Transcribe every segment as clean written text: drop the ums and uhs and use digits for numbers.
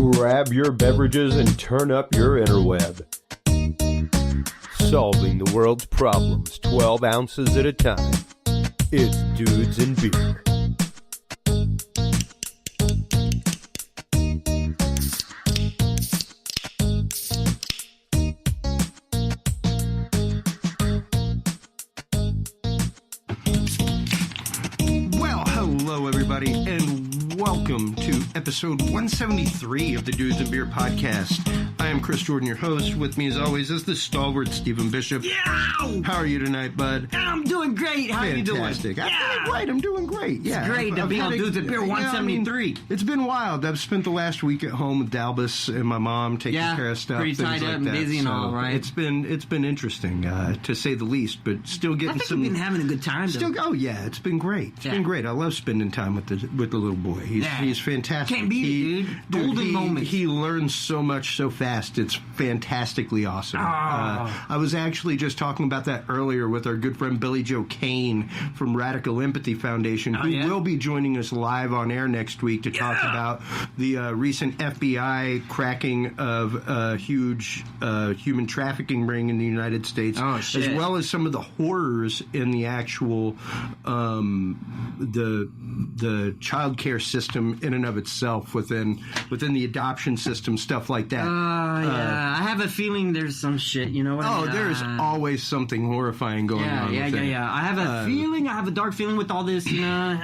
Grab your beverages and turn up your interweb. Solving the world's problems 12 ounces at a time. It's Dudes and Beer. Well, hello everybody, and welcome to episode 173 of the Dudes and Beer podcast. I am Chris Jordan, your host. With me, as always, is the stalwart Stephen Bishop. Yeah! How are you tonight, bud? I'm doing great. How are you doing? Fantastic. I'm doing great. Yeah, It's great to be on Dudes and Beer 173. It's been wild. I've spent the last week at home with Dalbus and my mom taking care of stuff. Pretty things tied like up and that. busy and all, right? It's been interesting to say the least, but still getting I think some. you've been having a good time, though. It's been great. It's been great. I love spending time with the little boy. He's fantastic. Can't beat it, dude. Golden moments. He learns so much so fast. It's fantastically awesome. I was actually just talking about that earlier with our good friend Billy Joe Kane from Radical Empathy Foundation, who will be joining us live on air next week to talk about the recent FBI cracking of a huge human trafficking ring in the United States, as well as some of the horrors in the actual the child care system in and of itself within the adoption system, stuff like that. I have a feeling there's some shit, you know what I mean? There's always something horrifying going on. I have a feeling, I have a dark feeling with all this, you know.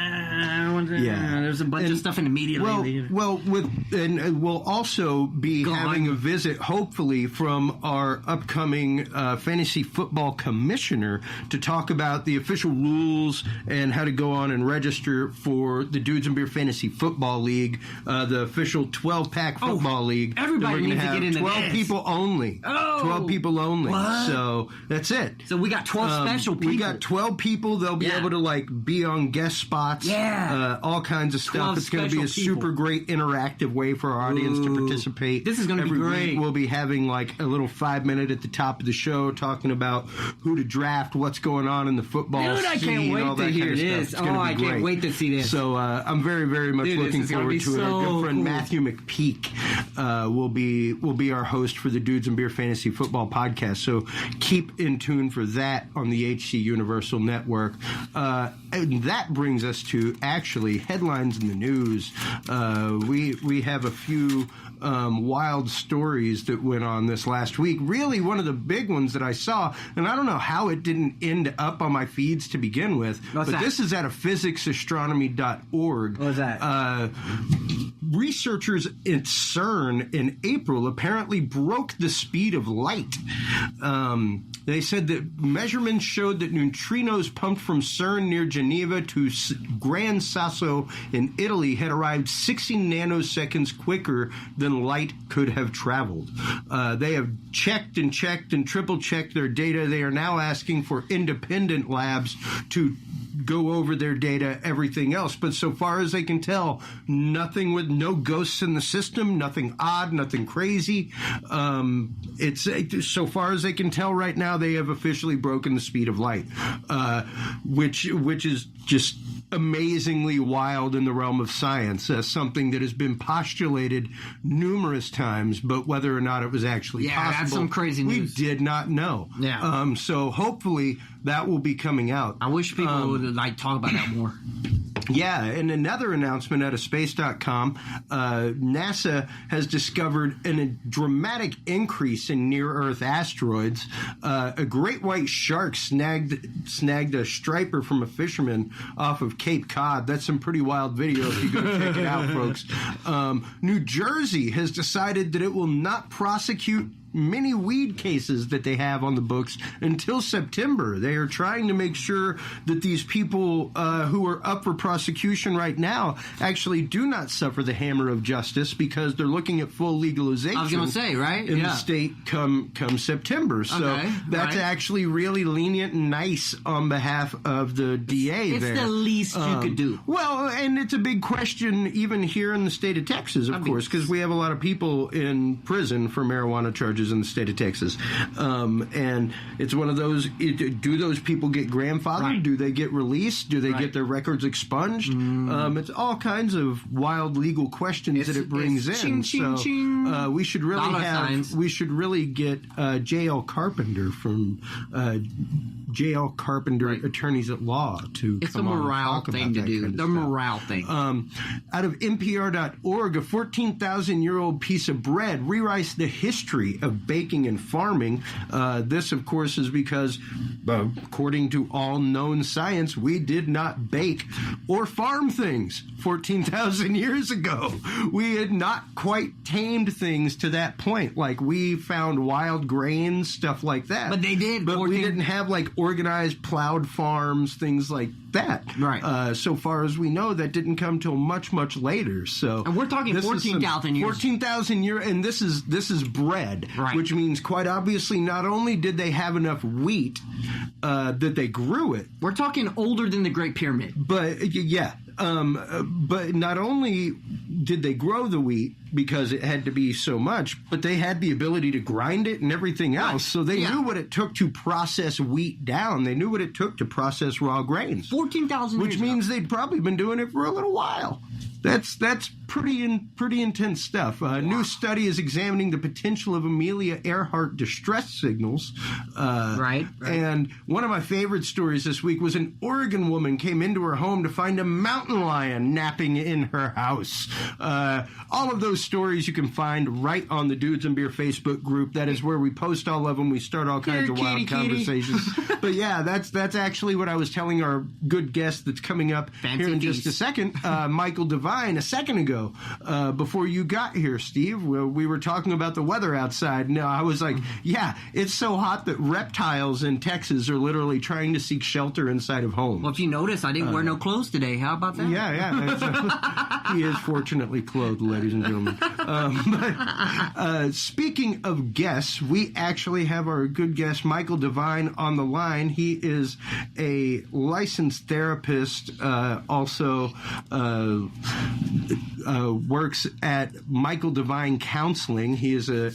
There's a bunch of stuff in the media lately. We'll also be having a visit, hopefully, from our upcoming fantasy football commissioner to talk about the official rules and how to go on and register for the Dudes and Beer Fantasy Football League, the official 12-pack football league. Everybody needs to get into 12 people only. 12 people only. What? So that's it. So we got 12 special people. We got 12 people. They'll be able to be on guest spots. All kinds of stuff. It's going to be a super great interactive way for our audience to participate. This is going to be great. Week we'll be having a little 5-minute at the top of the show talking about who to draft, what's going on in the football scene. Dude, I can't wait to hear this. I can't wait to see this. So I'm very, very much looking forward to it. Our good friend Matthew McPeak will be our host for the Dudes and Beer Fantasy Football podcast. So keep in tune for that on the HC Universal Network. And that brings us to actually headlines in the news. We have a few wild stories that went on this last week. Really, one of the big ones that I saw, and I don't know how it didn't end up on my feeds to begin with, this is out of physicsastronomy.org. What's that? Researchers at CERN in April apparently broke the speed of light. They said that measurements showed that neutrinos pumped from CERN near Geneva to Gran Sasso in Italy had arrived 60 nanoseconds quicker than light could have traveled. They have checked and triple-checked their data. They are now asking for independent labs to go over their data, everything else. But so far as they can tell, nothing with no ghosts in the system, nothing odd, nothing crazy. It's so far as they can tell right now, they have officially broken the speed of light, which is just amazingly wild in the realm of science, something that has been postulated numerous times, but whether or not it was actually possible, that's some crazy news. We did not know. So hopefully that will be coming out. I wish people would talk about that more. Yeah, and another announcement out of space.com, NASA has discovered a dramatic increase in near-Earth asteroids. A great white shark snagged a striper from a fisherman off of Cape Cod. That's some pretty wild video if you go check it out, folks. New Jersey has decided that it will not prosecute many weed cases that they have on the books until September. They are trying to make sure that these people who are up for prosecution right now actually do not suffer the hammer of justice, because they're looking at full legalization. I was going to say, right? In the state come September. So that's actually really lenient and nice on behalf of the DA. It's the least you could do. Well, and it's a big question even here in the state of Texas, of course, because we have a lot of people in prison for marijuana charges researchers in the state of Texas. And it's one of those, do those people get grandfathered? Right. Do they get released? Do they get their records expunged? It's all kinds of wild legal questions that it brings in. Ching, ching, ching. We should really Dollar signs. we should really get J.L. Carpenter from J.L. Carpenter Attorneys at Law to It's a come on and morale talk about thing to that do. kind of The stuff. morale thing. Out of NPR.org, a 14,000-year-old piece of bread rewrites the history of baking and farming. This, of course, is because, according to all known science, we did not bake or farm things 14,000 years ago. We had not quite tamed things to that point. Like, we found wild grains, stuff like that. But they did. But we didn't have, like, organized plowed farms, things like that. Right. So far as we know, that didn't come till much, much later. So, and we're talking 14,000 years. 14,000 years, and this is bread, right. Which means quite obviously not only did they have enough wheat that they grew it. We're talking older than the Great Pyramid. But but not only did they grow the wheat because it had to be so much, but they had the ability to grind it and everything else. Right. So they knew what it took to process wheat down. They knew what it took to process raw grains. 14,000 years Which means they'd probably been doing it for a little while. That's pretty intense stuff. A new study is examining the potential of Amelia Earhart distress signals. Right. And one of my favorite stories this week was an Oregon woman came into her home to find a mountain lion napping in her house. All of those stories you can find right on the Dudes and Beer Facebook group. That is where we post all of them. We start all kinds of wild conversations. But yeah, that's actually what I was telling our good guest that's coming up here in just a second, Michael Devine, a second ago, before you got here, Steve. We were talking about the weather outside. No, I was like, yeah, it's so hot that reptiles in Texas are literally trying to seek shelter inside of homes. Well, if you notice, I didn't wear no clothes today. How about that? Yeah. He is fortunately clothed, ladies and gentlemen. But speaking of guests, we actually have our good guest, Michael Devine, on the line. He is a licensed therapist, also works at Michael Devine Counseling. He is a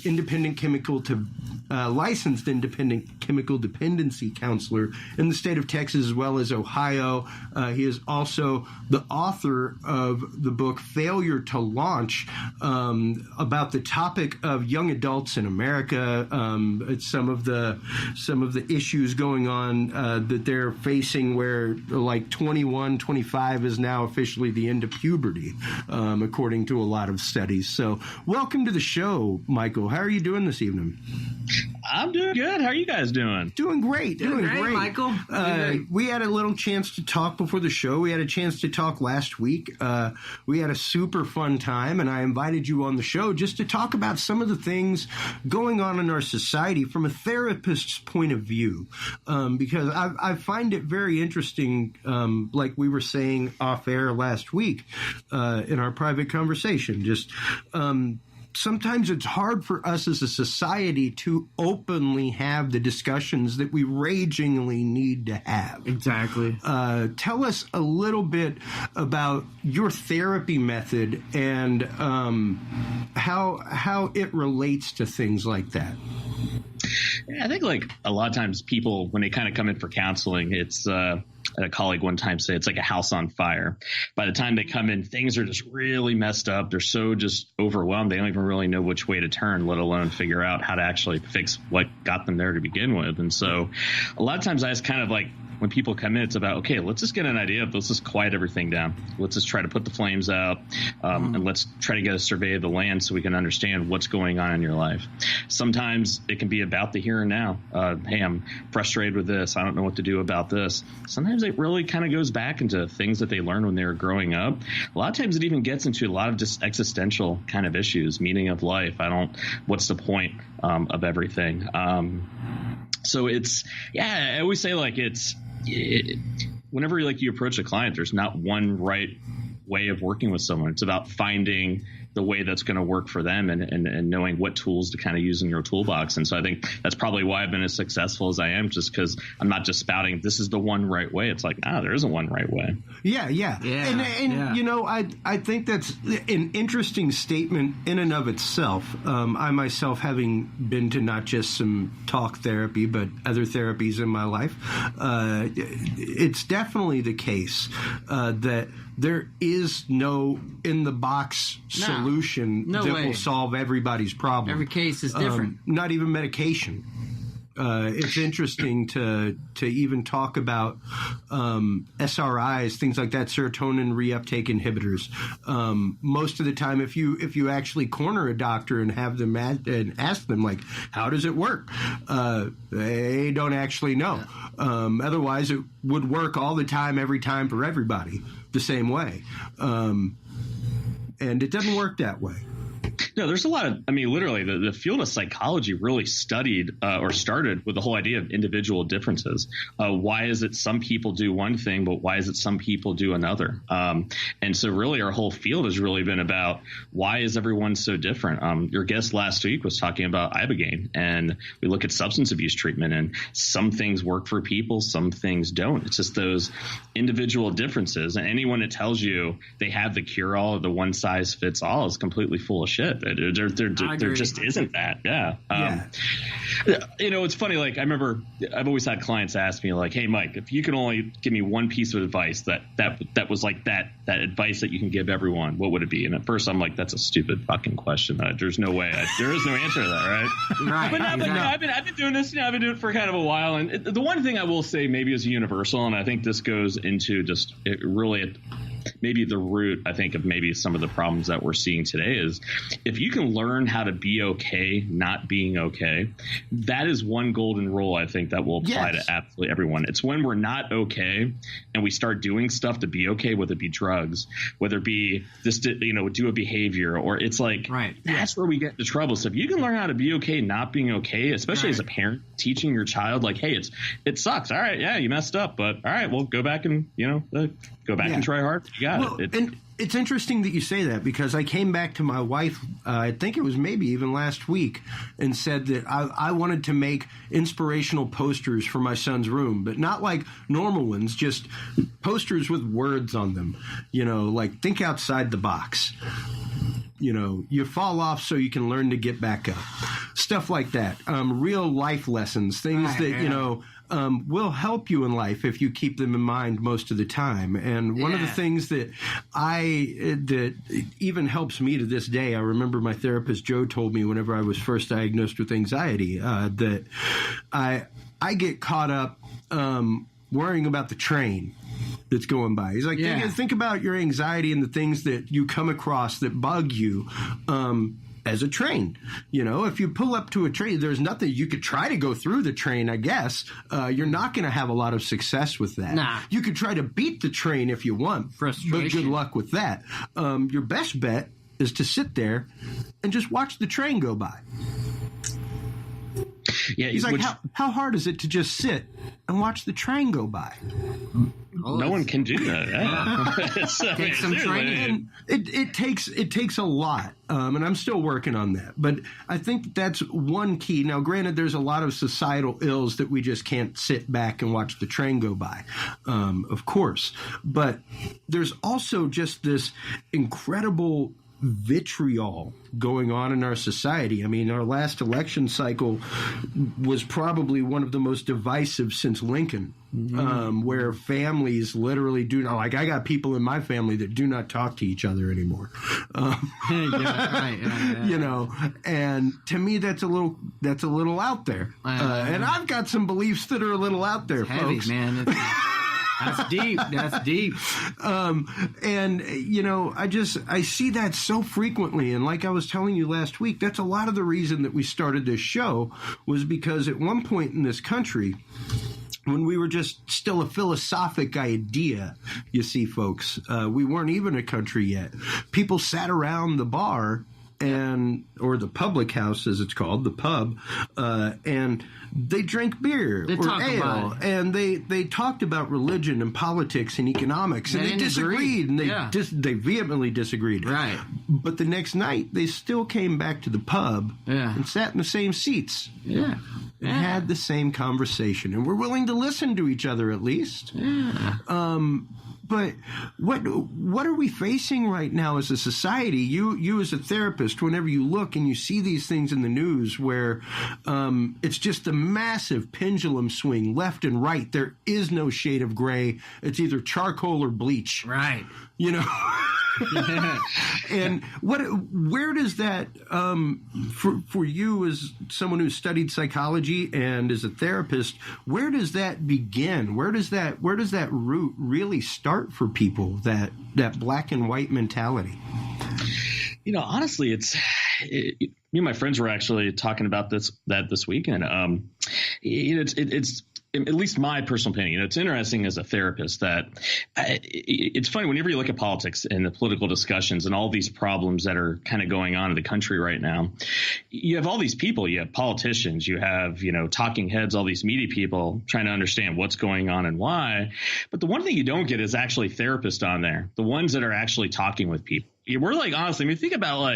licensed independent chemical dependency counselor in the state of Texas as well as Ohio. He is also the author of the book Failure to Launch, about the topic of young adults in America. It's some of the issues going on that they're facing, where like 21, 25 is now officially the end of puberty, according to a lot of studies. So welcome to the show, Michael. How are you doing this evening? I'm doing good. How are you guys doing? Doing great. Doing great, Michael. We had a little chance to talk before the show. We had a chance to talk last week. We had a super fun time, and I invited you on the show just to talk about some of the things going on in our society from a therapist's point of view, because I find it very interesting, like we were saying off air last week in our private conversation, just sometimes it's hard for us as a society to openly have the discussions that we ragingly need to have. Exactly. Tell us a little bit about your therapy method and how it relates to things like that. Yeah, I think like a lot of times people, when they kind of come in for counseling, it's a colleague one time said it's like a house on fire. By the time they come in, things are just really messed up. They're so just overwhelmed. They don't even really know which way to turn, let alone figure out how to actually fix what got them there to begin with. And so a lot of times I just kind of like, when people come in, it's about, okay, let's just get an idea of, let's just quiet everything down. Let's just try to put the flames out, and let's try to get a survey of the land so we can understand what's going on in your life. Sometimes it can be about the here and now. Hey, I'm frustrated with this. I don't know what to do about this. Sometimes it really kind of goes back into things that they learned when they were growing up. A lot of times it even gets into a lot of just existential kind of issues, meaning of life. What's the point of everything? So it's, I always say like whenever like you approach a client, there's not one right way of working with someone. It's about finding the way that's going to work for them, and knowing what tools to kind of use in your toolbox. And so I think that's probably why I've been as successful as I am, just because I'm not just spouting this is the one right way. It's like, there isn't one right way. Yeah. And you know, I think that's an interesting statement in and of itself. I myself, having been to not just some talk therapy, but other therapies in my life, it's definitely the case that there is no in-the-box solution that will solve everybody's problem. Every case is different. Not even medication. It's interesting to even talk about SRIs, things like that, serotonin reuptake inhibitors. Most of the time, if you actually corner a doctor and have them and ask them, like, how does it work? They don't actually know. Otherwise, it would work all the time, every time, for everybody the same way. And it doesn't work that way. No, there's a lot of, literally the field of psychology really studied or started with the whole idea of individual differences. Why is it some people do one thing, but why is it some people do another? And so really our whole field has really been about why is everyone so different? Your guest last week was talking about Ibogaine, and we look at substance abuse treatment, and some things work for people, some things don't. It's just those individual differences. And anyone that tells you they have the cure-all or the one-size-fits-all is completely full of shit. There just isn't that. Yeah. It's funny. Like, I remember I've always had clients ask me, like, hey, Mike, if you can only give me one piece of advice that was like that advice that you can give everyone, what would it be? And at first I'm like, that's a stupid fucking question. There's no way. There is no answer to that. Right. Right. But I've been doing this. I've been doing it for kind of a while. And the one thing I will say maybe is universal, and I think this goes into just maybe the root, I think, of maybe some of the problems that we're seeing today is if you can learn how to be okay not being okay, that is one golden rule, I think, that will apply to absolutely everyone. It's when we're not okay and we start doing stuff to be okay, whether it be drugs, whether it be just do a behavior, or it's like that's where we get into trouble. So if you can learn how to be okay not being okay, especially as a parent, teaching your child, like, hey, it sucks. All right, yeah, you messed up, but all right, well, go back and and try hard. You got it. And it's interesting that you say that, because I came back to my wife, I think it was maybe even last week, and said that I wanted to make inspirational posters for my son's room, but not like normal ones, just posters with words on them, like think outside the box. You fall off so you can learn to get back up. Stuff like that. Real life lessons, things that, will help you in life if you keep them in mind most of the time. And one of the things that even helps me to this day, I remember my therapist Joe told me whenever I was first diagnosed with anxiety, that I get caught up worrying about the train that's going by. He's like, think about your anxiety and the things that you come across that bug you as a train. If you pull up to a train, there's nothing. You could try to go through the train, I guess. You're not going to have a lot of success with that. Nah. You could try to beat the train if you want. Frustration. But good luck with that. Your best bet is to sit there and just watch the train go by. Yeah, he's like, how hard is it to just sit and watch the train go by? No one can do that. Yeah. Take some training. It takes a lot, and I'm still working on that. But I think that's one key. Now, granted, there's a lot of societal ills that we just can't sit back and watch the train go by, of course. But there's also just this incredible vitriol going on in our society. I mean, our last election cycle was probably one of the most divisive since Lincoln, where families literally do not, like, I got people in my family that do not talk to each other anymore. And to me, that's a little out there. And I've got some beliefs that are a little out there, heavy, folks. Man. That's deep. That's deep. I see that so frequently. And like I was telling you last week, that's a lot of the reason that we started this show, was because at one point in this country, when we were just still a philosophic idea, you see, folks, we weren't even a country yet. People sat around the bar or the public house as it's called, the pub, and they drank beer or ale, and they talked about religion and politics and economics, and they disagreed, and they vehemently disagreed. Right. But the next night, they still came back to the pub and sat in the same seats. Yeah. And had the same conversation, and were willing to listen to each other at least. Yeah. But what are we facing right now as a society? You as a therapist, whenever you look and you see these things in the news where it's just a massive pendulum swing left and right, there is no shade of gray. It's either charcoal or bleach. Right. You know. And where does that for you as someone who's studied psychology and as a therapist, where does that begin? Where does that root really start for people, that black and white mentality? You know, honestly, me and my friends were actually talking about this weekend. It's at least my personal opinion. It's interesting as a therapist that it's funny whenever you look at politics and the political discussions and all these problems that are kind of going on in the country right now. You have all these people, you have politicians, you have, talking heads, all these media people trying to understand what's going on and why. But the one thing you don't get is actually therapists on there, the ones that are actually talking with people. We're like, honestly, I mean, think about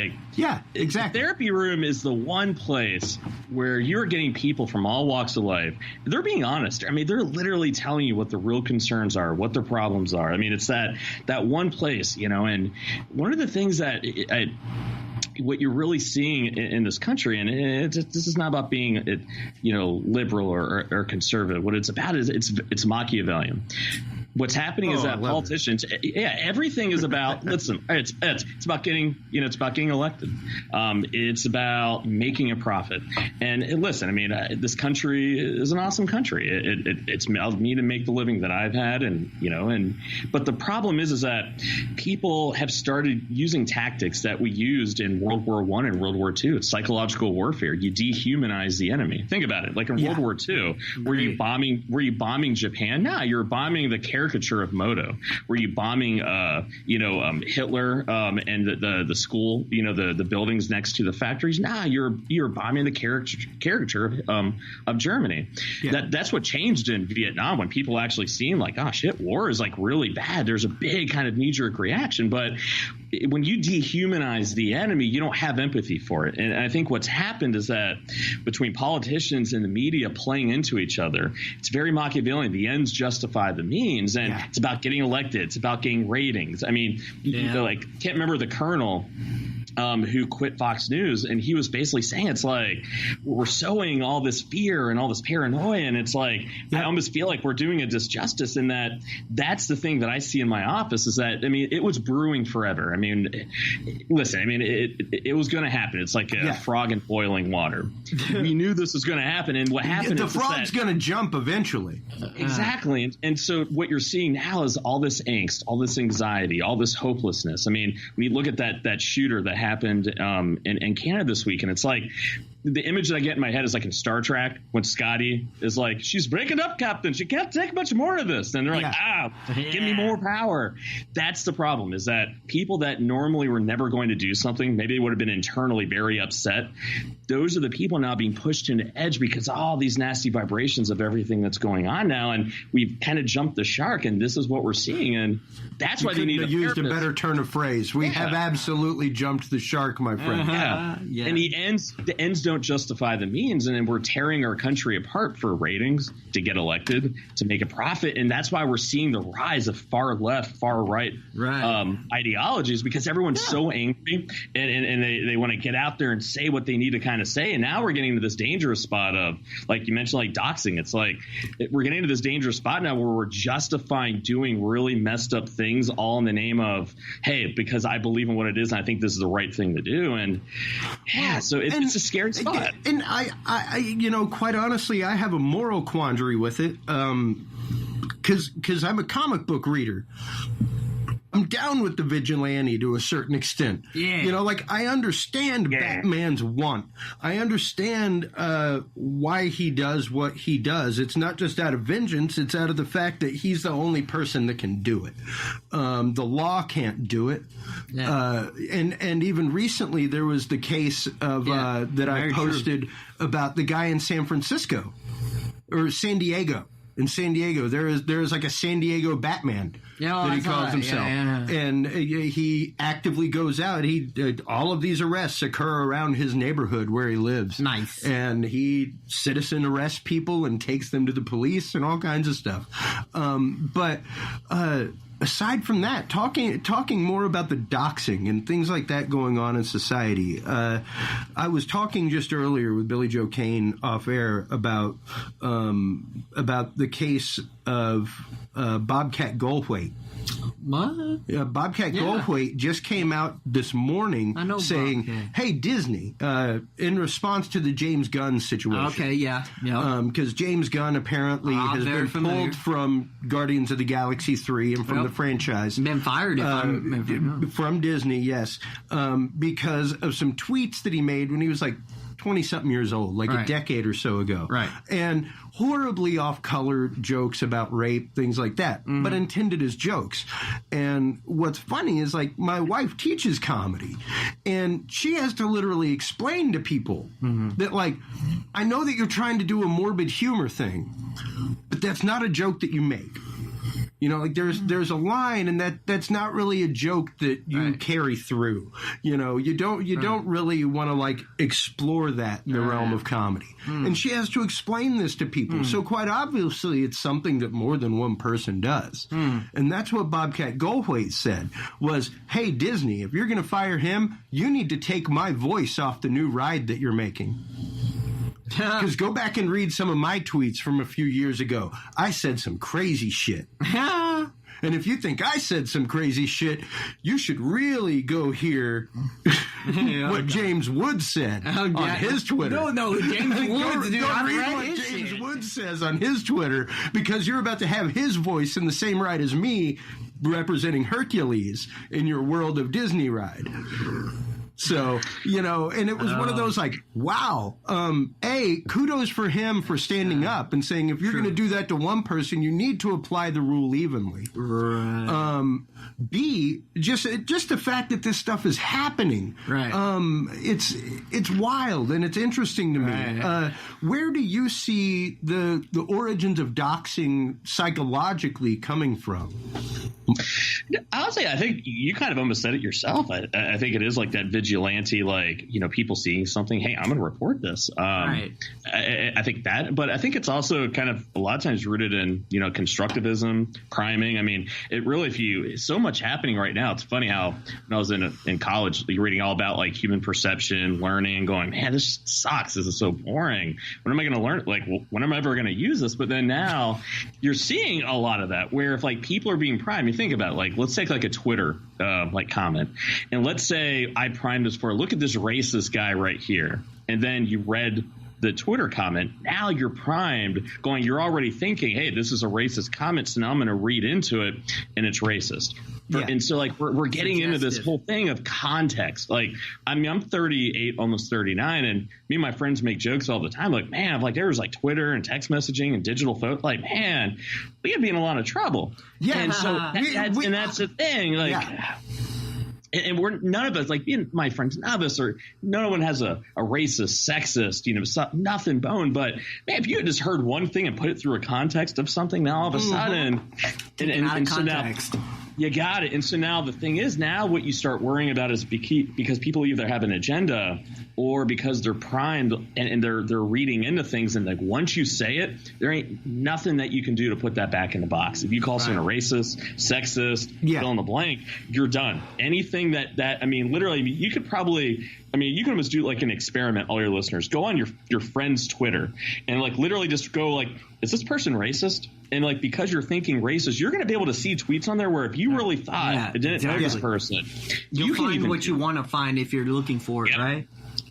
exactly. The therapy room is the one place where you're getting people from all walks of life. They're being honest. I mean, they're literally telling you what the real concerns are, what their problems are. I mean, it's that one place, and one of the things that what you're really seeing in this country, and this is not about being, liberal or conservative. What it's about is it's Machiavellian. What's happening is that politicians, everything is about. Listen, it's about getting, it's about getting elected. It's about making a profit. And listen, I mean, this country is an awesome country. It's me to make the living that I've had, but the problem is that people have started using tactics that we used in World War I and World War II. It's psychological warfare. You dehumanize the enemy. Think about it. Like in World War II, were you bombing Japan? No, you're bombing the caricature of Modo. Were you bombing, Hitler and the school, the buildings next to the factories? Nah, you're bombing the caricature of Germany. Yeah. That's what changed in Vietnam when people actually seen like, oh shit, war is like really bad. There's a big kind of knee-jerk reaction, but when you dehumanize the enemy, you don't have empathy for it. And I think what's happened is that between politicians and the media playing into each other, it's very Machiavellian. The ends justify the means, and it's about getting elected. It's about getting ratings. I mean, can't remember the colonel who quit Fox News, and he was basically saying it's like we're sowing all this fear and all this paranoia, and it's like I almost feel like we're doing a disjustice in that. That's the thing that I see in my office is that, I mean, it was brewing forever. I mean, listen, I mean, it was going to happen. It's like a frog in boiling water. We knew this was going to happen, and what happened the frog's going to jump eventually. Exactly. And so what you're seeing now is all this angst, all this anxiety, all this hopelessness. I mean, when you look at that shooter that happened in Canada this week, and it's like the image that I get in my head is like in Star Trek when Scotty is like, she's breaking up, Captain. She can't take much more of this. And they're like, give me more power. That's the problem, is that people that normally were never going to do something, maybe they would have been internally very upset. Those are the people now being pushed into edge because of all these nasty vibrations of everything that's going on now. And we've kind of jumped the shark, and this is what we're seeing. And that's why they need a used a better turn of phrase. We have absolutely jumped the shark, my friend. And the ends don't justify the means, and then we're tearing our country apart for ratings, to get elected, to make a profit. And that's why we're seeing the rise of far left, far right ideologies, because everyone's so angry and they want to get out there and say what they need to kind of say. And now we're getting to this dangerous spot of, like you mentioned, like doxing. It's like we're getting to this dangerous spot now where we're justifying doing really messed up things all in the name of, hey, because I believe in what it is and I think this is the right thing to do. And so it's a scary spot. And I quite honestly, I have a moral quandary with it, because I'm a comic book reader. I'm down with the vigilante to a certain extent. Yeah. You know, like, I understand Batman's want. I understand why he does what he does. It's not just out of vengeance. It's out of the fact that he's the only person that can do it. The law can't do it. Yeah. And even recently there was the case of that I posted about the guy in San Francisco or San Diego. In San Diego, there is like a San Diego Batman that he calls himself, and he actively goes out. All of these arrests occur around his neighborhood where he lives. Nice, and he citizen arrests people and takes them to the police and all kinds of stuff. But aside from that, talking more about the doxing and things like that going on in society, I was talking just earlier with Billy Joe Kane off air about the case of Bobcat Goldthwait. What? Bobcat Goldthwait just came out this morning saying, "Hey, Disney," in response to the James Gunn situation. Okay, yeah. Because James Gunn apparently has been pulled from Guardians of the Galaxy 3 and from the franchise. Been fired from Disney, yes, because of some tweets that he made when he was like 20-something years old, like a decade or so ago. Right. And horribly off-color jokes about rape, things like that, but intended as jokes. And what's funny is, like, my wife teaches comedy, and she has to literally explain to people that, like, I know that you're trying to do a morbid humor thing, but that's not a joke that you make. You know, like, there's a line, and that's not really a joke that you carry through. You know, you don't really want to, like, explore that in the realm of comedy. And she has to explain this to people. So quite obviously, it's something that more than one person does. And that's what Bobcat Goldthwait said was, "Hey, Disney, if you're going to fire him, you need to take my voice off the new ride that you're making." Because go back and read some of my tweets from a few years ago. I said some crazy shit. And if you think I said some crazy shit, you should really go hear what James Woods said on his Twitter. No, James Woods, dude. Don't read what James Woods says on his Twitter, because you're about to have his voice in the same ride as me representing Hercules in your World of Disney ride. So, you know, and it was one of those, like, wow, kudos for him for standing up and saying, if you're going to do that to one person, you need to apply the rule evenly. Right. B, just the fact that this stuff is happening. Right. It's wild and it's interesting to me. Right. Where do you see the origins of doxing psychologically coming from? Honestly, I think you kind of almost said it yourself. I think it is like that vigilante, like, you know, people seeing something, hey, I'm going to report this. Right. I think that, but I think it's also kind of a lot of times rooted in, you know, constructivism, priming. I mean, it really, so much happening right now. It's funny how when I was in college, you're reading all about like human perception, learning, and going, man, this sucks. This is so boring. When am I going to learn? Like, when am I ever going to use this? But then now you're seeing a lot of that where if like people are being primed, you think about it, like, let's take like a Twitter like comment, and let's say I primed this for, look at this racist guy right here, and then you read the Twitter comment. Now you're primed, going, you're already thinking, hey, this is a racist comment, so now I'm going to read into it, and it's racist. And so like we're getting into this whole thing of context. Like, I mean, I'm 38, almost 39, and me and my friends make jokes all the time. Like, man, like there was like Twitter and text messaging and digital photo. Like, man, we could be in a lot of trouble. Yeah, and so that's the thing. Like. Yeah. And we're none of us, like being my friends, none of us are, no one has a racist, sexist, you know, nothing bone. But man, if you had just heard one thing and put it through a context of something, now all of a sudden, and so now you got it. And so now the thing is, now what you start worrying about is because people either have an agenda or because they're primed and they're reading into things, and like once you say it, there ain't nothing that you can do to put that back in the box. If you call someone a racist, sexist, fill in the blank, you're done. Anything that I mean, literally, you could probably, I mean, you can almost do like an experiment. All your listeners, go on your friend's Twitter and like literally just go like, is this person racist? And like, because you're thinking racist, you're going to be able to see tweets on there where if you really thought it didn't know this person, you'll find what you want to find if you're looking for it, right?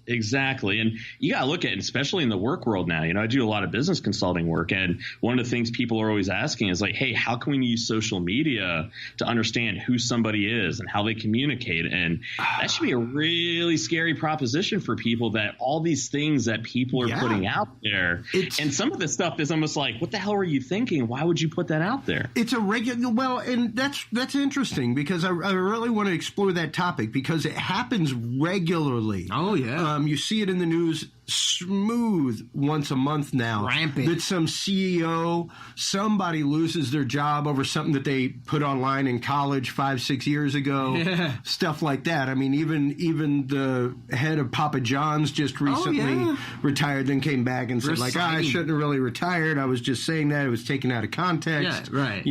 Exactly. And you got to look at it, especially in the work world now. I do a lot of business consulting work. And one of the things people are always asking is like, hey, how can we use social media to understand who somebody is and how they communicate? And that should be a really scary proposition for people, that all these things that people are putting out there. And some of this stuff is almost like, what the hell were you thinking? Why would you put that out there? It's a regular. Well, and that's interesting, because I really want to explore that topic, because it happens regularly. Oh, yeah. You see it in the news smooth once a month now. Rampant. That some CEO, somebody loses their job over something that they put online in college 5-6 years ago. Yeah. Stuff like that. I mean, even the head of Papa John's just recently retired, then came back and said, like, I shouldn't have really retired. I was just saying that. It was taken out of context. Yeah, right.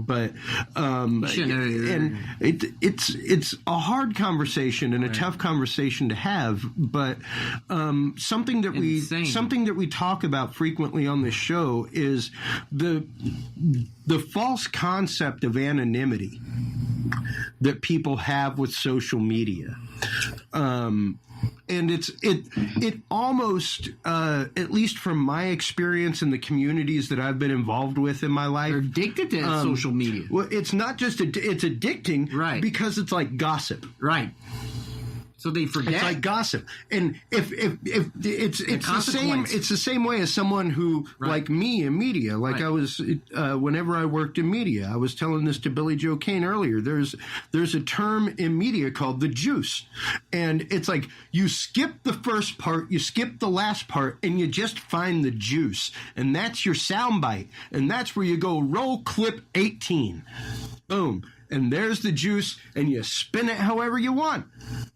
But and it's a hard conversation and a tough conversation to have, but something that we talk about frequently on this show is the false concept of anonymity that people have with social media. And it almost, at least from my experience in the communities that I've been involved with in my life, they're addicted to social media. Well, it's not just it's addicting, right? Because it's like gossip, right? So they forget. It's like gossip, and if it's the same way as someone who, like me in media, like I was whenever I worked in media, I was telling this to Billy Joe Kane earlier. There's a term in media called the juice, and it's like you skip the first part, you skip the last part, and you just find the juice, and that's your soundbite, and that's where you go roll clip 18, boom. And there's the juice, and you spin it however you want.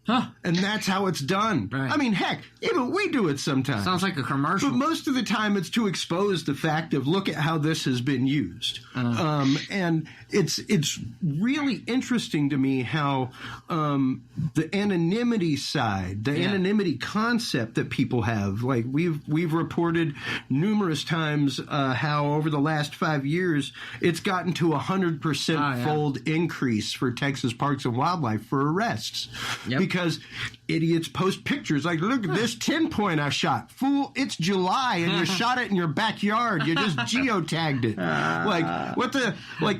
Huh. And that's how it's done. Right. I mean, heck, even we do it sometimes. Sounds like a commercial. But most of the time, it's to expose the fact of, look at how this has been used. And it's really interesting to me how the anonymity side, the anonymity concept that people have, like we've reported numerous times how over the last 5 years, it's gotten to 100% fold increase for Texas Parks and Wildlife for arrests. Yep. Because idiots post pictures like, look at this 10-point I shot. Fool, it's July and you shot it in your backyard. You just geotagged it.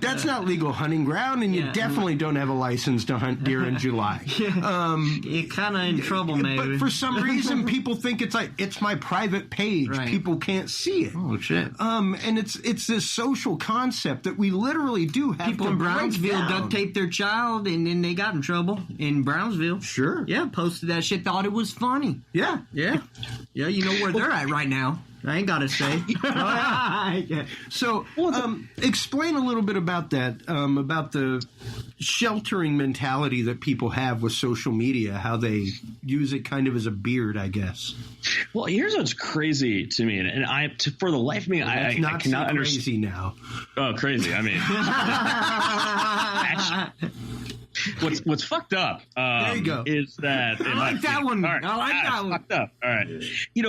That's not legal hunting ground, and you definitely don't have a license to hunt deer in July. You're kind of in trouble, maybe. But for some reason, people think it's my private page. Right. People can't see it. Oh, shit. And it's this social concept that we literally do have people to in Brownsville duct taped their child, and then they got in trouble in Brownsville. Sure. Yeah, posted that shit, thought it was funny. Yeah. Yeah. Yeah, you know where they're at right now. I ain't got to say. So, explain a little bit about that, about the sheltering mentality that people have with social media, how they use it kind of as a beard, I guess. Well, here's what's crazy to me, and for the life of me, I cannot understand. Crazy now. Oh, crazy! I mean, what's fucked up? There you go. Is that I like that one? Right, I like that one. Fucked up. All right,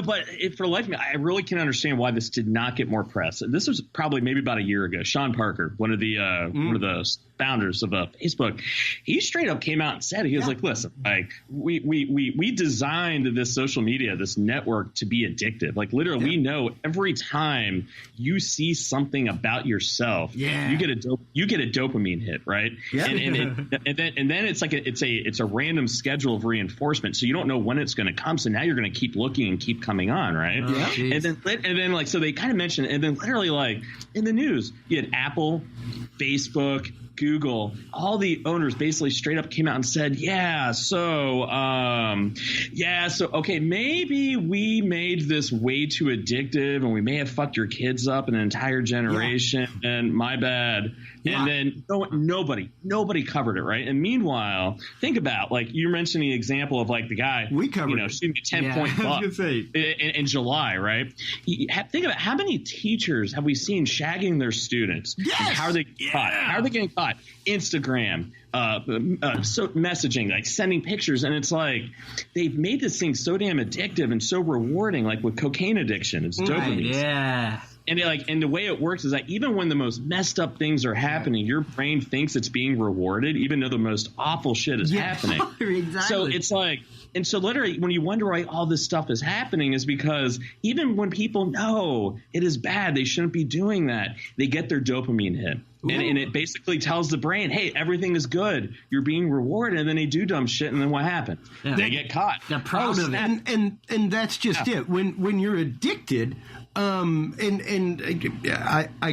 but for the life of me, I really can understand why this did not get more press. This was probably maybe about a year ago. Sean Parker, one of the founders of Facebook, he straight up came out and said, he was like, listen, like we designed this social media, this network, to be addictive. Like literally, we know every time you see something about yourself, you get a dopamine hit, right? Yeah. And then it's like it's a random schedule of reinforcement, so you don't know when it's going to come. So now you're going to keep looking and keep coming on, right? Yeah. And then like, so they kind of mentioned, and then literally like in the news, you had Apple, Facebook, Google, all the owners basically straight up came out and said, okay, maybe we made this way too addictive, and we may have fucked your kids up an entire generation, and my bad. Yeah. And then nobody covered it, right? And meanwhile, think about, like, you mentioned the example of like the guy, shooting a 10-point buck in July, right? Think about how many teachers have we seen shagging their students? Yes. How are they caught? How are they getting caught? Instagram, so messaging, like sending pictures, and it's like they've made this thing so damn addictive and so rewarding, like with cocaine addiction. It's dopamine. Yeah. And the way it works is that even when the most messed up things are happening, your brain thinks it's being rewarded, even though the most awful shit is happening. Exactly. So it's like, and so literally when you wonder why all this stuff is happening is because even when people know it is bad, they shouldn't be doing that, they get their dopamine hit. And it basically tells the brain, hey, everything is good. You're being rewarded. And then they do dumb shit. And then what happens? Yeah. They get caught. They're proud of it. And that's just it. When you're addicted, I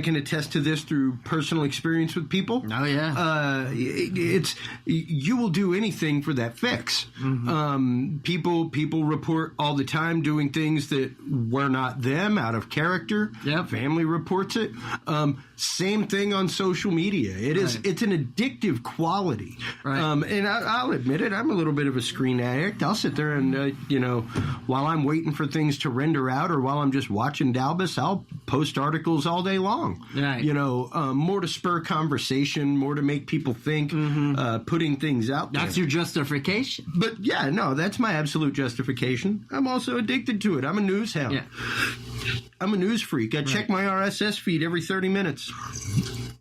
can attest to this through personal experience with people. Oh, yeah. You will do anything for that fix. Mm-hmm. People report all the time doing things that were not them, out of character. Yep. Family reports it. Same thing on social media. It's an addictive quality. Right. And I'll admit it, I'm a little bit of a screen addict. I'll sit there and, while I'm waiting for things to render out or while I'm just watching Dalbus, I'll post articles all day long. Right. More to spur conversation, more to make people think, putting things out there. That's your justification. But yeah, no, that's my absolute justification. I'm also addicted to it. I'm a news hound. Yeah. I'm a news freak. I check my RSS feed every 30 minutes.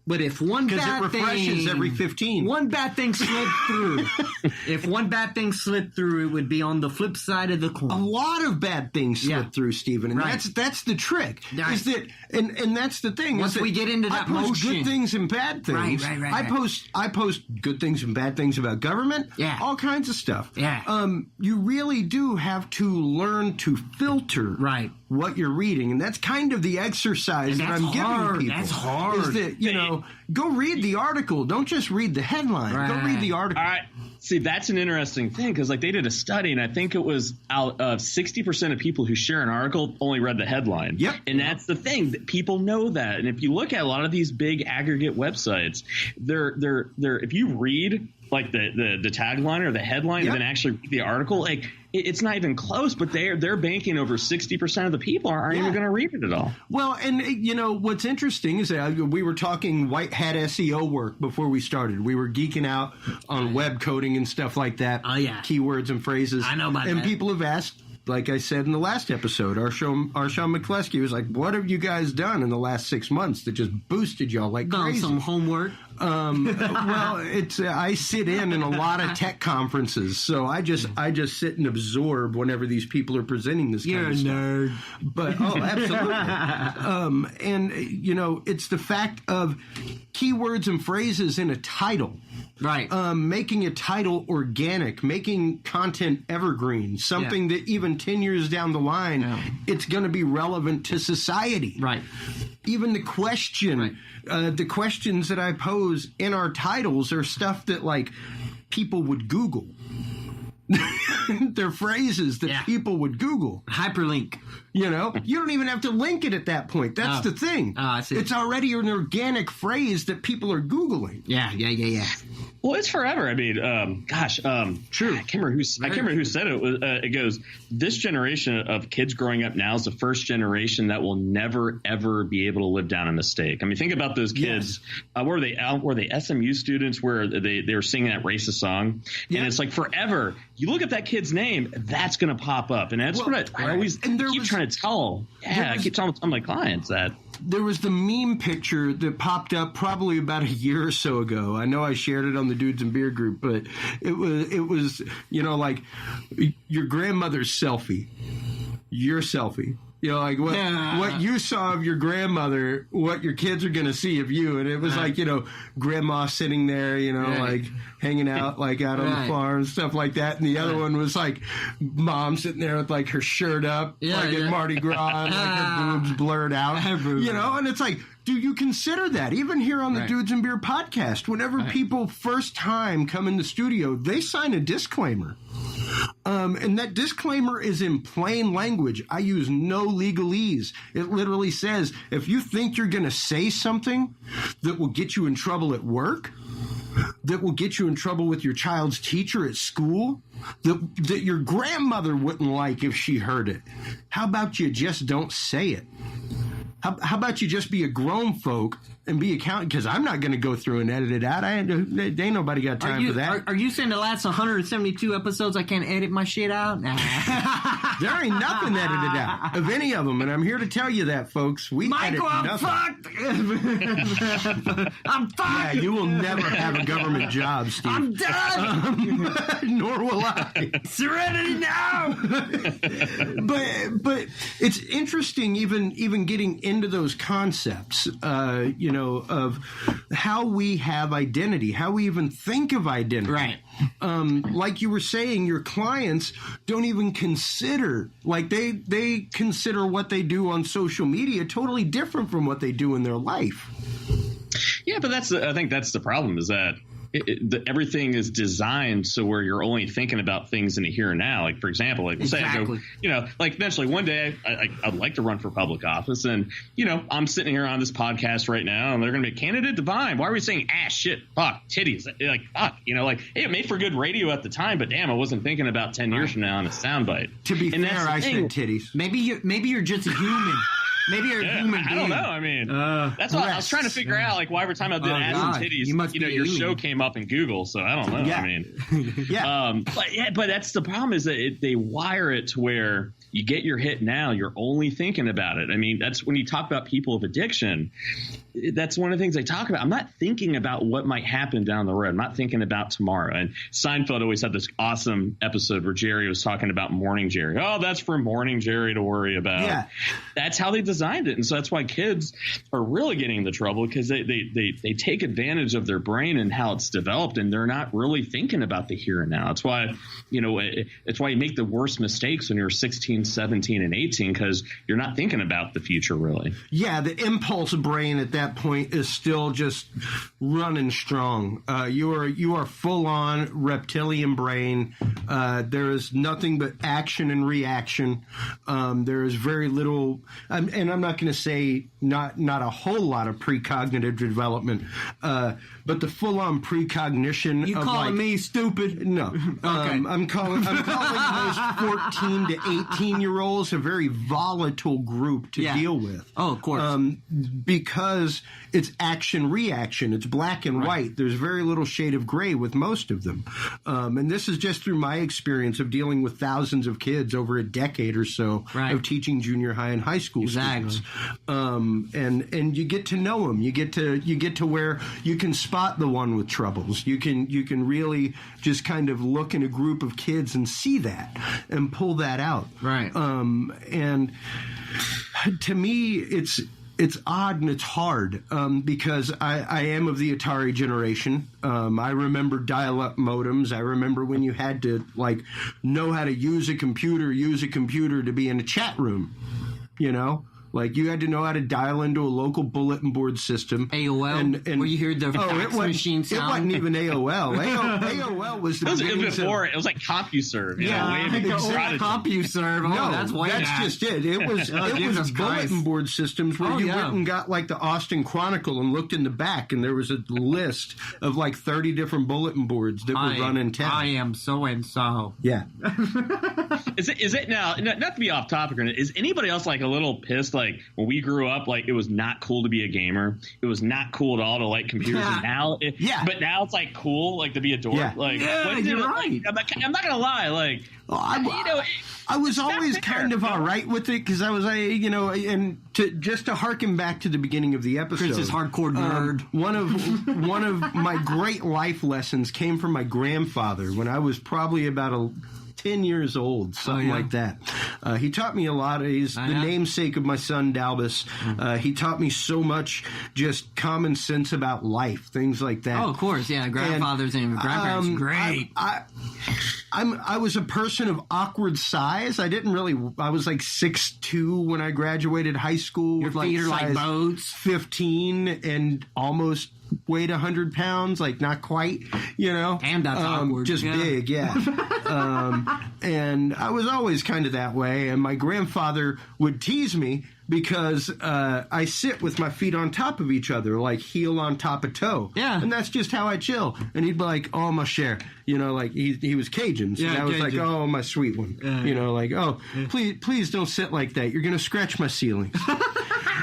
But if one bad thing... Because it refreshes every 15. One bad thing slipped through. If one bad thing slipped through, it would be on the flip side of the coin. A lot of bad things slip through, Stephen. And that's the trick. Right. Is that, and that's the thing. Once we get into that I post motion. good things and bad things. Right. I post good things and bad things about government. Yeah. All kinds of stuff. Yeah. You really do have to learn to filter what you're reading. And that's kind of the exercise that I'm giving people. That's hard. Is that, go read the article. Don't just read the headline. Right. Go read the article. All right. See, that's an interesting thing because, they did a study, and I think it was out of 60% of people who share an article only read the headline. Yep. And that's the thing. That people know that. And if you look at a lot of these big aggregate websites, they're if you read the tagline or the headline and then actually read the article, it's not even close, but they're banking over 60% of the people aren't even going to read it at all. Well, and what's interesting is that we were talking white hat SEO work before we started. We were geeking out on web coding and stuff like that. Oh yeah, keywords and phrases. I know about that. And people have asked, like I said in the last episode, Arshawn McCleskey was like, "What have you guys done in the last 6 months that just boosted y'all like crazy?" Done some homework. Well, it's I sit in a lot of tech conferences, so I just sit and absorb whenever these people are presenting this kind of stuff. You're a nerd. But absolutely. And it's the fact of keywords and phrases in a title. Right. Making a title organic, making content evergreen, something that even 10 years down the line, it's going to be relevant to society. Right. Even the question, the questions that I pose in our titles are stuff that people would Google. They're phrases that people would Google. Hyperlink. You don't even have to link it at that point. That's the thing. I see. It's already an organic phrase that people are Googling. Yeah. Well, it's forever. I mean, true. I can't remember who said it. It goes, this generation of kids growing up now is the first generation that will never, ever be able to live down a mistake. I mean, think about those kids. Yes. Were they SMU students where they were singing that racist song? Yeah. And it's forever. You look at that kid's name, that's going to pop up. And that's what I always keep trying to tell. Yeah, I keep telling my clients that. There was the meme picture that popped up probably about a year or so ago. I know I shared it on the Dudes and Beer group, but it was your grandmother's selfie, your selfie. What you saw of your grandmother, what your kids are going to see of you. And it was grandma sitting there, hanging out, out on the farm and stuff like that. And the other one was mom sitting there with her shirt up, at Mardi Gras, and her boobs blurred out, and it's do you consider that? Even here on the Dudes and Beer podcast, whenever people first time come in the studio, they sign a disclaimer. And that disclaimer is in plain language. I use no legalese. It literally says, if you think you're going to say something that will get you in trouble at work, that will get you in trouble with your child's teacher at school, that your grandmother wouldn't like if she heard it, how about you just don't say it? How about you just be a grown folk and be accountant? Because I'm not going to go through and edit it out. Ain't nobody got time for that. Are you saying the last 172 episodes I can't edit my shit out? Nah. There ain't nothing edited out of any of them, and I'm here to tell you that, folks. We edit nothing. I'm fucked. Yeah, you will never have a government job, Steve. I'm done. Nor will I. Serenity now. But it's interesting, even getting into those concepts, of how we have identity, how we even think of identity. Right. Like you were saying, your clients don't even consider, like they consider what they do on social media totally different from what they do in their life. Yeah, but I think that's the problem, is that everything is designed so where you're only thinking about things in the here and now. Like, for example, like say I go, like eventually one day I'd like to run for public office, and I'm sitting here on this podcast right now, and they're going to be candidate Devine. Why are we saying ass, shit, fuck, titties, like fuck, hey, it made for good radio at the time, but damn, I wasn't thinking about 10 years from now on a soundbite. To be fair, I said titties. Maybe you're just a human. Maybe you're a human being. I don't know. I mean, that's what I was trying to figure out. Like, why every time I did ass and titties, your show came up in Google. So I don't know. Yeah. I mean, but that's the problem, is that they wire it to where you get your hit now, you're only thinking about it. I mean, that's when you talk about people of addiction. That's one of the things I talk about. I'm not thinking about what might happen down the road. I'm not thinking about tomorrow. And Seinfeld always had this awesome episode where Jerry was talking about Morning Jerry. Oh, that's for Morning Jerry to worry about. Yeah. That's how they designed it. And so that's why kids are really getting into trouble, because they take advantage of their brain and how it's developed, and they're not really thinking about the here and now. That's why, it's why you make the worst mistakes when you're 16, 17, and 18, because you're not thinking about the future, really. Yeah, the impulse brain at that point is still just running strong. You are full on reptilian brain. There is nothing but action and reaction. There is very little, and I'm not going to say not a whole lot of precognitive development, but the full on precognition. You of calling me stupid? No. Okay. I'm calling those 14 to 18-year-olds a very volatile group to deal with. Oh, of course. Because it's action reaction. It's black and white. There's very little shade of gray with most of them. And this is just through my experience of dealing with thousands of kids over a decade or so of teaching junior high and high school students. And you get to know them. You get to where you can spot the one with troubles. You can really just kind of look in a group of kids and see that and pull that out. Right. And to me, it's odd and it's hard because I am of the Atari generation. I remember dial-up modems. I remember when you had to know how to use a computer to be in a chat room, Like, you had to know how to dial into a local bulletin board system. AOL? And where you heard the fax machine sound? It wasn't even AOL. AOL was the beginning. It was like CompuServe. CompuServe. Oh, no, that's just it. It was bulletin board systems where you went and got like the Austin Chronicle and looked in the back, and there was a list of like 30 different bulletin boards that were run in town. I am so-and-so. Yeah. Is it now, not to be off topic, is anybody else like a little pissed? Like, when we grew up, like, it was not cool to be a gamer. It was not cool at all to like computers. And now, but now it's like cool, like, to be a dork. Yeah. Like, you're right. I'm not gonna lie. Like, I was always kind of all right with it because I was, and to harken back to the beginning of the episode, Chris is hardcore nerd. One of my great life lessons came from my grandfather when I was probably about 10 years old, something like that. He taught me a lot. He's the namesake of my son, Dalbus. He taught me so much, just common sense about life, things like that. Oh, of course, yeah. Grandfathers and grandparents, great. I was a person of awkward size. I was like 6'2" when I graduated high school. Your feet are like boats. 15 and almost weighed 100 pounds, like not quite, And that's awkward. Just big, yeah. And I was always kind of that way. And my grandfather would tease me because I sit with my feet on top of each other, like heel on top of toe. Yeah. And that's just how I chill. And he'd be like, oh, my share. Like he was Cajun. So I was Cajun. Like, oh, my sweet one. Please don't sit like that. You're going to scratch my ceilings.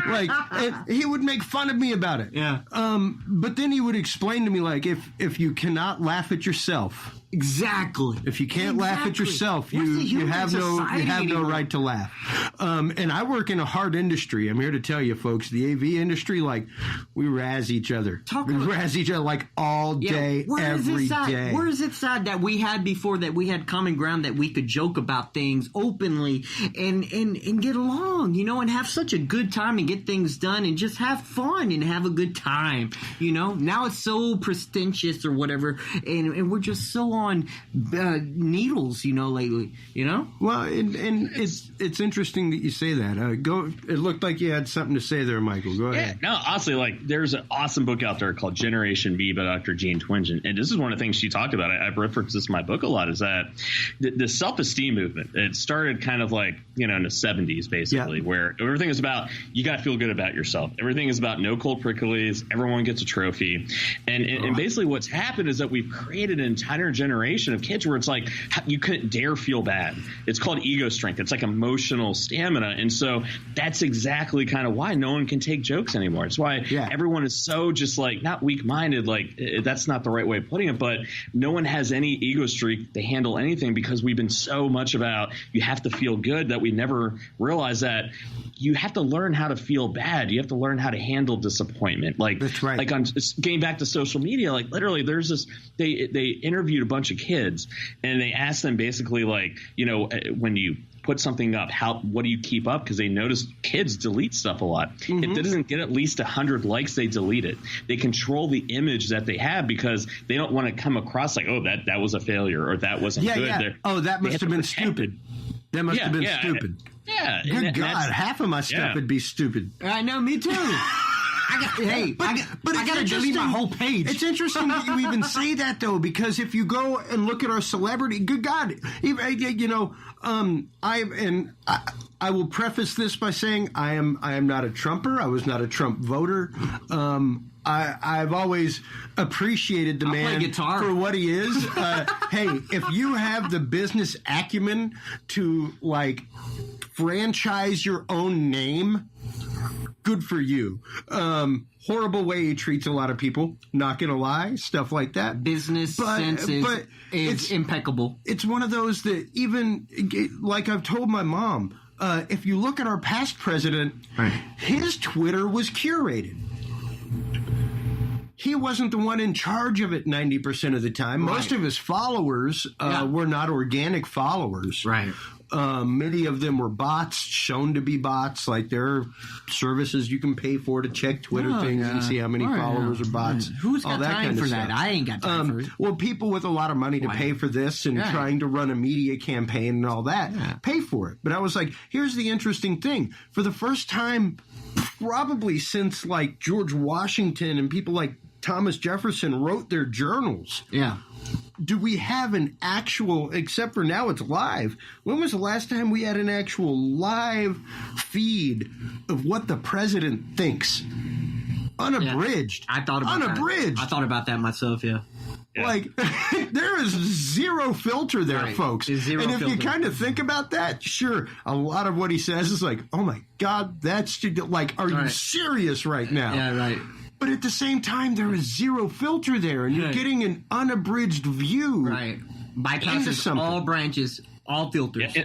Like, and he would make fun of me about it. Yeah. But then he would explain to me, like, if you cannot laugh at yourself, Exactly. if you can't laugh at yourself, you have no right to laugh. And I work in a hard industry. I'm here to tell you, folks, the AV industry, like, we razz each other. We razz each other like all day, every day. Where is it sad that we had before, that we had common ground, that we could joke about things openly and get along, you know, and have such a good time and get things done and just have fun and have a good time, you know? Now it's so prestigious or whatever, and we're just so on needles, you know, lately, you know? Well, and it's interesting that you say that. It looked like you had something to say there, Michael. Go ahead. No, honestly, like, there's an awesome book out there called Generation V by Dr. Jean Twenge, and this is one of the things she talked about. I've referenced this in my book a lot, is that the self-esteem movement, it started kind of like, you know, in the 70s, basically, where everything is about, you got to feel good about yourself. Everything is about no cold pricklies. Everyone gets a trophy. And basically what's happened is that we've created an entire generation of kids where it's like, you couldn't dare feel bad. It's called ego strength. It's like emotional stamina. And so that's exactly kind of why no one can take jokes anymore. It's why everyone is so just like, not weak-minded, like, that's not the right way of putting it, but no one has any ego streak to handle anything, because we've been so much about you have to feel good that we never realize that you have to learn how to feel bad. You have to learn how to handle disappointment. Like, that's right. Like, on getting back to social media, like, literally there's this, they interviewed a bunch of kids and they asked them basically, like, you know, when you put something up, what do you keep up? Because they notice kids delete stuff a lot. If it doesn't get at least 100 likes, they delete it. They control the image that they have because they don't want to come across like, oh, that was a failure, or that wasn't good. Yeah. Oh, that must have been stupid. That must have been stupid. Yeah. Good God, half of my stuff would be stupid. I know, me too. I got to delete my whole page. It's interesting that you even say that, though, because if you go and look at our celebrity, good God, you know, I will preface this by saying I am not a Trumper. I was not a Trump voter. I've always appreciated the man for what he is. Hey, if you have the business acumen to, like, franchise your own name, good for you. Horrible way he treats a lot of people. Not gonna lie, stuff like that. Business sense is impeccable. It's one of those that, even like I've told my mom, if you look at our past president, his Twitter was curated. He wasn't the one in charge of it 90% of the time. Most of his followers were not organic followers. Right. Many of them were bots, shown to be bots. Like, there are services you can pay for to check Twitter things and see how many followers are bots. Who's got time kind of for stuff. that? I ain't got time for it. Well, people with a lot of money to pay for this and trying to run a media campaign and all that, pay for it. But I was like, here's the interesting thing. For the first time, probably since, like, George Washington and people like Thomas Jefferson wrote their journals. Yeah. Do we have an actual, except for now it's live, when was the last time we had an actual live feed of what the president thinks? Unabridged. I thought about Unabridged. I thought about that myself, yeah. Like, there is zero filter there, folks. And if you kind of think about that, sure, a lot of what he says is like, oh my God, that's like, are you serious right now? Yeah, right. But at the same time, there is zero filter there, and you're getting an unabridged view. Right. Bypasses all branches, all filters. Yeah,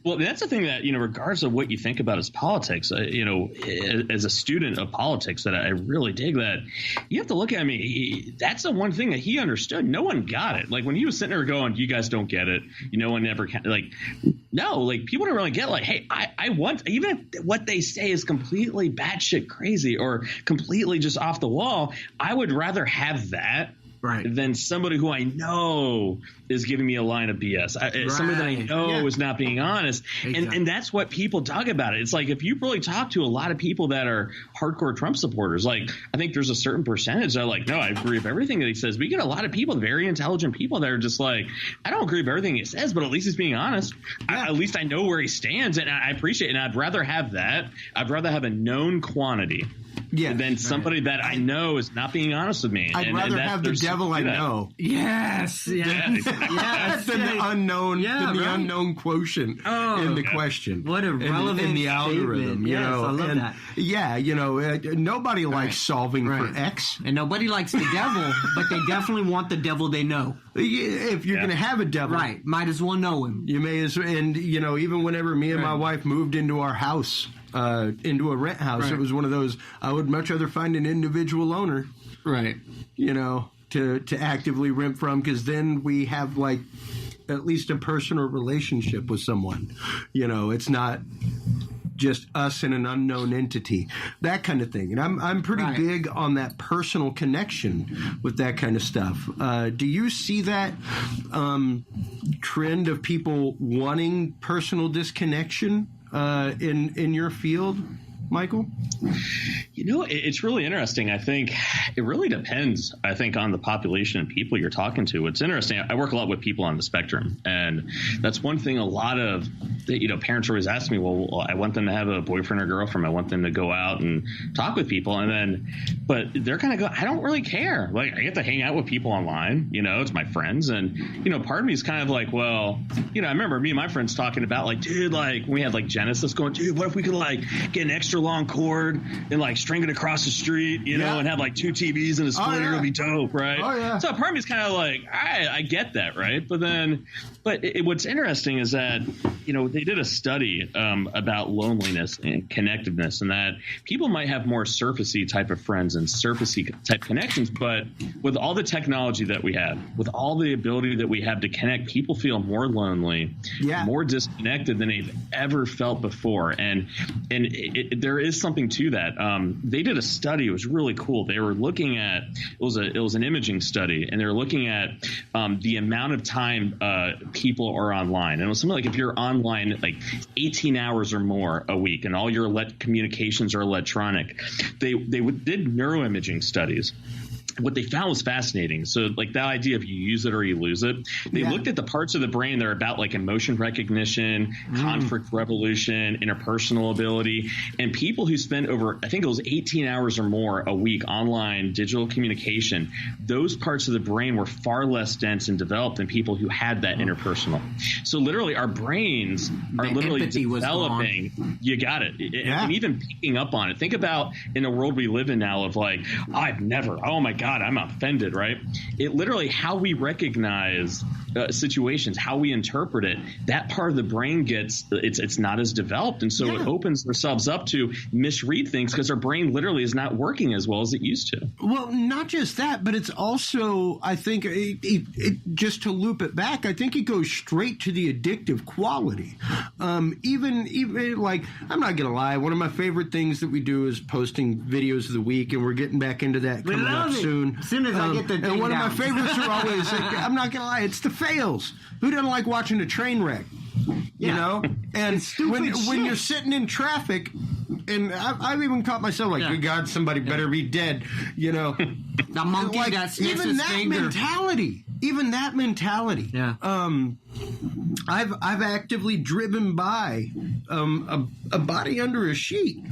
well, that's the thing that, you know, regardless of what you think about as politics, you know, as a student of politics, that I really dig that you have to look at me. That's the one thing that he understood. No one got it. Like, when he was sitting there going, you guys don't get it. No one ever like, no, like, people don't really get, like, hey, I want, even if what they say is completely batshit crazy or completely just off the wall, I would rather have that than somebody who I know is giving me a line of BS. Somebody that I know is not being honest. Exactly. And that's what people talk about it. It's like, if you really talk to a lot of people that are hardcore Trump supporters, like, I think there's a certain percentage that are like, no, I agree with everything that he says. We get a lot of people, very intelligent people, that are just like, I don't agree with everything he says, but at least he's being honest. At least I know where he stands, and I appreciate it. And I'd rather have that. I'd rather have a known quantity than somebody that I know is not being honest with me. I'd rather have the devil I know. Yes. Yes. Than the unknown. Than the unknown quotient in the question. What a relevant in the algorithm. statement. You Yes, know, I love that. Yeah, you know, nobody likes solving for X. And nobody likes the devil, but they definitely want the devil they know. If you're going to have a devil, right, might as well know him. You may as well. And you know, even whenever me and my wife moved into our house, into a rent house, it was one of those. I would much rather find an individual owner, right? You know, to actively rent from, because then we have like at least a personal relationship with someone. You know, it's not just us and an unknown entity, that kind of thing. And I'm pretty big on that personal connection with that kind of stuff. Do you see that trend of people wanting personal disconnection in your field, Michael? You know, it's really interesting. I think it really depends, I think, on the population of people you're talking to. It's interesting. I work a lot with people on the spectrum, and that's one thing a lot of, you know, parents always ask me, well, I want them to have a boyfriend or girlfriend. I want them to go out and talk with people. And then, but they're kind of go, I don't really care. Like, I get to hang out with people online, you know, it's my friends. And, you know, part of me is kind of like, well, you know, I remember me and my friends talking about like, dude, like when we had like Genesis going, dude, what if we could like get an extra long cord and like string it across the street, you know, and have like 2 TVs and a splitter? It'll be dope, right? Oh, yeah. So part of me is kind of like, I get that, right? But then, what's interesting is that, you know, they did a study about loneliness and connectiveness, and that people might have more surfacey type of friends and surfacey type connections, but with all the technology that we have, with all the ability that we have to connect, people feel more lonely, more disconnected than they've ever felt before. And there is something to that. They did a study. It was really cool. They were looking at, it was an imaging study, and they were looking at the amount of time people are online. And it was something like if you're online like 18 hours or more a week and all your communications are electronic, they did neuroimaging studies. What they found was fascinating. So like that idea of you use it or you lose it, they looked at the parts of the brain that are about like emotion recognition, conflict resolution, interpersonal ability, and people who spend over, I think it was 18 hours or more a week online digital communication, those parts of the brain were far less dense and developed than people who had that interpersonal. So literally our brains are literally developing. You got it. And even picking up on it. Think about in the world we live in now of like, I've never, oh my God, I'm offended, right? It literally, how we recognize situations, how we interpret it, that part of the brain it's not as developed. And so it opens ourselves up to misread things because our brain literally is not working as well as it used to. Well, not just that, but it's also, I think, just to loop it back, I think it goes straight to the addictive quality. Even like, I'm not going to lie, one of my favorite things that we do is posting videos of the week, and we're getting back into that coming up soon. As soon as I get the and one of my favorites are always, I'm not going to lie, it's the fails. Who doesn't like watching a train wreck? You know? And when you're sitting in traffic, and I've even caught myself like, good God, somebody better be dead. You know? The monkey like, that sniffs even his that finger. Even that mentality. Yeah. I've actively driven by a body under a sheet.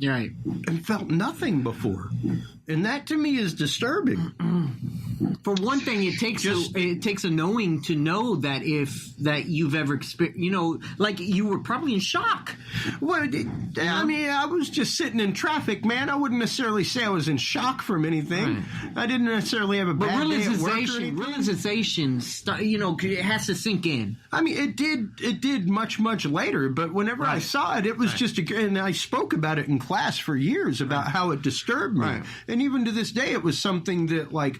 Right. And felt nothing before. And that to me is disturbing. For one thing, it takes a knowing to know that that you've ever experienced, you know, like you were probably in shock. Well, I mean, I was just sitting in traffic, man. I wouldn't necessarily say I was in shock from anything. Right. I didn't necessarily have a bad day at work or anything. Realization, you know, it has to sink in. I mean, it did much later, but whenever I saw it, it was just, and I spoke about it in class for years about how it disturbed me. Right. And even to this day, it was something that, like,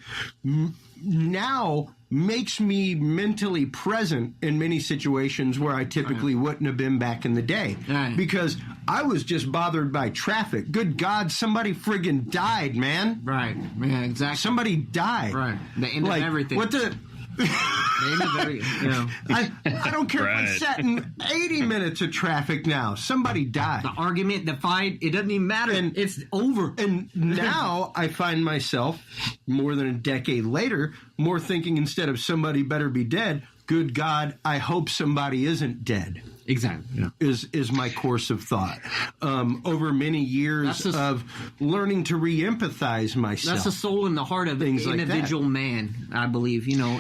now makes me mentally present in many situations where I typically wouldn't have been back in the day. Right. Because I was just bothered by traffic. Good God, somebody friggin' died, man. Right. Yeah, exactly. Somebody died. Right. The end of everything. What the... I don't care if I sat in 80 minutes of traffic now. Somebody died. The argument, the fight, it doesn't even matter. And it's over. And now I find myself, more than a decade later, more thinking instead of somebody better be dead, good God, I hope somebody isn't dead. Exactly. Yeah. Is my course of thought. Over many years of learning to re-empathize myself. That's the soul and the heart of an individual man, I believe. You know,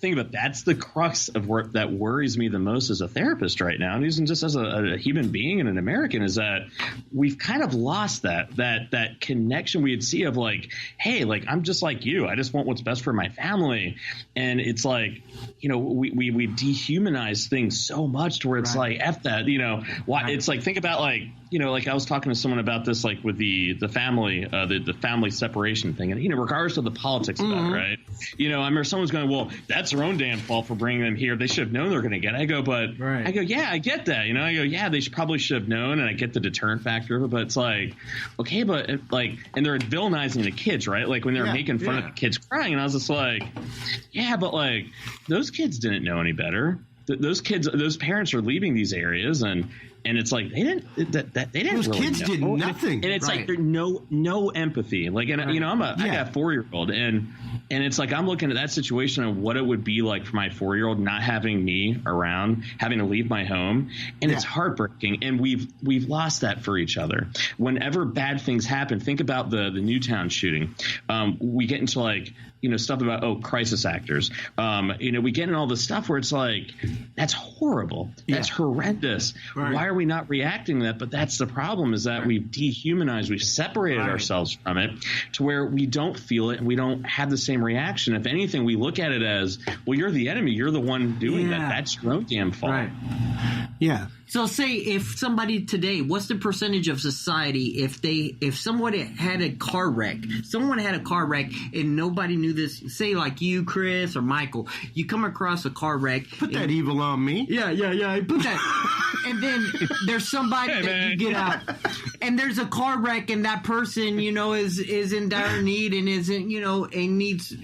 Think about that's the crux of work that worries me the most as a therapist right now, and even just as a human being and an American, is that we've kind of lost that connection we'd see of like, hey, like I'm just like you, I just want what's best for my family, and it's like, you know, we dehumanize things so much to where it's like F that, you know, why it's like, think about like, you know, like I was talking to someone about this, like with the family, the family separation thing, and you know, regardless of the politics about it, right? You know, I remember someone's going, well, that's their own damn fault for bringing them here. They should have known they're going to get it. I go, yeah, I get that. You know, I go, yeah, they probably should have known, and I get the deterrent factor of it. But it's like, okay, but like, and they're villainizing the kids, right? Like when they're making fun of the kids crying, and I was just like, yeah, but like those kids didn't know any better. Those parents are leaving these areas, and it's like they didn't. They didn't. Those really kids know. did nothing, and it's like there's no empathy. Like, and you know, I got a 4-year-old, and it's like I'm looking at that situation of what it would be like for my 4-year-old not having me around, having to leave my home, and it's heartbreaking. And we've lost that for each other. Whenever bad things happen, think about the Newtown shooting. We get into like, you know, stuff about crisis actors. You know, we get in all this stuff where it's like, that's horrible. That's horrendous. Right. Why are we not reacting to that? But that's the problem, is that we've dehumanized, we've separated ourselves from it to where we don't feel it and we don't have the same reaction. If anything, we look at it as, well, you're the enemy. You're the one doing that. That's your own damn fault. Right. Yeah. So say if somebody today, what's the percentage of society if someone had a car wreck, and nobody knew this, say like you, Chris, or Michael, you come across a car wreck. Put that evil on me. Yeah. Put that. And then there's somebody that you get out, and there's a car wreck, and that person, you know, is in dire need and isn't, you know, and needs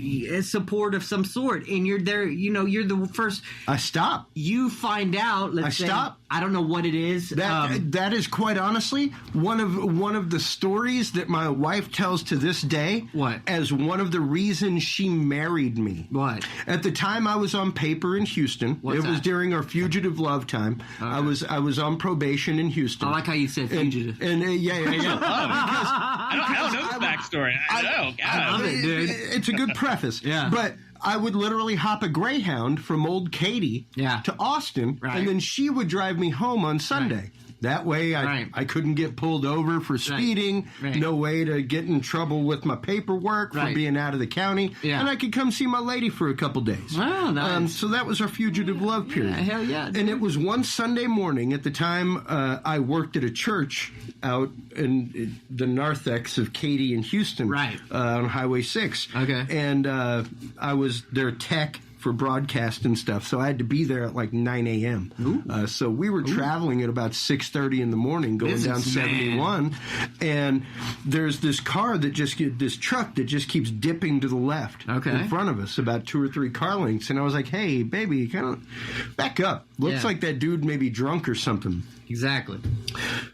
support of some sort, and you're there, you know, you're the first. I stop. You find out. Stop. I don't know what it is. That is quite honestly one of the stories that my wife tells to this day. What? As one of the reasons she married me. What? At the time I was on paper in Houston. It was during our Fugitive Love time. Okay. I was on probation in Houston. I like how you said fugitive. And yeah. I don't know the backstory. I love it, dude. It's a good preface. Yeah. But I would literally hop a Greyhound from Old Katy to Austin, and then she would drive me home on Sunday. Right. That way I couldn't get pulled over for speeding, no way to get in trouble with my paperwork for being out of the county, and I could come see my lady for a couple days. Wow, nice. So that was our Fugitive Love period. Yeah, hell yeah. Dude. And it was one Sunday morning. At the time, I worked at a church out in the narthex of Katy and Houston, on Highway 6. Okay. And I was their tech for broadcast and stuff, so I had to be there at like 9 a.m. So we were traveling at about 6:30 in the morning, going down 71, and there's this truck that just keeps dipping to the left in front of us, about 2 or 3 car lengths, and I was like, "Hey, baby, kind of back up. Looks like that dude may be drunk or something." Exactly.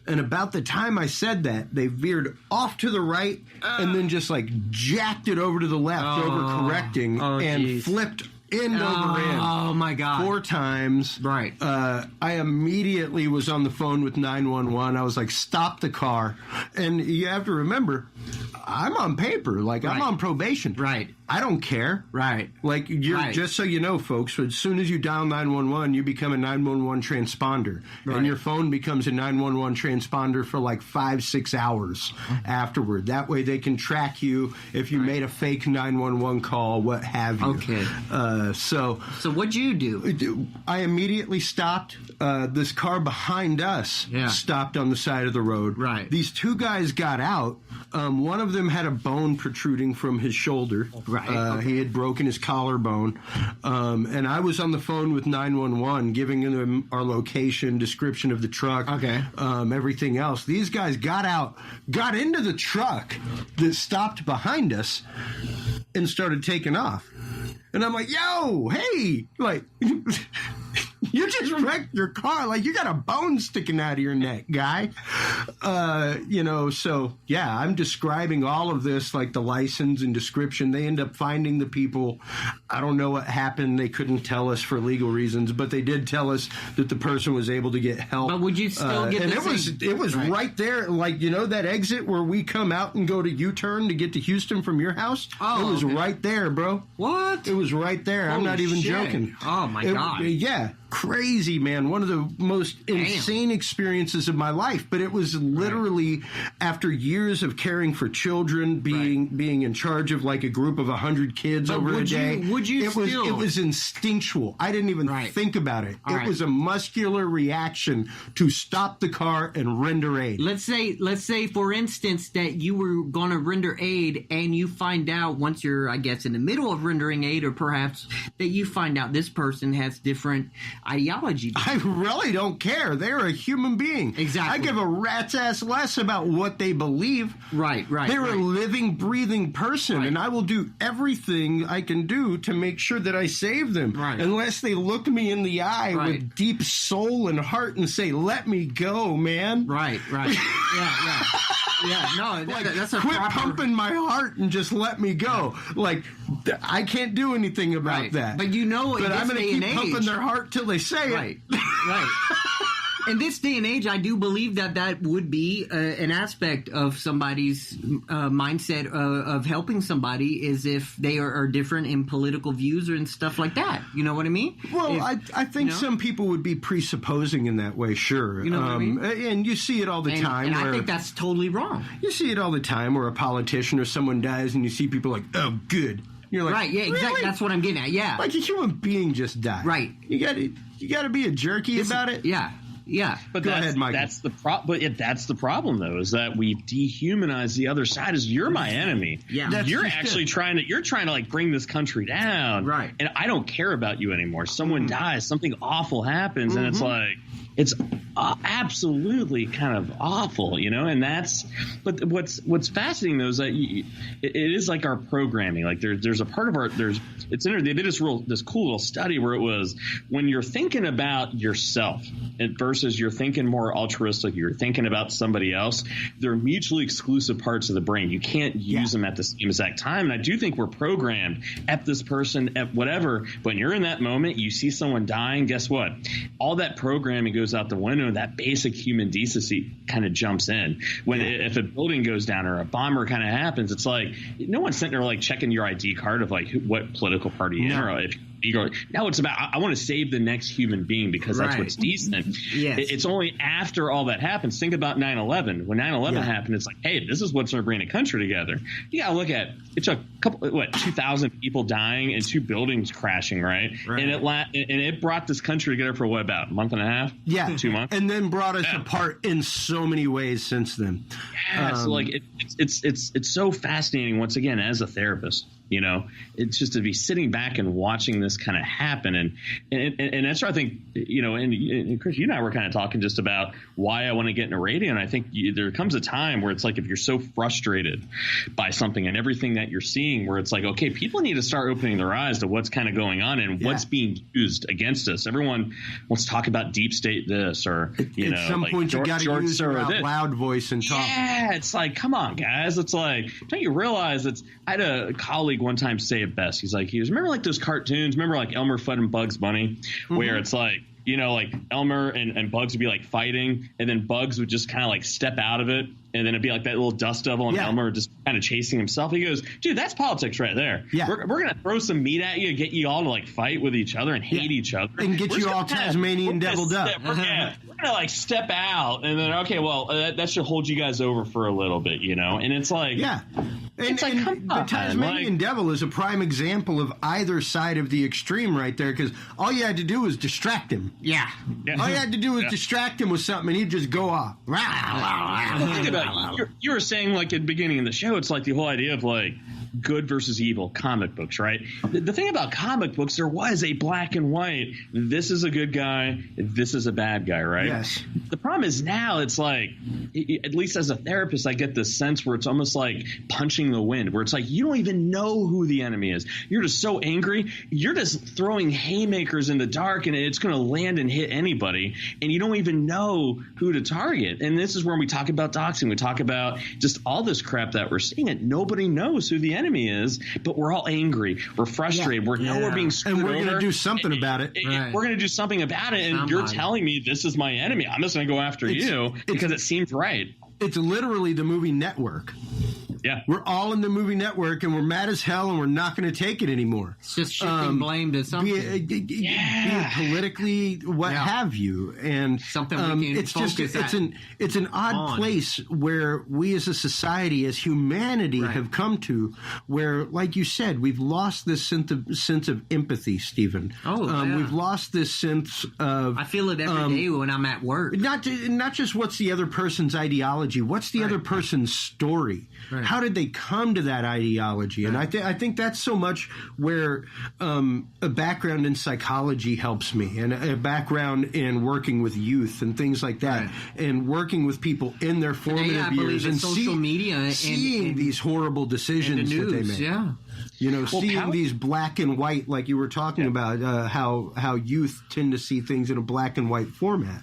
And about the time I said that, they veered off to the right and then just like jacked it over to the left, overcorrecting, and flipped end over end. Oh my God. 4 times. Right. I immediately was on the phone with 911. I was like, stop the car. And you have to remember, I'm on paper. Like, I'm on probation. Right. I don't care. Right. Like, just so you know, folks, as soon as you dial 911, you become a 911 transponder. Right. And your phone becomes a 911 transponder for like 5-6 hours afterward. That way they can track you if you made a fake 911 call, what have you. Okay. So what'd you do? I immediately stopped. This car behind us stopped on the side of the road. Right. These 2 guys got out. One of them had a bone protruding from his shoulder. Right. He had broken his collarbone. And I was on the phone with 911, giving them our location, description of the truck, everything else. These guys got out, got into the truck that stopped behind us, and started taking off. And I'm like, yo, hey, like, You just wrecked your car. Like, you got a bone sticking out of your neck, guy. So, yeah, I'm describing all of this, like the license and description. They end up finding the people. I don't know what happened. They couldn't tell us for legal reasons, but they did tell us that the person was able to get help. But would you still get and the it was right there, like, that exit where we come out and go to U-turn to get to Houston from your house? Oh, it was okay. right there, bro. What? It was right there. I'm Holy not even shit. joking. Oh, my God. Yeah. Crazy, man. One of the most insane experiences of my life. But it was literally after years of caring for children, being in charge of like a group of 100 kids over a day. It was instinctual. I didn't even think about it. It was a muscular reaction to stop the car and render aid. Let's say, for instance, that you were going to render aid and you find out once you're, I guess, in the middle of rendering aid, or perhaps that you find out this person has different ideology. I really don't care. They're a human being. Exactly. I give a rat's ass less about what they believe. Right. They're a living, breathing person, and I will do everything I can do to make sure that I save them. Right. Unless they look me in the eye with deep soul and heart and say, "Let me go, man." Right. Yeah, no, that's a quit proper... pumping my heart and just let me go. Like, I can't do anything about that. But but I'm going to keep pumping their heart till they say it. Right. In this day and age, I do believe that would be an aspect of somebody's mindset of helping somebody, is if they are different in political views or and stuff like that. You know what I mean? Well, I think some people would be presupposing in that way, sure. You know what I mean? And you see it all the time. And I think that's totally wrong. You see it all the time where a politician or someone dies and you see people like, "Oh, good." You're like, right, yeah, exactly. Really? That's what I'm getting at, yeah. Like a human being just died. Right. You got to be a jerky about it? Yeah, but Go ahead, Michael. That's the that's the problem, though, is that we dehumanize the other side as you're my enemy. Yeah, you're actually trying to like bring this country down, right? And I don't care about you anymore. Someone dies, something awful happens, and it's like it's absolutely kind of awful, And that's but what's fascinating though is that it is like our programming. Like there's a part of our they did this cool little study where it was when you're thinking about yourself versus you're thinking more altruistic, you're thinking about somebody else, they're mutually exclusive parts of the brain. You can't use them at the same exact time. And I do think we're programmed at this person, at whatever. But when you're in that moment, you see someone dying, guess what? All that programming goes out the window, and that basic human decency kind of jumps in. If a building goes down or a bomber kind of happens, it's like no one's sitting there like checking your ID card of like what political party you're in, or if now it's about I want to save the next human being because that's what's decent. Yes. It's only after all that happens. Think about 9/11. When 9/11 happened, it's like, hey, this is what's going to bring a country together. You got to look at it. Took 2,000 people dying and 2 buildings crashing, right? And it brought this country together for about a month and a half? Yeah, 2 months, and then brought us apart in so many ways since then. Yeah, so like it's so fascinating. Once again, as a therapist, it's just to be sitting back and watching this kind of happen, and that's where I think and Chris, you and I were kind of talking just about why I want to get into radio, and I think there comes a time where it's like if you're so frustrated by something and everything that you're seeing, where it's like, okay, people need to start opening their eyes to what's kind of going on and what's being used against us. Everyone wants to talk about deep state this or at some point you got to use your out loud voice and talk. Yeah, it's like, come on, guys. It's like, don't you realize I had a colleague one time say it best. He was remember like those cartoons? Remember like Elmer Fudd and Bugs Bunny, where it's like, like Elmer and Bugs would be like fighting, and then Bugs would just kind of like step out of it, and then it'd be like that little dust devil, and Elmer just kind of chasing himself. He goes, dude, that's politics right there. Yeah. We're going to throw some meat at you, get you all to like fight with each other and hate each other. And get you all Tasmanian deviled up. We're going to like step out, and then, okay, well, that should hold you guys over for a little bit, And it's like... Yeah. And the Tasmanian devil is a prime example of either side of the extreme right there, because all you had to do was distract him. Yeah. All you had to do was distract him with something, and he'd just go off. Think about it. You were saying, like, at the beginning of the show, it's like the whole idea of, like, good versus evil comic books, right? The thing about comic books, there was a black and white. This is a good guy. This is a bad guy, right? Yes. The problem is now it's like, at least as a therapist, I get this sense where it's almost like punching the wind, where it's like you don't even know who the enemy is. You're just so angry. You're just throwing haymakers in the dark, and it's going to land and hit anybody, and you don't even know who to target. And this is where we talk about doxing. We talk about just all this crap that we're seeing. It nobody knows who the enemy is, but we're all angry. We're frustrated. We're being screwed and we're over. going to do something about it. Right. We're going to do something about it, and you're telling me this is my enemy. I'm just going to go after you because it seems right. It's literally the movie Network. Yeah. We're all in the movie Network, and we're mad as hell, and we're not going to take it anymore. It's just shifting blame to something. Be it politically, what have you. And something we can focus it's an odd place where we as a society, as humanity, have come to, where, like you said, we've lost this sense of empathy, Stephen. We've lost this sense of... I feel it every day when I'm at work. Not just what's the other person's ideology, what's the other person's story. Right. How did they come to that ideology? And I think that's so much where a background in psychology helps me, and a background in working with youth and things like that, and working with people in their formative years and social media seeing these horrible decisions the news, that they make. Yeah. You know, seeing these black and white, like you were talking about, how youth tend to see things in a black and white format.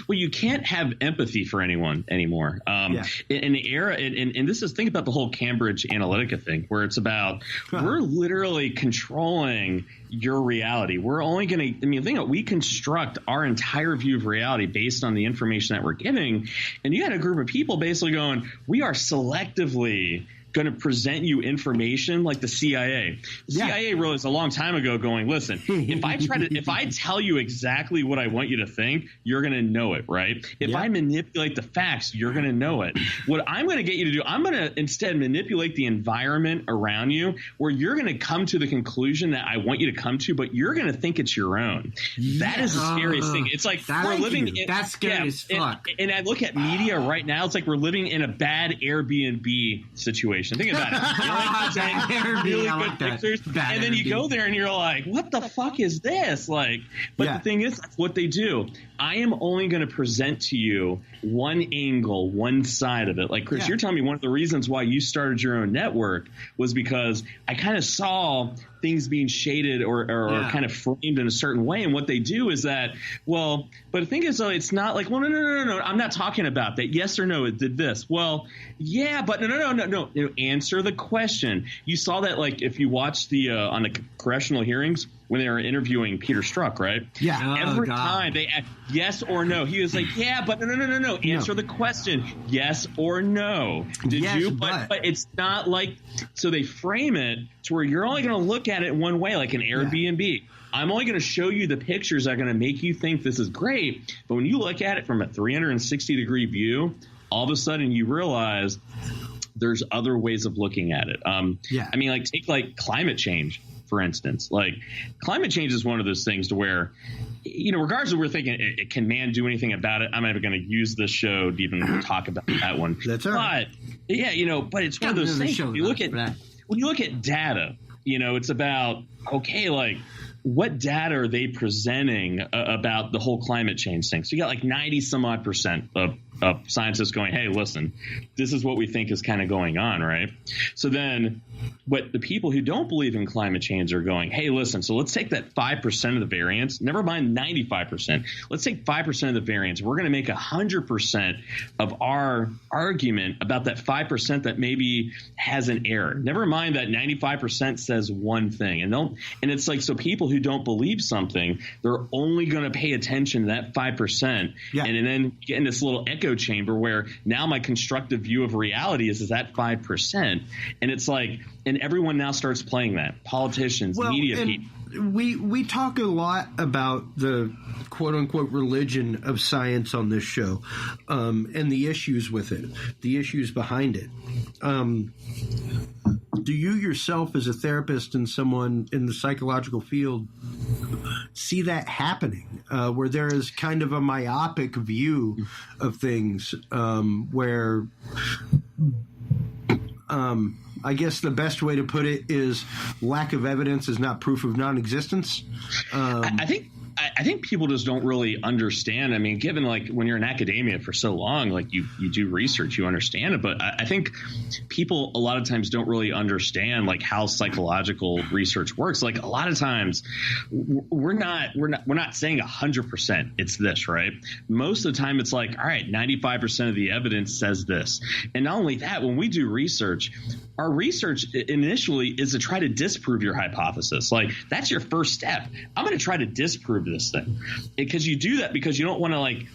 Well, you can't have empathy for anyone anymore. In the era, and this is, think about the whole Cambridge Analytica thing, where it's about we're literally controlling your reality. We're only going to, we construct our entire view of reality based on the information that we're giving. And you had a group of people basically going, we are selectively going to present you information like the CIA. The CIA realized a long time ago going, listen, if I tell you exactly what I want you to think, you're going to know it, right? If I manipulate the facts, you're going to know it. What I'm going to get you to do, I'm going to instead manipulate the environment around you where you're going to come to the conclusion that I want you to come to, but you're going to think it's your own. That is the scariest thing. It's like we're living in, that's scary as fuck. And I look at media right now, it's like we're living in a bad Airbnb situation. Think about it. Really good pictures, and then you go there and you're like, "What the fuck is this?" Like, but the thing is, that's what they do. I am only going to present to you one angle, one side of it. Like, Chris, you're telling me one of the reasons why you started your own network was because I kind of saw things being shaded or kind of framed in a certain way. And what they do is that, but the thing is, though, it's not like, well, no, I'm not talking about that. Yes or no, it did this. Well, yeah, but no. Answer the question. You saw that, like, if you watched the on the congressional hearings when they were interviewing Peter Strzok, right? Yeah. Every time they asked yes or no, he was like, yeah, but no. Answer the question. Yes or no. Did you? But it's not like, so they frame it to where you're only going to look at it one way, like an Airbnb. Yeah. I'm only going to show you the pictures that are going to make you think this is great. But when you look at it from a 360-degree view, all of a sudden you realize there's other ways of looking at it. I mean, like, take like climate change, for instance. Like, climate change is one of those things to where, regardless of we're thinking, can man do anything about it? I'm never going to use this show to even talk about that one. That's all right. But, but it's one of those things. When you look at data, it's about, okay, like, what data are they presenting about the whole climate change thing? So you got like 90% of scientists going, hey, listen, this is what we think is kind of going on, right? So then what the people who don't believe in climate change are going, hey, listen, so let's take that 5% of the variance, never mind 95%. Let's take 5% of the variance. We're going to make 100% of our argument about that 5% that maybe has an error. Never mind that 95% says one thing. And it's like, so people who don't believe something, they're only going to pay attention to that 5%. Yeah. And then get in this little echo chamber where now my constructive view of reality is that 5%. And it's like, and everyone now starts playing that. Politicians, media people. We talk a lot about the quote-unquote religion of science on this show, and the issues with it, the issues behind it. Do you yourself, as a therapist and someone in the psychological field, see that happening, where there is kind of a myopic view of things, where I guess the best way to put it is lack of evidence is not proof of non-existence. I think people just don't really understand. I mean, given like when you're in academia for so long, like you do research, you understand it. But I think people a lot of times don't really understand like how psychological research works. Like a lot of times we're not saying 100% it's this, right? Most of the time it's like, all right, 95% of the evidence says this. And not only that, when we do research, our research initially is to try to disprove your hypothesis. Like that's your first step. I'm going to try to disprove this thing, because you do that because you don't want to like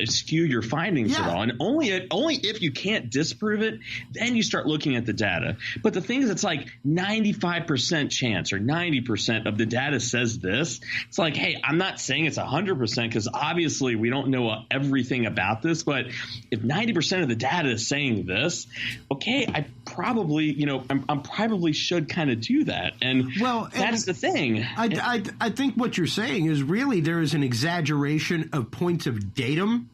skew your findings at all. And only if you can't disprove it, then you start looking at the data. But the thing is, it's like 95% chance or 90% of the data says this. It's like, hey, I'm not saying it's 100% because obviously we don't know everything about this. But if 90% of the data is saying this, okay, I probably, I probably should kind of do that. And that's the thing. I think what you're saying is really there is an exaggeration of points of datum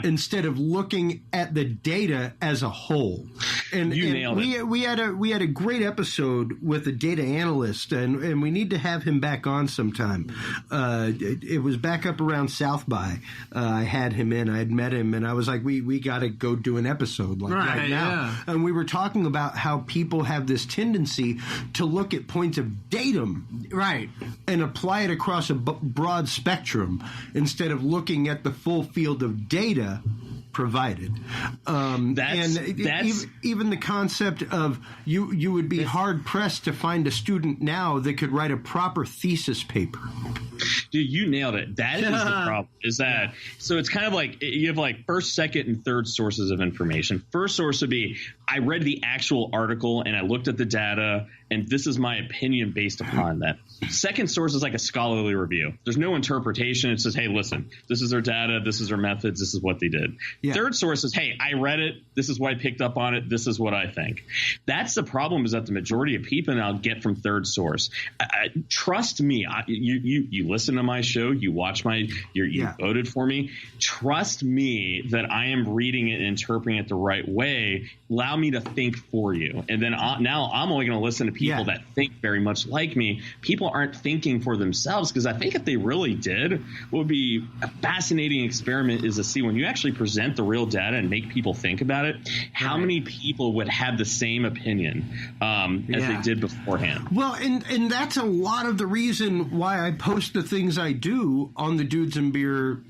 instead of looking at the data as a whole. And nailed it. We had a great episode with a data analyst, and we need to have him back on sometime. It was back up around South by. I had him in. I had met him, and I was like, we got to go do an episode right now. Yeah. And we were talking about how people have this tendency to look at points of datum and apply it across a broad spectrum instead of looking at the full field of data provided. Even the concept of you would be hard pressed to find a student now that could write a proper thesis paper. Dude, you nailed it. That is the problem. Is that so? It's kind of like you have like first, second, and third sources of information. First source would be I read the actual article and I looked at the data, and this is my opinion based upon that. Second source is like a scholarly review. There's no interpretation. It says, hey, listen, this is their data, this is their methods, this is what they did. Yeah. Third source is, hey, I read it, this is what I picked up on it, this is what I think. That's the problem, is that the majority of people now get from third source. Trust me, you listen to my show, you watch you voted for me. Trust me that I am reading it and interpreting it the right way. Allow me to think for you. And then now I'm only going to listen to people that think very much like me. People aren't thinking for themselves, because I think if they really did, what would be a fascinating experiment is to see when you actually present the real data and make people think about it, how many people would have the same opinion as they did beforehand. Well, and that's a lot of the reason why I post the things I do on the Dudes and Beer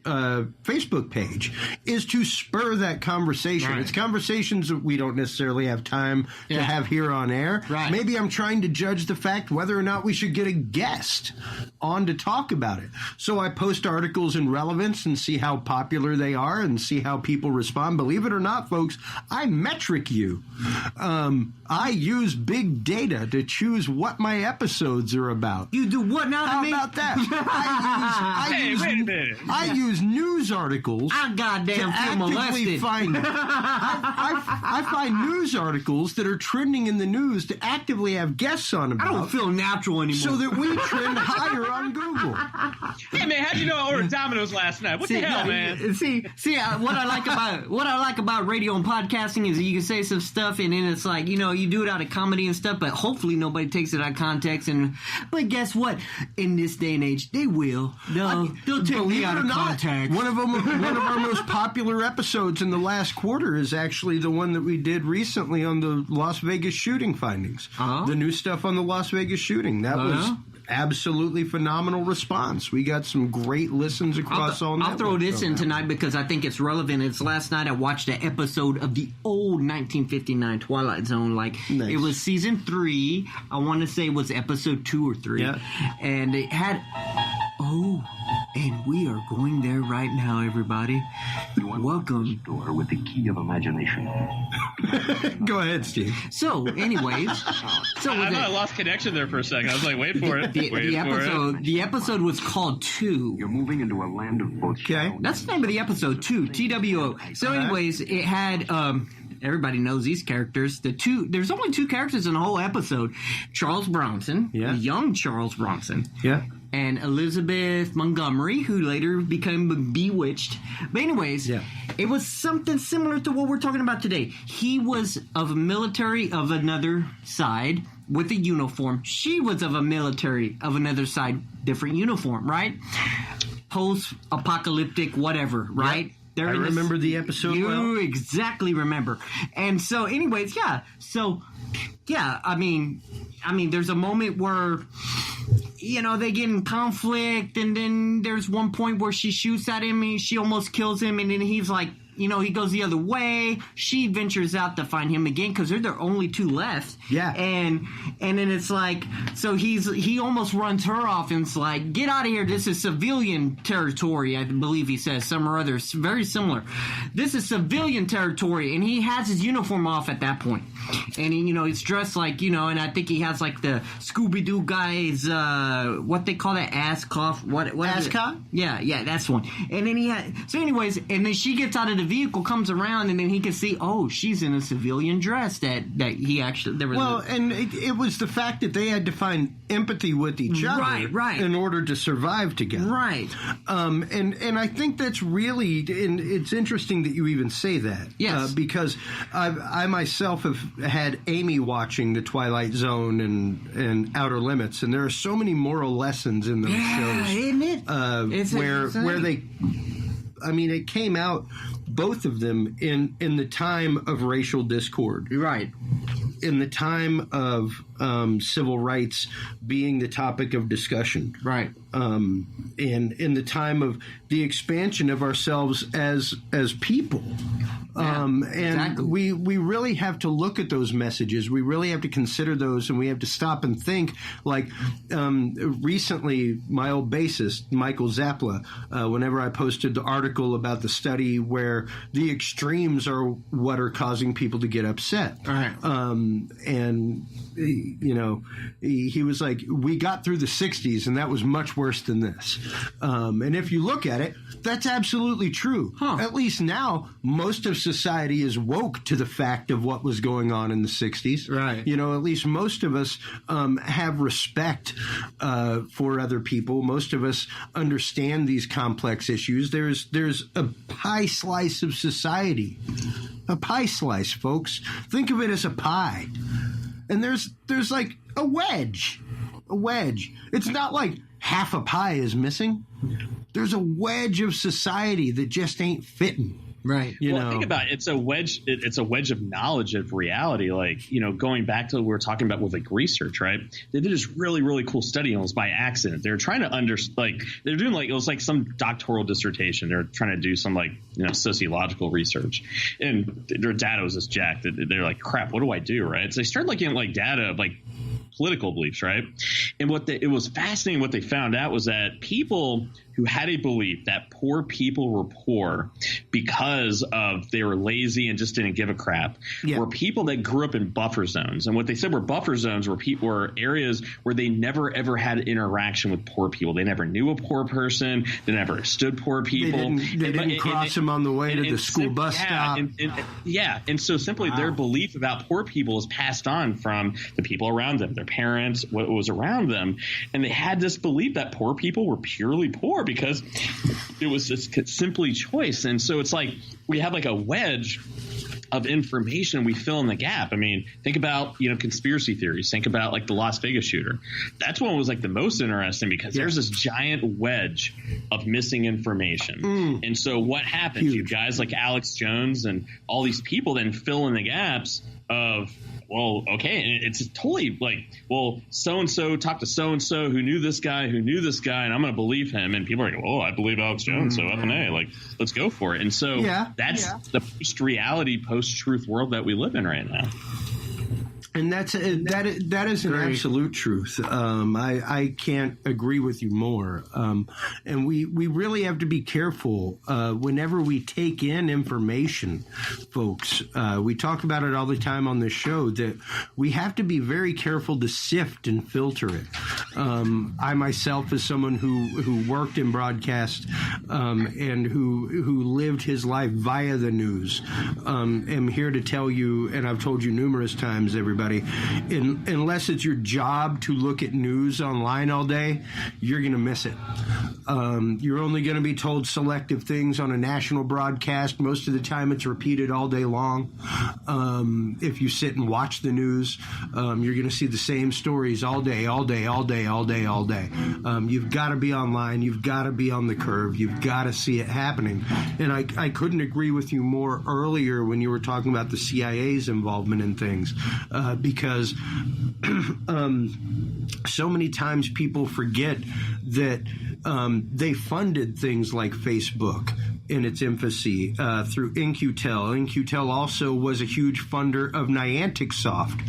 Facebook page, is to spur that conversation. It's conversations that we don't necessarily have time to have here on air. Maybe I'm trying to judge the fact whether or not we should get a guest on to talk about it. So I post articles in relevance and see how popular they are and see how people respond. Believe it or not, folks, I metric you. I use big data to choose what my episodes are about. You do what now? How about that? I use news articles. I goddamn feel molested. I find news articles that are trending in the news to actively have guests on about. I don't feel natural anymore. So that we trend higher on Google. Hey man, how'd you know I ordered Domino's last night? What the hell, man? What I like about radio and podcasting is that you can say some stuff and then it's like, you do it out of comedy and stuff, but hopefully nobody takes it out of context. But guess what? In this day and age, they will. They'll take me out of context. One of our most popular episodes in the last quarter is actually the one that we did recently on the Las Vegas shooting findings. The new stuff on the Las Vegas shooting. That was absolutely phenomenal response. We got some great listens across all networks. I'll throw this in tonight because I think it's relevant. It's last night I watched an episode of the old 1959 Twilight Zone. It was season 3. I want to say it was episode 2 or 3. Yeah. And it had... and we are going there right now, everybody. Welcome. Door with the key of imagination. Go ahead, Steve. So, anyways. I lost connection there for a second. I was like, wait for it. The episode was called 2. You're moving into a land of both. Okay. That's the name of the episode, 2. TWO. So, anyways, it had... everybody knows these characters. There's only 2 characters in the whole episode. Charles Bronson, young Charles Bronson. Yeah. and Elizabeth Montgomery, who later became Bewitched. But anyways, it was something similar to what we're talking about today. He was of a military of another side with a uniform. She was of a military of another side, different uniform, right? Post-apocalyptic, whatever, right? Yep. I remember the episode well. You exactly remember. And so, anyways, yeah. So, yeah, I mean, there's a moment where, you know, they get in conflict, and then there's one point where she shoots at him, and she almost kills him, and then he's like, you know, he goes the other way. She ventures out to find him again because they're the only two left. Yeah. And then it's like, so he almost runs her off and it's like, get out of here. This is civilian territory, I believe he says, some or other. Very similar. This is civilian territory. And he has his uniform off at that point. And, he, you know, he's dressed like, you know, and I think he has like the Scooby-Doo guys, what they call that, ass-cough. What Ascot? Yeah, that's one. And then he had, so anyways, and then she gets out of the vehicle, comes around, and then he can see, oh, she's in a civilian dress that he actually, there was and it was the fact that they had to find empathy with each other in order to survive together. Right. And I think that's really, and it's interesting that you even say that. Yes. Because I myself have had Amy watching The Twilight Zone and Outer Limits, and there are so many moral lessons in those shows. Isn't it? Where they, I mean, it came out, both of them, in the time of racial discord. Right. In the time of civil rights being the topic of discussion. Right. And in the time of the expansion of ourselves as people. And exactly. we really have to look at those messages. We really have to consider those, and we have to stop and think. Like recently, my old bassist, Michael Zappla, whenever I posted the article about the study where the extremes are what are causing people to get upset. Right. And, you know, he was like, we got through the 60s, and that was much worse than this. And if you look at it, that's absolutely true. Huh. At least now, most of society is woke to the fact of what was going on in the 60s. Right. You know, at least most of us have respect for other people. Most of us understand these complex issues. There's a pie slice of society. A pie slice, folks. Think of it as a pie. And there's like a wedge. A wedge. It's not like half a pie is missing. There's a wedge of society that just ain't fitting. Right. You know? Think about it. It's a wedge. It's a wedge of knowledge of reality. Like, you know, going back to what we were talking about with like research, right? They did this really, really cool study, and it was by accident. They're trying to they're doing like, it was like some doctoral dissertation. They're trying to do some like, you know, sociological research, and their data was just jacked. They're like, crap, what do I do? Right. So they started looking at like data of like political beliefs, right? And it was fascinating. What they found out was that people who had a belief that poor people were poor because of they were lazy and just didn't give a crap were people that grew up in buffer zones. And what they said were buffer zones were areas where they never ever had interaction with poor people. They never knew a poor person. They never understood poor people. They didn't cross them on the way to the school bus stop. And so simply their belief about poor people is passed on from the people around them, their parents, what was around them. And they had this belief that poor people were purely poor because it was just simply choice. And so it's like we have like a wedge of information, we fill in the gap. I mean, think about, you know, conspiracy theories. Think about like the Las Vegas shooter. That's one was like the most interesting because there's this giant wedge of missing information. And so what happens? Huge. You guys like Alex Jones and all these people then fill in the gaps of, well, okay, and it's totally like, well, so-and-so talked to so-and-so who knew this guy, and I'm going to believe him. And people are like, oh, I believe Alex Jones, so F&A, like, let's go for it. And so that's the post-reality, post-truth world that we live in right now. And that is an absolute truth. I can't agree with you more. And we really have to be careful whenever we take in information, folks. We talk about it all the time on this show that we have to be very careful to sift and filter it. I myself, as someone who worked in broadcast and who lived his life via the news, am here to tell you, and I've told you numerous times, everybody, unless it's your job to look at news online all day, you're going to miss it. You're only going to be told selective things on a national broadcast. Most of the time it's repeated all day long. If you sit and watch the news, you're going to see the same stories all day. You've got to be online. You've got to be on the curve. You've got to see it happening. And I couldn't agree with you more earlier when you were talking about the CIA's involvement in things, because so many times people forget that they funded things like Facebook in its infancy through In-Q-Tel. In-Q-Tel also was a huge funder of Niantic Soft,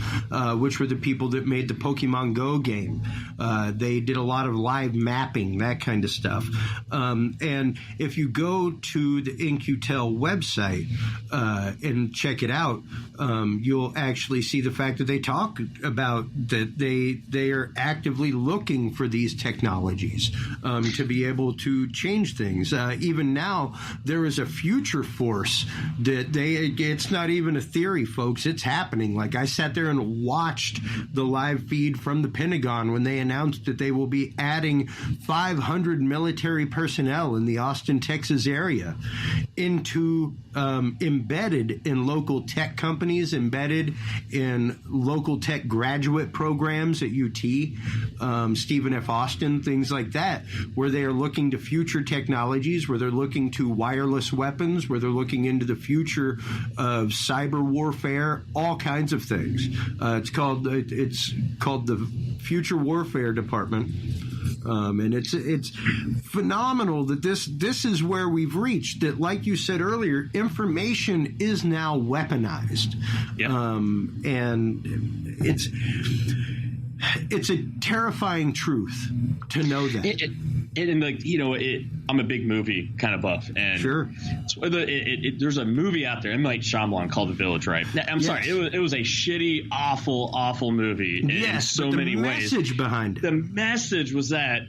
which were the people that made the Pokemon Go game. They did a lot of live mapping, that kind of stuff. And if you go to the In-Q-Tel website and check it out, you'll actually see the fact that they talk about that they are actively looking for these technologies to be able to change things. Even now, there is a future force that it's not even a theory, folks. It's happening. Like, I sat there and watched the live feed from the Pentagon when they announced that they will be adding 500 military personnel in the Austin, Texas area into embedded in local tech companies, embedded in local tech graduate programs at UT, Stephen F. Austin, things like that, where they are looking to future technologies, where they're looking to wireless weapons, where they're looking into the future of cyber warfare, all kinds of things. It's called the Future Warfare Department. And it's phenomenal that this is where we've reached, that, like you said earlier, information is now weaponized. Yep. And it's a terrifying truth to know that. I'm a big movie kind of buff, and sure, there's a movie out there, M. Night Shyamalan, called The Village, right? I'm sorry, it was a shitty, awful movie in so many ways. The message behind it. The message was that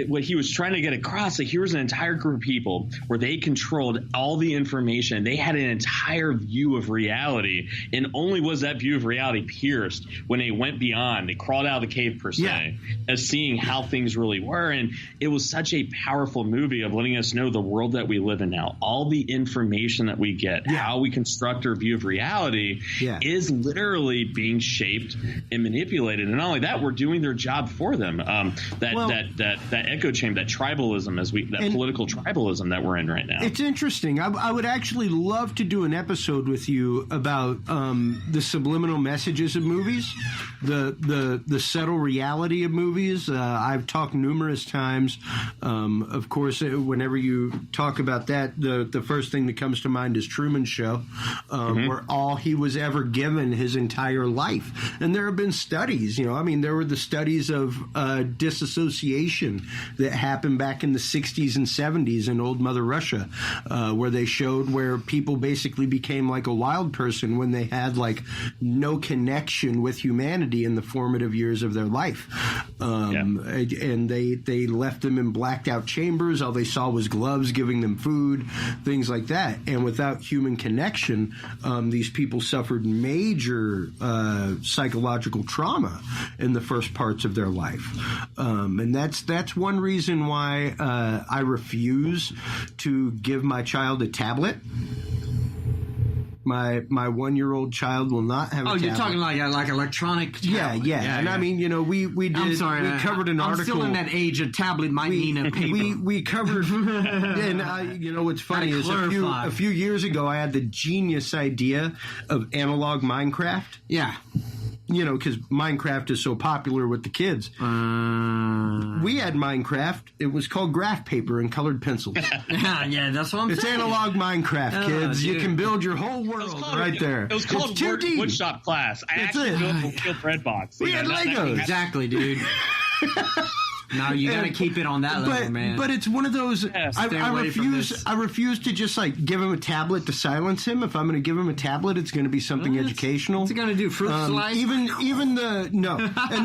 what he was trying to get across, that here was an entire group of people where they controlled all the information. They had an entire view of reality, and only was that view of reality pierced when they went beyond. They crawled out of the cave, per se, as seeing how things really were. And it was such a powerful movie of letting us know the world that we live in now. All the information that we get, how we construct our view of reality, is literally being shaped and manipulated. And not only that, we're doing their job for them. That echo chamber, that tribalism, political tribalism that we're in right now. It's interesting. I would actually love to do an episode with you about the subliminal messages of movies, the subtle reality of movies. I've talked numerous times. Of course, whenever you talk about that, the first thing that comes to mind is Truman's Show, where all he was ever given his entire life. And there have been studies, there were the studies of disassociation that happened back in the 60s and 70s in old Mother Russia, where they showed where people basically became like a wild person when they had like no connection with humanity in the formative years of their life. And they left them in blacked out chambers. All they saw was gloves giving them food, things like that. And without human connection, these people suffered major psychological trauma in the first parts of their life. And that's one reason why I refuse to give my child a tablet. My 1-year-old child will not have a tablet. Oh, you're talking like electronic tablet. Yeah. And I mean, we did. I'm sorry, we covered an article. I'm still in that age. A tablet might mean a paper. We covered, and what's funny is a few years ago, I had the genius idea of analog Minecraft. Yeah. Because Minecraft is so popular with the kids. We had Minecraft. It was called graph paper and colored pencils. Yeah, that's what I'm saying. It's analog Minecraft, kids. You can build your whole world right there. It was called woodshop class. I actually built a bread box. We had Legos. Exactly, dude. No, you got to keep it on that level, man. But it's one of those. I refuse to just like give him a tablet to silence him. If I'm going to give him a tablet, it's going to be something educational. What's he going to do? Fruit slice? And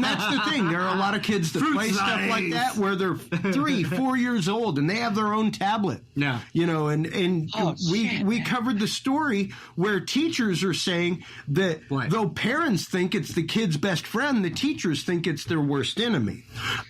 that's the thing. There are a lot of kids that play stuff like that where they're 3, 4 years old and they have their own tablet. Yeah, we covered the story where teachers are saying that though parents think it's the kid's best friend, the teachers think it's their worst enemy,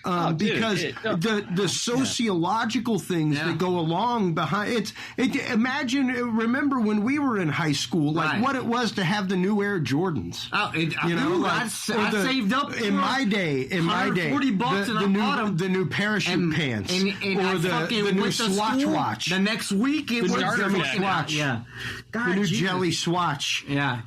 because the sociological things that go along behind remember when we were in high school, what it was to have the new Air Jordans. I saved up in my day. $40 the new parachute pants, or the new Swatch watch. The next week it was the Swatch. Yeah, God, the new jelly Swatch. Yeah,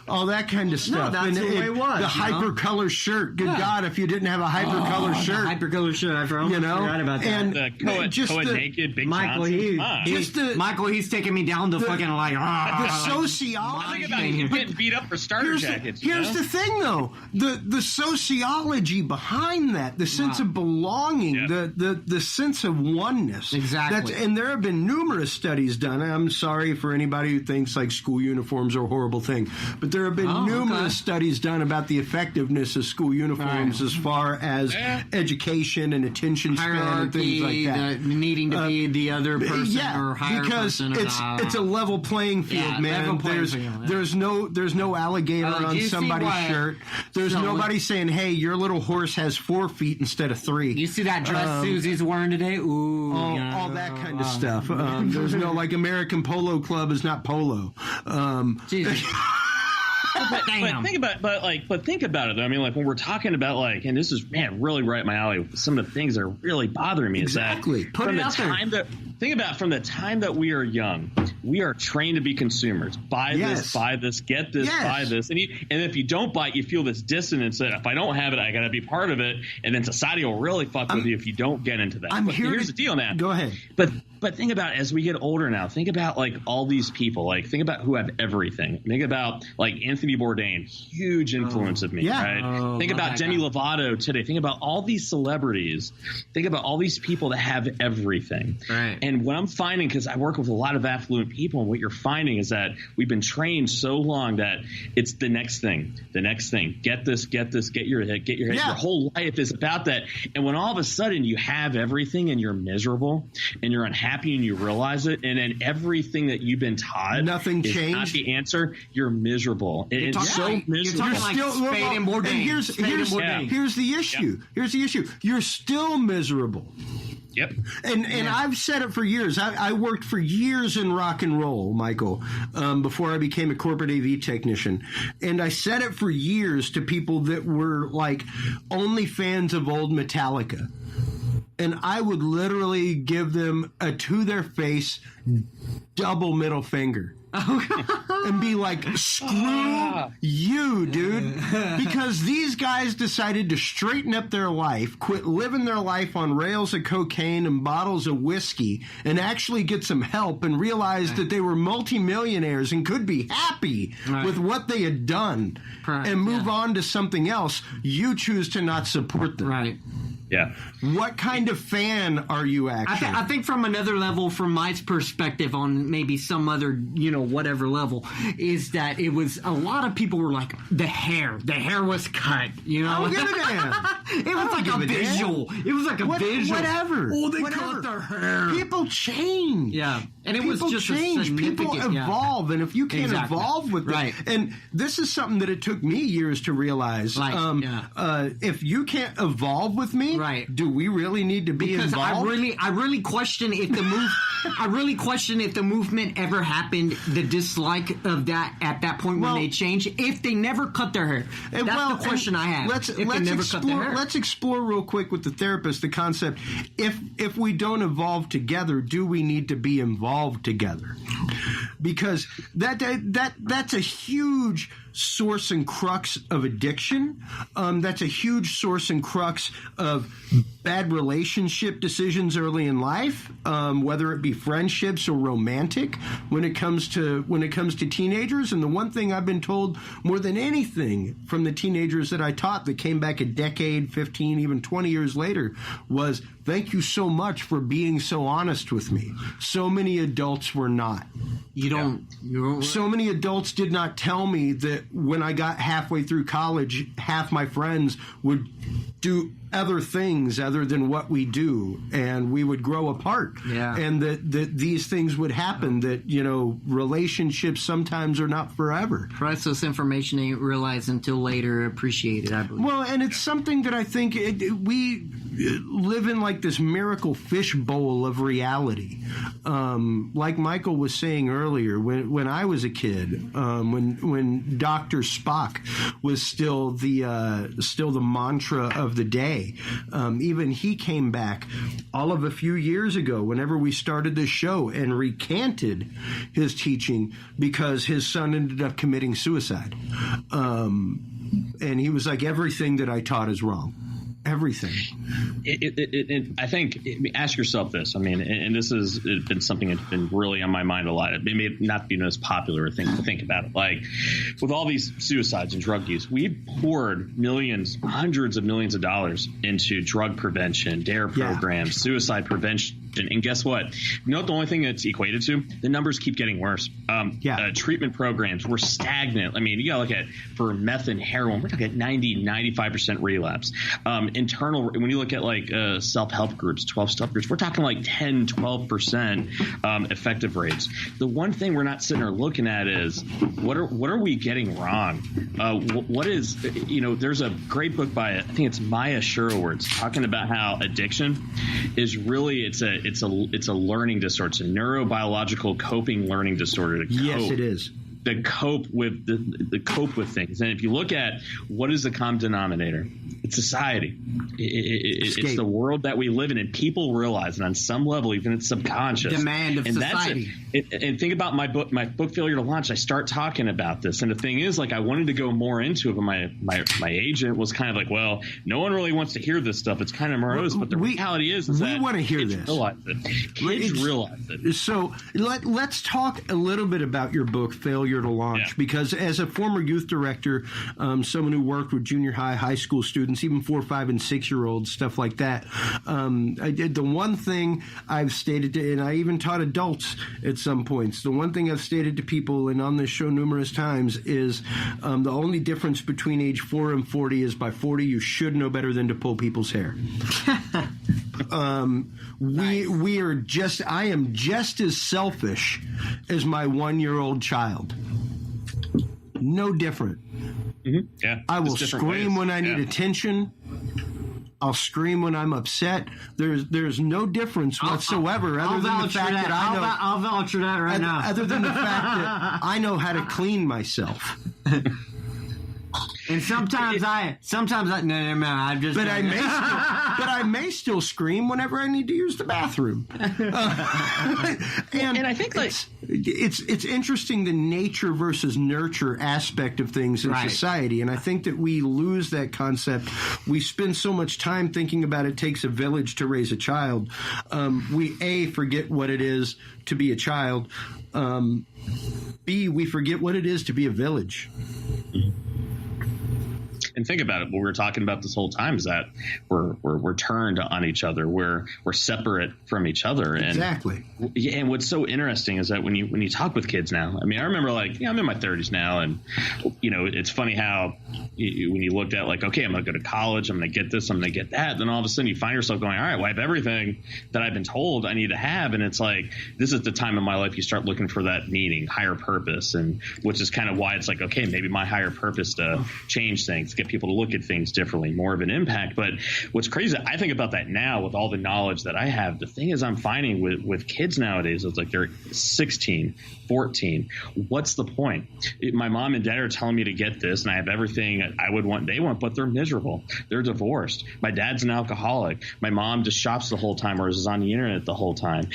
all that kind of stuff. No, that's the way it was. The hypercolor shirt. Good God, if you didn't have a hypercolor shirt, hypercolor shirt. I forgot about that. And the naked Big Michael, he's taking me down to fucking like the sociology. Think about him getting beat up for starter jackets. Here's the thing, though: the sociology behind that, the sense of belonging, the sense of oneness. Exactly. And there have been numerous studies done. I'm sorry for anybody who thinks like school uniforms are a horrible thing, but there have been numerous studies done about the effectiveness of school uniforms as far as education and attention span and things like that. Needing to be the other person or higher because person. It's a level playing field, man. There's no alligator on somebody's shirt. There's nobody saying, "Hey, your little horse has 4 feet instead of 3." You see that dress Susie's wearing today? Ooh, all that kind of stuff. There's no like American Polo Club is not polo. Jesus. But think about it though. I mean, like when we're talking about like, and this is really right up my alley. Some of the things that are really bothering me is that from the time that we are young, we are trained to be consumers. Buy this, get this, buy this, and if you don't buy it, you feel this dissonance that if I don't have it, I got to be part of it, and then society will really fuck with you if you don't get into that. Here's the deal now. Go ahead. But think about as we get older now. Think about like all these people. Like think about who have everything. Think about like Anthony Bourdain, huge influence of me. Right? Think about Demi Lovato today. Think about all these celebrities. Think about all these people that have everything. Right. And what I'm finding, because I work with a lot of affluent people, and what you're finding is that we've been trained so long that it's the next thing. Get this, get your head. Your whole life is about that. And when all of a sudden you have everything and you're miserable and you're unhappy and you realize it, and then everything that you've been taught nothing is changed. Not the answer. You're miserable. It's so miserable. You're talking like Spade and Bourdain. Here's the issue. Here's the issue. You're still miserable. Yep. And I've said it for years. I worked for years in rock and roll, Michael, before I became a corporate AV technician. And I said it for years to people that were like only fans of old Metallica. And I would literally give them a to their face double middle finger. And be like, screw you, dude. Because these guys decided to straighten up their life, quit living their life on rails of cocaine and bottles of whiskey, and actually get some help and realize that they were multimillionaires and could be happy with what they had done and move on to something else. You choose to not support them. Right. Yeah. What kind of fan are you actually? I think from another level, from my perspective on maybe some other, whatever level, is that it was a lot of people were like, the hair was cut, I don't give a damn. It was like a visual. It was like a visual. Whatever. Oh, they cut their hair. People change. Yeah. And it was just change. People evolve. And if you can't evolve with it, and this is something that it took me years to realize. If you can't evolve with me, do we really need to be involved? I really question if the movement ever happened, the dislike of that at that point when they changed, if they never cut their hair. That's the question I have. Let's explore real quick with the therapist the concept. If we don't evolve together, do we need to be involved together? Because that's a huge source and crux of addiction. That's a huge source and crux of bad relationship decisions early in life, whether it be friendships or romantic. When it comes to teenagers, and the one thing I've been told more than anything from the teenagers that I taught that came back a decade, 15, even 20 years later was, thank you so much for being so honest with me. So many adults were not. So many adults did not tell me that when I got halfway through college, half my friends would do other things other than what we do, and we would grow apart. And that these things would happen, that, relationships sometimes are not forever. Priceless information ain't realized until later appreciated, I believe. Well, and it's something that I think we live in like this miracle fishbowl of reality. Like Michael was saying earlier, when I was a kid, when Dr. Spock was still the mantra of the day, even he came back all of a few years ago whenever we started this show and recanted his teaching because his son ended up committing suicide. And he was like, everything that I taught is wrong. Everything. I think, ask yourself this. I mean, and this has been something that's been really on my mind a lot. It may not be the most popular thing to think about it. Like, with all these suicides and drug use, we poured millions, hundreds of millions of dollars into drug prevention, DARE programs, suicide prevention. And guess what? You know what the only thing that's equated to? The numbers keep getting worse. Treatment programs were stagnant. I mean, you got to look at, for meth and heroin, we're looking at 95% relapse. When you look at like self-help groups, 12-step groups, we're talking like 10, 12% effective rates. The one thing we're not sitting there looking at is what are we getting wrong? What is, there's a great book by, I think it's Maya Sherwood, talking about how addiction is really, it's a learning disorder. It's a neurobiological coping learning disorder. Yes, it is. To cope with the cope with things. And if you look at what is the common denominator, it's society. It's the world that we live in, and people realize, and on some level, even it's subconscious. Demand of society. And think about my book Failure to Launch. I start talking about this, and the thing is, like, I wanted to go more into it, but my agent was kind of like, well, no one really wants to hear this stuff. It's kind of morose, but the reality is that we want to hear this. Kids realize it. So let's talk a little bit about your book, Failure to Launch, because as a former youth director, someone who worked with junior high school students, even 4, 5, and 6-year-olds, stuff like that, I did the one thing I've stated to, and I even taught adults at some points, the one thing I've stated to people and on this show numerous times is the only difference between age 4 and 40 is by 40 you should know better than to pull people's hair. I am just as selfish as my 1-year-old child. No different. Mm-hmm. Yeah, I will scream when I need attention. I'll scream when I'm upset. There's no difference whatsoever, other than the fact that I know. I'll vouch for that right now. Other than the fact that I know how to clean myself. And sometimes I just. But I may still scream whenever I need to use the bathroom. And I think it's interesting, the nature versus nurture aspect of things in society, and I think that we lose that concept. We spend so much time thinking about it takes a village to raise a child. We forget what it is to be a child. B, we forget what it is to be a village. And think about it. What we were talking about this whole time is that we're turned on each other. We're separate from each other. And, exactly. And what's so interesting is that when you talk with kids now, I mean, I remember I'm in my 30s now, and it's funny how when you looked at like, okay, I'm going to go to college, I'm going to get this, I'm going to get that, then all of a sudden you find yourself going, all right, well, I have everything that I've been told I need to have, and it's like this is the time in my life you start looking for that meaning, higher purpose, and which is kind of why it's like, okay, maybe my higher purpose to change things, get people people to look at things differently, more of an impact. But what's crazy, I think about that now with all the knowledge that I have. The thing is, I'm finding with kids nowadays, it's like they're 16, 14. What's the point? My mom and dad are telling me to get this, and I have everything I would want, they want, but they're miserable. They're divorced. My dad's an alcoholic. My mom just shops the whole time or is on the internet the whole time.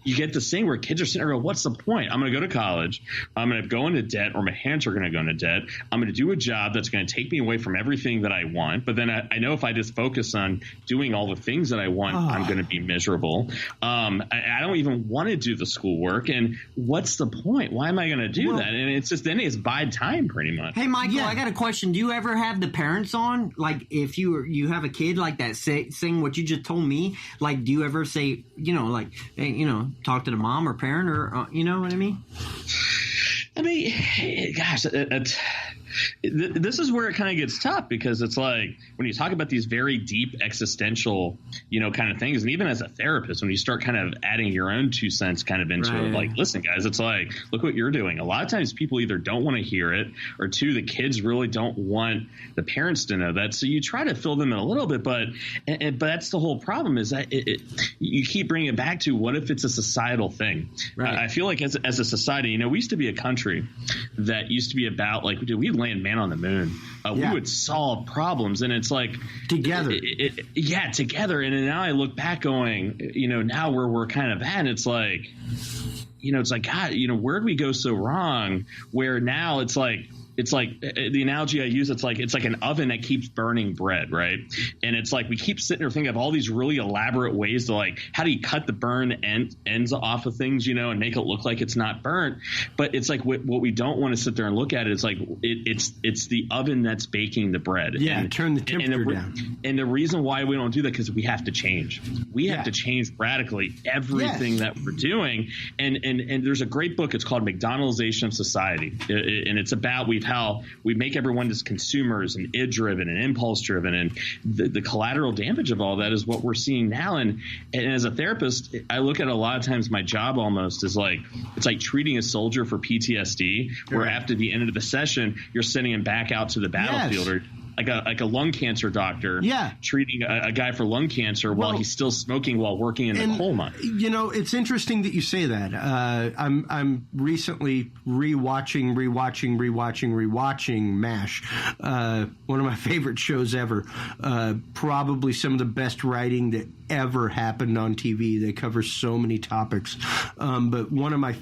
You get this thing where kids are sitting there going, what's the point? I'm going to go to college. I'm going to go into debt, or my parents are going to go into debt. I'm going to do a job that's going to take me away from everything that I want. But then I know if I just focus on doing all the things that I want, I'm going to be miserable. I don't even want to do the schoolwork. And what's the point? Why am I going to do that? And it's just, then it's bide time pretty much. Hey, Michael, I got a question. Do you ever have the parents on? Like, if you have a kid like that saying what you just told me, like, do you ever say, like, hey, talk to the mom or parent, or you know what I mean? I mean, gosh, this is where it kind of gets tough, because it's like when you talk about these very deep existential, kind of things, and even as a therapist, when you start kind of adding your own 2 cents kind of into it, like, listen, guys, it's like, look what you're doing. A lot of times people either don't want to hear it, or 2, the kids really don't want the parents to know that. So you try to fill them in a little bit, but that's the whole problem, is that you keep bringing it back to, what if it's a societal thing? Right. I feel like as a society, we used to be a country that used to be about, like, we land man on the moon. We would solve problems, and it's like together. Together. And now I look back going, now where we're kind of at, and it's like, it's like, God, where'd we go so wrong? Where now it's like the analogy I use, it's like an oven that keeps burning bread, right? And it's like we keep sitting there thinking of all these really elaborate ways to, like, how do you cut the burn ends off of things, and make it look like it's not burnt. But it's like what we don't want to sit there and look at it. It's like it's the oven that's baking the bread. Yeah, and turn the temperature down. And the reason why we don't do that, because we have to change. We have to change radically everything that we're doing. And there's a great book. It's called McDonaldization of Society, and it's about how we make everyone just consumers and id-driven and impulse-driven, and the collateral damage of all that is what we're seeing now. And as a therapist, I look at a lot of times my job almost as like, it's like treating a soldier for PTSD, where after the end of the session, you're sending him back out to the battlefield, or like a lung cancer doctor treating a guy for lung cancer while he's still smoking while working in the coal mine. It's interesting that you say that. I'm recently rewatching MASH, one of my favorite shows ever. Probably some of the best writing that ever happened on TV. They cover so many topics. But one of my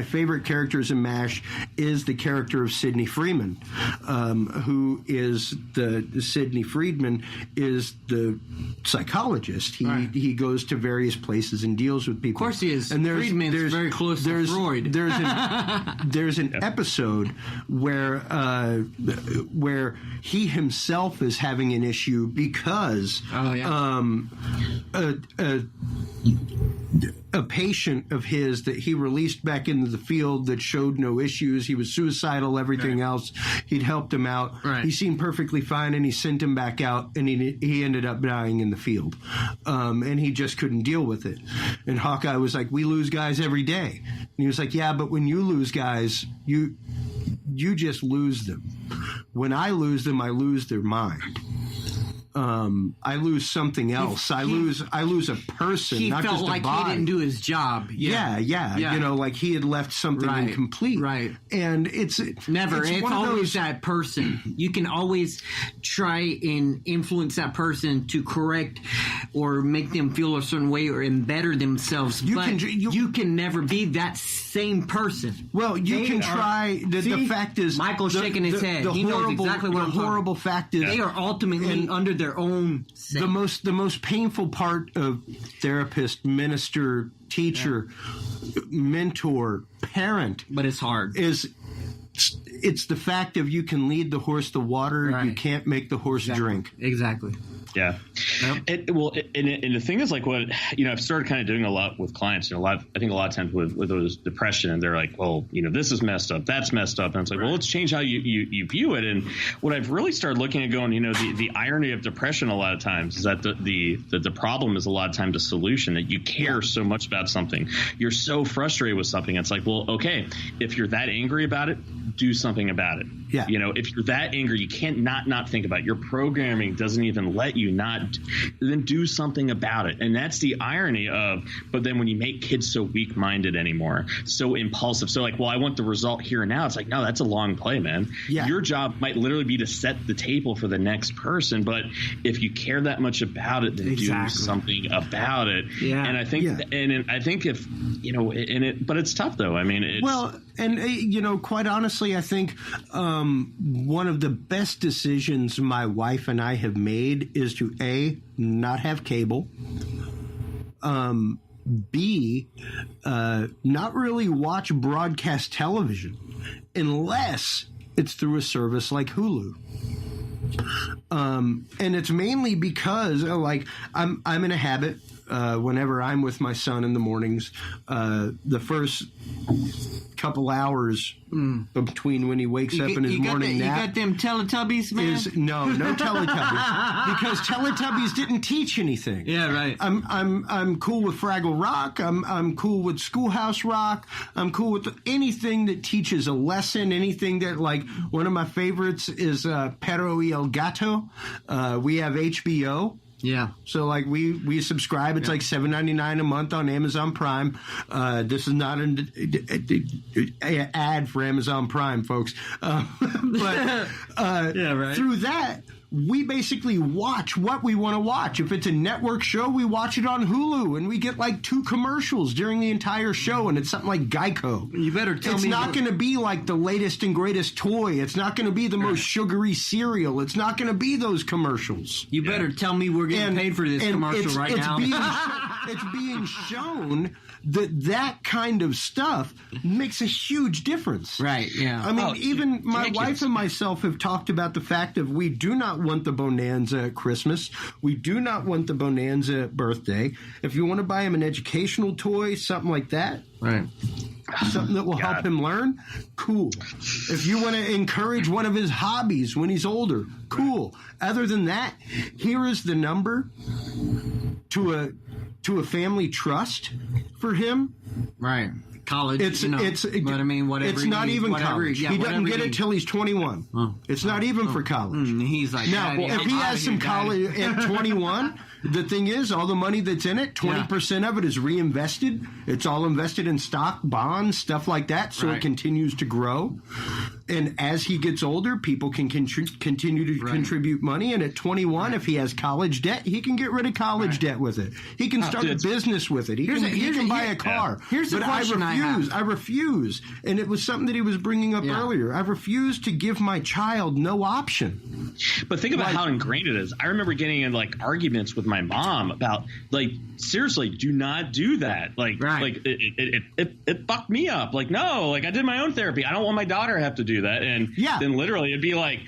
favorite characters in MASH is the character of Sidney Freeman, who is Sidney Friedman is the psychologist. He goes to various places and deals with people. Of course he is. And Friedman's very close to Freud. There's an episode where he himself is having an issue because a patient of his that he released back into the field that showed no issues. He was suicidal, everything else. He'd helped him out. Right. He seemed perfectly fine, and he sent him back out, and he ended up dying in the field. And he just couldn't deal with it. And Hawkeye was like, we lose guys every day. And he was like, yeah, but when you lose guys, you just lose them. When I lose them, I lose their mind. I lose something else. I lose a person, not just a body. He felt like he didn't do his job. Yeah. Like he had left something incomplete. Right. And it's always that person. You can always try and influence that person to correct or make them feel a certain way or better themselves. You can never be that same person. Well, you can try. The fact is, Michael's shaking his head. He knows exactly what I'm talking about. The horrible fact is, they are ultimately under their own sin. The most painful part of therapist, minister, teacher, mentor, parent, but it's hard. It's the fact of you can lead the horse to water, you can't make the horse drink. Exactly. Yeah. Yep. And the thing is, like, what I've started kind of doing a lot with clients. I think a lot of times with those depression, and they're like, well, this is messed up, that's messed up, and it's like, well, let's change how you view it. And what I've really started looking at, going, the irony of depression a lot of times is that the problem is a lot of times the solution. That you care so much about something, you're so frustrated with something. It's like, well, okay, if you're that angry about it, do something about it. Yeah. You know, if you're that angry, you can't not think about it. Your programming doesn't even let you not then do something about it. And that's the irony of, but then when you make kids so weak-minded anymore, so impulsive, so like, well, I want the result here and now. It's like, no, that's a long play, man. Yeah. Your job might literally be to set the table for the next person. But if you care that much about it, then do something about it. Yeah. And I think, and I think if, you know, but it's tough though. I mean, it's, well, and you know, quite honestly, I think one of the best decisions my wife and I have made is to A, not have cable, B, not really watch broadcast television unless it's through a service like Hulu. And it's mainly because like I'm in a habit whenever I'm with my son in the mornings, the first couple hours between when he wakes up and his morning nap. You got them Teletubbies, man? No Teletubbies, because Teletubbies didn't teach anything. Yeah, right. I'm cool with Fraggle Rock. I'm cool with Schoolhouse Rock. I'm cool with anything that teaches a lesson. Anything that, like, one of my favorites is Perro y el Gato. We have HBO. Yeah. So, like, we subscribe. It's like $7.99 a month on Amazon Prime. This is not an ad for Amazon Prime, folks. But yeah, right. Through that, we basically watch what we want to watch. If it's a network show, we watch it on Hulu, and we get like 2 commercials during the entire show, and it's something like Geico. You better tell me. It's not going to be like the latest and greatest toy. It's not going to be the most sugary cereal. It's not going to be those commercials. You better tell me we're getting paid for this commercial right now. It's being shown that kind of stuff makes a huge difference. Right, yeah. I mean, even my wife and myself have talked about the fact that we do not want the Bonanza at Christmas. We do not want the Bonanza at birthday. If you want to buy him an educational toy, something like that, right, something that will help him learn, cool. If you want to encourage one of his hobbies when he's older, cool. Other than that, here is the number to a family trust for him. Right. College, but I mean, whatever. It's not even college. He doesn't get it till he's 21. It's not even for college. He's like, now, if he has some college at 21, the thing is, all the money that's in it, 20% of it is reinvested. It's all invested in stock, bonds, stuff like that, so it continues to grow. And as he gets older, people can continue to contribute money. And at 21, if he has college debt, he can get rid of college debt with it. He can start a business with it. He can buy a car. Here's the question I refuse. And it was something that he was bringing up earlier. I refuse to give my child no option. But think about how ingrained it is. I remember getting in like arguments with my mom about, like, seriously, do not do that. Like it fucked me up. Like, no, like, I did my own therapy. I don't want my daughter to have to do that. And then literally they'd be like,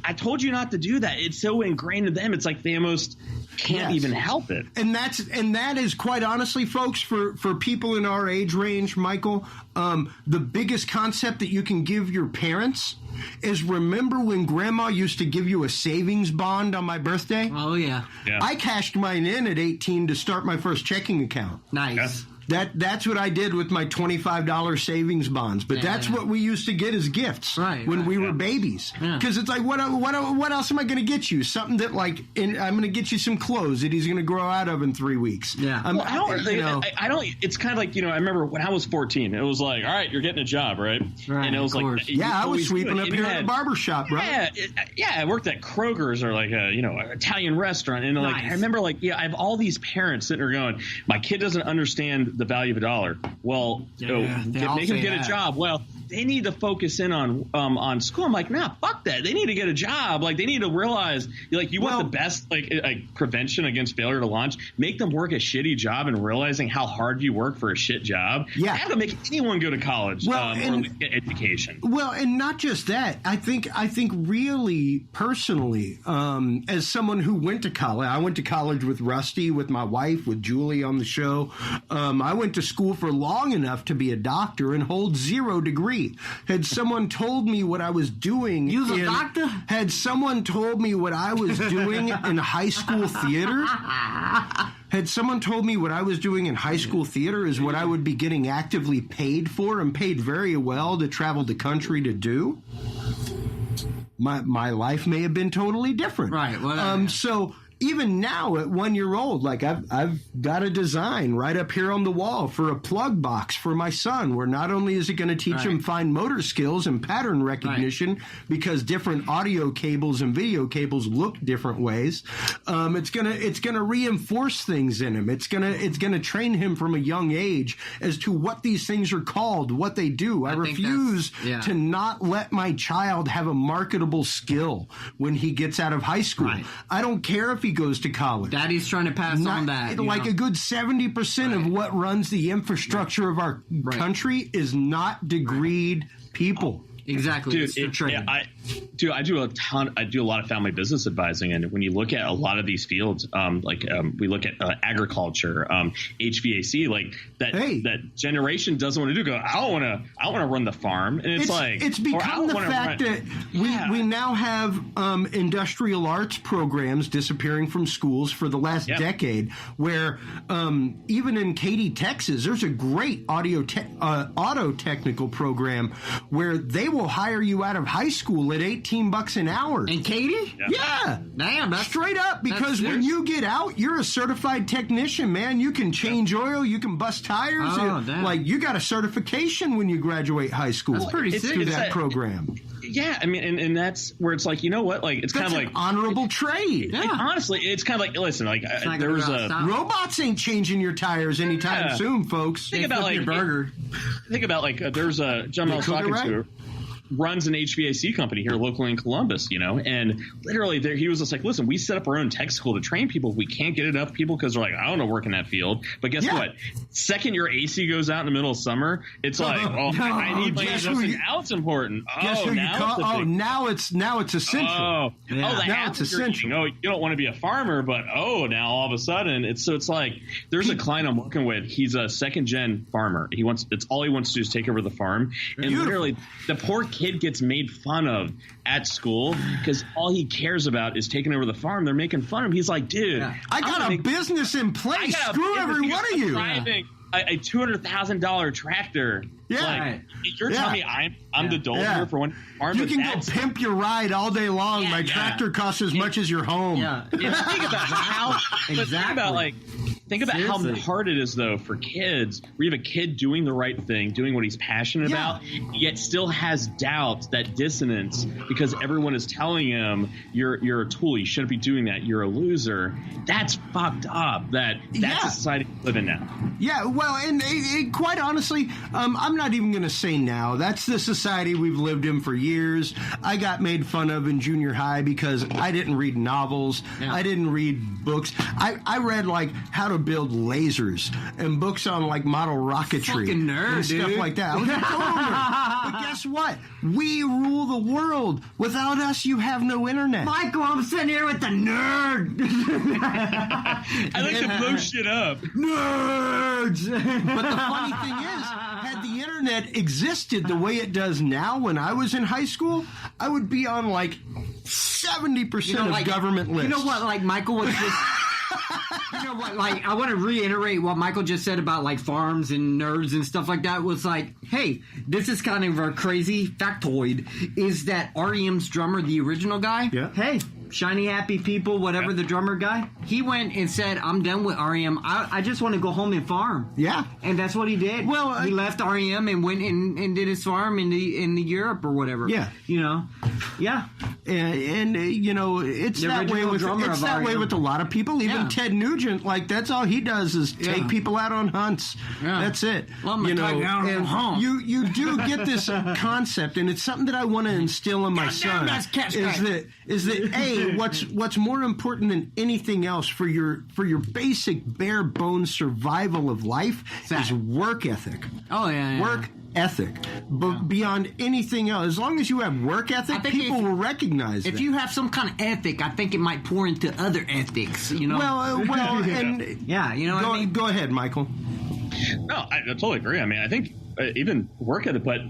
I told you not to do that. It's so ingrained in them. It's like they almost can't even help it. And that is quite honestly, folks, for people in our age range, Michael, the biggest concept that you can give your parents is, remember when Grandma used to give you a savings bond on my birthday? Oh, yeah. I cashed mine in at 18 to start my first checking account. Nice. Yeah. That's what I did with my $25 savings bonds. But that's what we used to get as gifts when we were babies. Because it's like, what else am I going to get you? Something that, like, I'm going to get you some clothes that he's going to grow out of in 3 weeks. Yeah. I don't. It's kind of like, I remember when I was 14, it was like, all right, you're getting a job, right? And it was like, I was sweeping up here at the barber shop, bro. I worked at Kroger's or like an Italian restaurant, and like I remember, like, I have all these parents sitting there going, my kid doesn't understand the value of a dollar. Well, make him get a job. Well, they need to focus in on school. I'm like, nah, fuck that. They need to get a job. Like, they need to realize, like, you want the best, like prevention against failure to launch. Make them work a shitty job, and realizing how hard you work for a shit job. Yeah, have to make anyone go to college or at least get education. Well, and not just that. I think really personally, as someone who went to college, I went to college with Rusty, with my wife, with Julie on the show. I went to school for long enough to be a doctor and hold 0 degree. Had someone told me what I was doing, a doctor? Had someone told me what I was doing in high school theater, had someone told me what I was doing in high school theater is what I would be getting actively paid for, and paid very well to travel the country to do, my life may have been totally different. Right. Well, So even now at 1 year old, like I've got a design right up here on the wall for a plug box for my son, where not only is it going to teach him fine motor skills and pattern recognition, because different audio cables and video cables look different ways. It's gonna reinforce things in him. It's gonna train him from a young age as to what these things are called, what they do. I refuse to not let my child have a marketable skill when he gets out of high school. Right. I don't care if he goes to college. Daddy's trying to pass on that. Like a good 70% of what runs the infrastructure of our country is not degreed people. Exactly. Dude, I do a lot of family business advising, and when you look at a lot of these fields, we look at agriculture, HVAC, like that generation doesn't want to do. I want to run the farm, and it's become the fact that we now have industrial arts programs disappearing from schools for the last decade, where even in Katy, Texas, there's a great auto technical program where they will hire you out of high school at $18 an hour. In Katy? Yeah. Damn, that's straight up, because when you get out, you're a certified technician, man. You can change oil, you can bust tires. Like, you got a certification when you graduate high school. That's pretty sick. Through that program. Yeah, I mean, and that's where it's like, you know what? Like, it's kind of like honorable trade. Like, honestly, it's kind of like, listen, like there was robots ain't changing your tires anytime soon, folks. Think about like burger. Think about like there's a gentleman I was talking to. Runs an HVAC company here locally in Columbus, and literally he was just like, listen, we set up our own tech school to train people. We can't get enough people because they're like, I don't know, work in that field. But guess what? Second your AC goes out in the middle of summer, it's like, I need my adjusting. Now it's important. Now it's essential. Now it's essential. You don't want to be a farmer, but now all of a sudden it's like there's a client I'm working with. He's a second gen farmer. It's all he wants to do is take over the farm, and literally the poor kid gets made fun of at school because all he cares about is taking over the farm. They're making fun of him. He's like, dude, I got a business in place. Screw every one of you. A $200,000 tractor. Like, you're telling me I'm the dole here for one farm. You can go pimp your ride all day long. My tractor costs as much as your home. Yeah. Think about how think about how hard it is though for kids. We have a kid doing the right thing, doing what he's passionate about, yet still has doubts, that dissonance, because everyone is telling him you're a tool. You shouldn't be doing that. You're a loser. That's fucked up. That's the society we live in now. Yeah. Well, and quite honestly, I'm not even going to say now. That's the society we've lived in for years. I got made fun of in junior high because I didn't read novels. I didn't read books. I read like how to build lasers and books on like model rocketry. Fucking nerd, and stuff like that. I was a total nerd. But guess what? We rule the world. Without us, you have no internet. Michael, I'm sitting here with the nerd. I like to blow shit up. Nerds! But the funny thing is, had the internet existed the way it does now when I was in high school, I would be on like 70% of government lists. You know what, like Michael was just... You know what, like, I want to reiterate what Michael just said about, like, farms and nerds and stuff like that. Was like, hey, this is kind of a crazy factoid, is that R.E.M's drummer, the original guy, hey, Shiny Happy People, whatever, the drummer guy, he went and said, I'm done with R.E.M. I just want to go home and farm. Yeah. And that's what he did. Well, he left R.E.M. and went and did his farm in the Europe or whatever. Yeah. You know? Yeah. And you know, it's that way with a lot of people. Even Ted Nugent, like, that's all he does is take people out on hunts. Yeah. That's it. Well, you know, you do get this concept, and it's something that I want to instill in my son. Is that A, what's more important than anything else for your basic bare bones survival of life is work ethic. Oh yeah. Work ethic. But beyond anything else, as long as you have work ethic, people will recognize that. If you have some kind of ethic, I think it might pour into other ethics, you know? Well, and... yeah, you know what I mean? Go ahead, Michael. No, I totally agree. I mean, I think even work ethic, but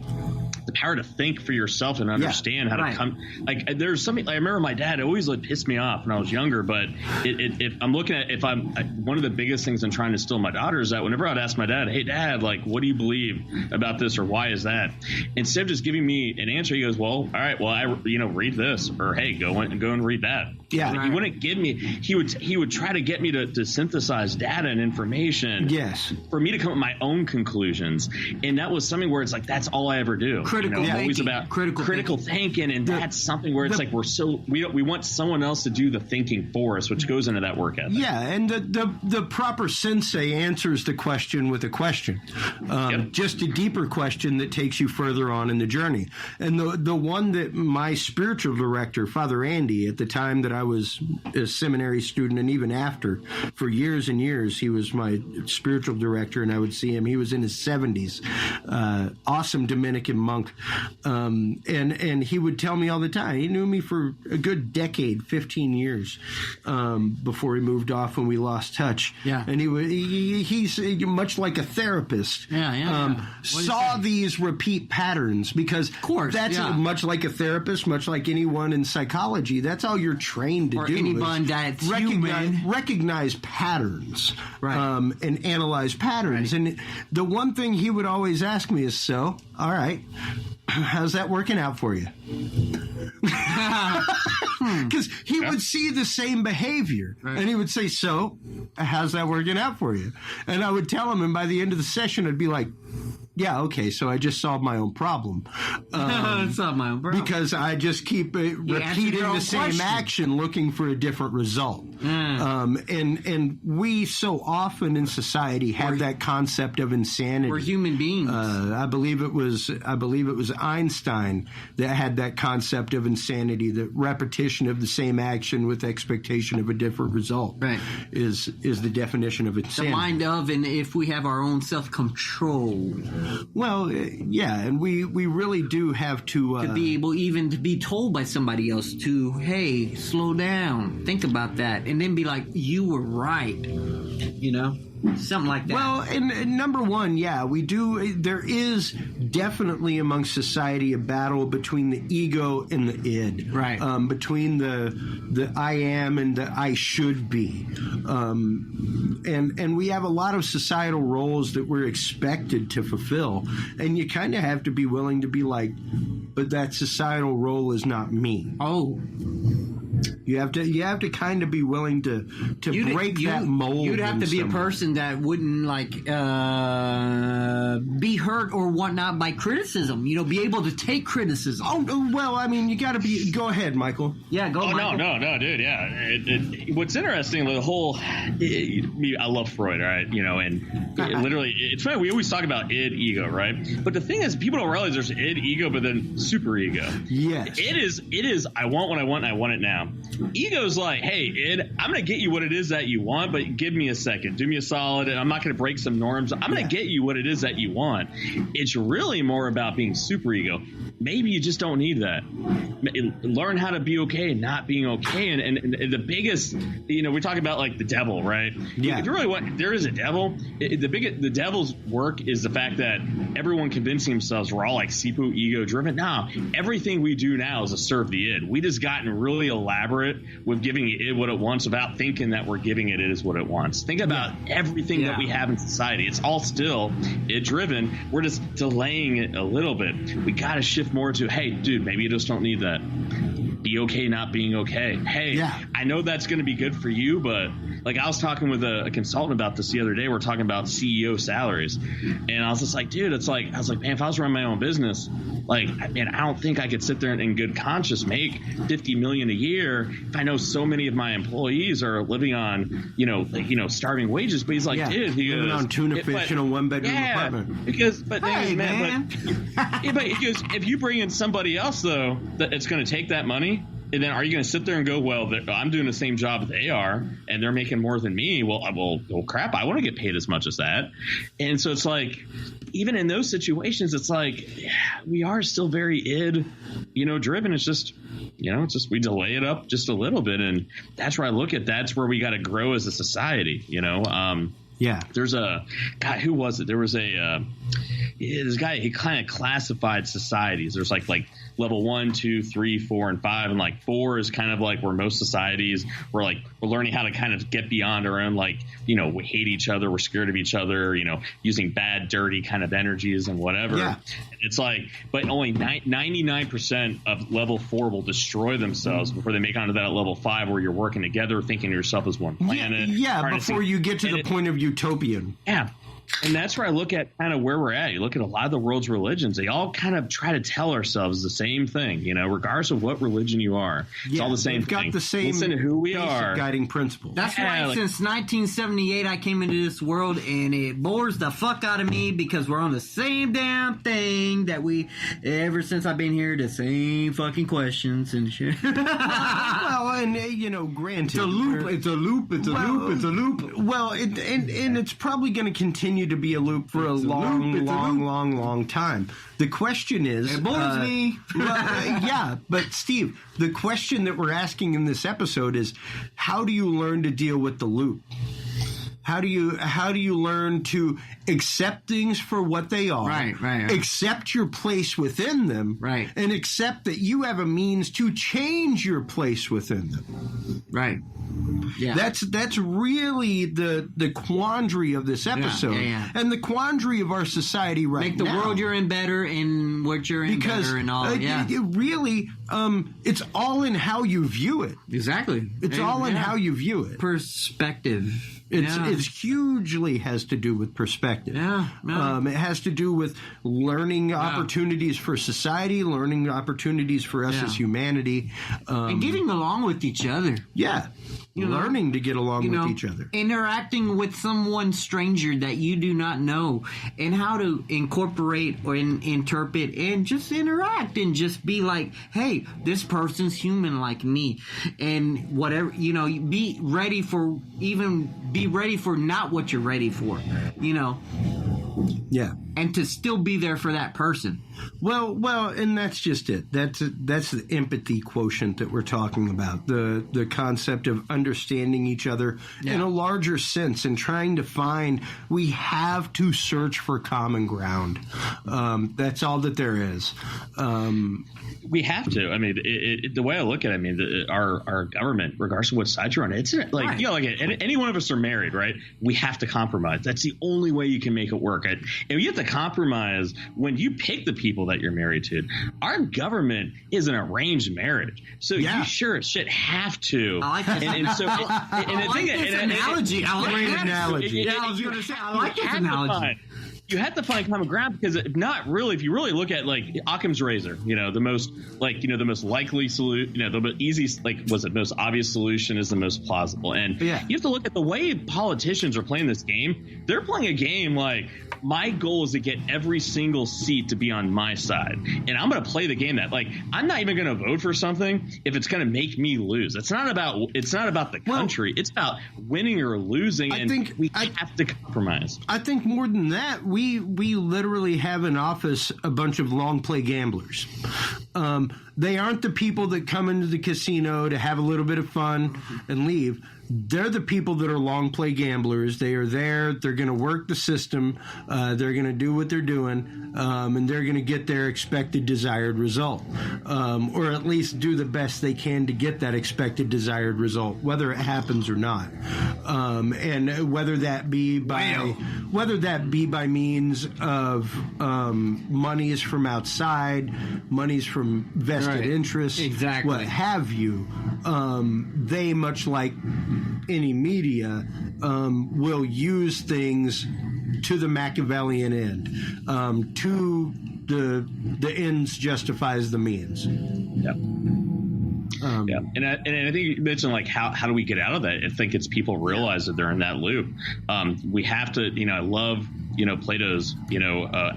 the power to think for yourself and understand how to come. Like there's something, I remember my dad always pissed me off when I was younger, but if I'm looking at, one of the biggest things I'm trying to instill in my daughter is that whenever I'd ask my dad, hey dad, like, what do you believe about this, or why is that? Instead of just giving me an answer, he goes, well, all right, well, read this, or hey, go and read that. Yeah. Like, he wouldn't give me, he would try to get me to synthesize data and information. Yes. For me to come up with my own conclusions. And that was something where it's like, that's all I ever do. Critical thinking. Always about critical thinking. And that's something where it's like, we want someone else to do the thinking for us, which goes into that work ethic. Yeah. And the proper sensei answers the question with a question. Just a deeper question that takes you further on in the journey. And the one that my spiritual director, Father Andy, at the time that I was a seminary student, and even after, for years and years, he was my spiritual director, and I would see him. He was in his 70s, awesome Dominican monk, and he would tell me all the time. He knew me for a good decade, 15 years, before he moved off when we lost touch. Yeah, and he's much like a therapist. Saw these repeat patterns, because of course, that's much like a therapist, much like anyone in psychology. That's all you're trained to do. Anyone that's human. Recognize patterns, right. And analyze patterns. Right. And the one thing he would always ask me is, so, all right, how's that working out for you? Because he would see the same behavior, and he would say, so, how's that working out for you? And I would tell him, and by the end of the session, I'd be like, yeah, okay, so I just solved my own problem. Solved my own problem. Because I just keep repeating the same action, looking for a different result. And we so often in society have that concept of insanity. We're human beings. I believe it was Einstein that had that concept of insanity, the repetition of the same action with expectation of a different result. Right. Is the definition of insanity. The mind of, and if we have our own self-control. Well, yeah, and we really do have to be able even to be told by somebody else to, hey, slow down, think about that, and then be like, you were right, something like that. Well, and number one, we do. There is definitely among society a battle between the ego and the id, right? Between the I am and the I should be, and we have a lot of societal roles that we're expected to fulfill, and you kind of have to be willing to be like, but that societal role is not me. Oh. You have to kind of be willing to break that mold. You'd have to be a person that wouldn't be hurt or whatnot by criticism. Be able to take criticism. Oh well, I mean, you got to be. Go ahead, Michael. Yeah, go. Oh Michael. no, dude. Yeah, what's interesting, the whole. I love Freud, all right, and literally, it's funny. We always talk about id, ego, right? But the thing is, people don't realize there's id, ego, but then super ego. Yes, it is. I want what I want, and I want it now. Ego's like, hey, id, I'm going to get you what it is that you want, but give me a second. Do me a solid. I'm not going to break some norms. I'm going to get you what it is that you want. It's really more about being super ego. Maybe you just don't need that. Learn how to be okay and not being okay. And the biggest, we talk about like the devil, right? Yeah. If you really want, there is a devil. The devil's work is the fact that everyone convincing themselves we're all like sipu, ego driven. No, everything we do now is to serve the id. We just gotten really elaborate with giving it what it wants without thinking that we're giving it is what it wants. Think about everything that we have in society. It's all still id driven. We're just delaying it a little bit. We got to shift more to, hey, dude, maybe you just don't need that. Be okay not being okay. Hey, I know that's going to be good for you, but like I was talking with a consultant about this the other day. We're talking about CEO salaries, and I was just like, dude, I was like, man, if I was running my own business, like, man, I don't think I could sit there and in good conscience make $50 million a year if I know so many of my employees are living on, starving wages. But he's like, dude, he living on tuna fish in a one-bedroom apartment. But he goes, if you bring in somebody else though, that it's going to take that money. And then are you going to sit there and go, well, I'm doing the same job they are, and they're making more than me? Well, crap, I want to get paid as much as that. And so it's like, even in those situations, it's like we are still very id, driven. It's just, we delay it up just a little bit. And that's where I look at that's where we got to grow as a society, Yeah. There's a guy, who was it? There was this guy, he kind of classified societies. There's like level 1, 2, 3, 4, and 5, and like 4 is kind of like where most societies we're learning how to kind of get beyond our own, like, you know, we hate each other, we're scared of each other, you know, using bad, dirty kind of energies and whatever. Yeah. It's like, but only 99% of level 4 will destroy themselves before they make onto that level 5 where you're working together, thinking of yourself as one planet. Yeah, before you get to the point of utopian. Yeah. And that's where I look at kind of where we're at. You look at a lot of the world's religions, they all kind of try to tell ourselves the same thing, you know, regardless of what religion you are. It's all the same thing. We've got the same Listen to who we basic are. guiding principles. That's why since 1978 I came into this world, and it bores the fuck out of me because we're on the same damn thing that we, ever since I've been here, the same fucking questions and shit. Well, and you know, granted, it's a loop. Well, and it's probably going to continue to be a loop for a long time. The question is, it bores me. Yeah, but Steve, the question that we're asking in this episode is, how do you learn to deal with the loop? How do you learn to accept things for what they are? Right. Accept your place within them. Right. And accept that you have a means to change your place within them. Right. Yeah. That's really the quandary of this episode. Yeah. And the quandary of our society right now. Make the world you're in better and what you're in better and all. It really, it's all in how you view it. Exactly. It's all in how you view it. Perspective. It's hugely has to do with perspective. Yeah. It has to do with learning opportunities for society, learning opportunities for us as humanity. And getting along with each other. Yeah. Learning to get along with each other. Interacting with someone stranger that you do not know, and how to incorporate or interpret and just interact and just be like, hey, this person's human like me. And whatever, be ready for not what you're ready for, Yeah. And to still be there for that person. Well, and that's just it. That's the empathy quotient that we're talking about. The concept of understanding each other in a larger sense and trying to find. We have to search for common ground. That's all that there is. We have to. I mean, the way I look at it, our government, regardless of what side you're on, it's like any one of us are married, right? We have to compromise. That's the only way you can make it work. And you have to compromise when you pick the people that you're married to. Our government is an arranged marriage, so you sure as shit have to. I like this. I like this analogy. I like that analogy. Yeah, I was going to say, I like this analogy. You have to find common ground, because if you really look at like Occam's razor, the most likely solution, the easiest, most obvious solution is the most plausible. And you have to look at the way politicians are playing this game. They're playing a game like, my goal is to get every single seat to be on my side, and I'm going to play the game that, like, I'm not even going to vote for something if it's going to make me lose. It's not about the country. It's about winning or losing. I think we have to compromise. I think more than that, we literally have in office a bunch of long play gamblers. They aren't the people that come into the casino to have a little bit of fun and leave. They're the people that are long play gamblers. They are there. They're going to work the system. They're going to do what they're doing, and they're going to get their expected desired result, or at least do the best they can to get that expected desired result, whether it happens or not, and whether that be by means of monies from outside, monies from vested interests, exactly, what have you. They, much like any media, will use things to the Machiavellian end. To the ends justifies the means. Yeah. And I think you mentioned, like, how do we get out of that? I think it's people realize that they're in that loop. We have to, I love, Plato's,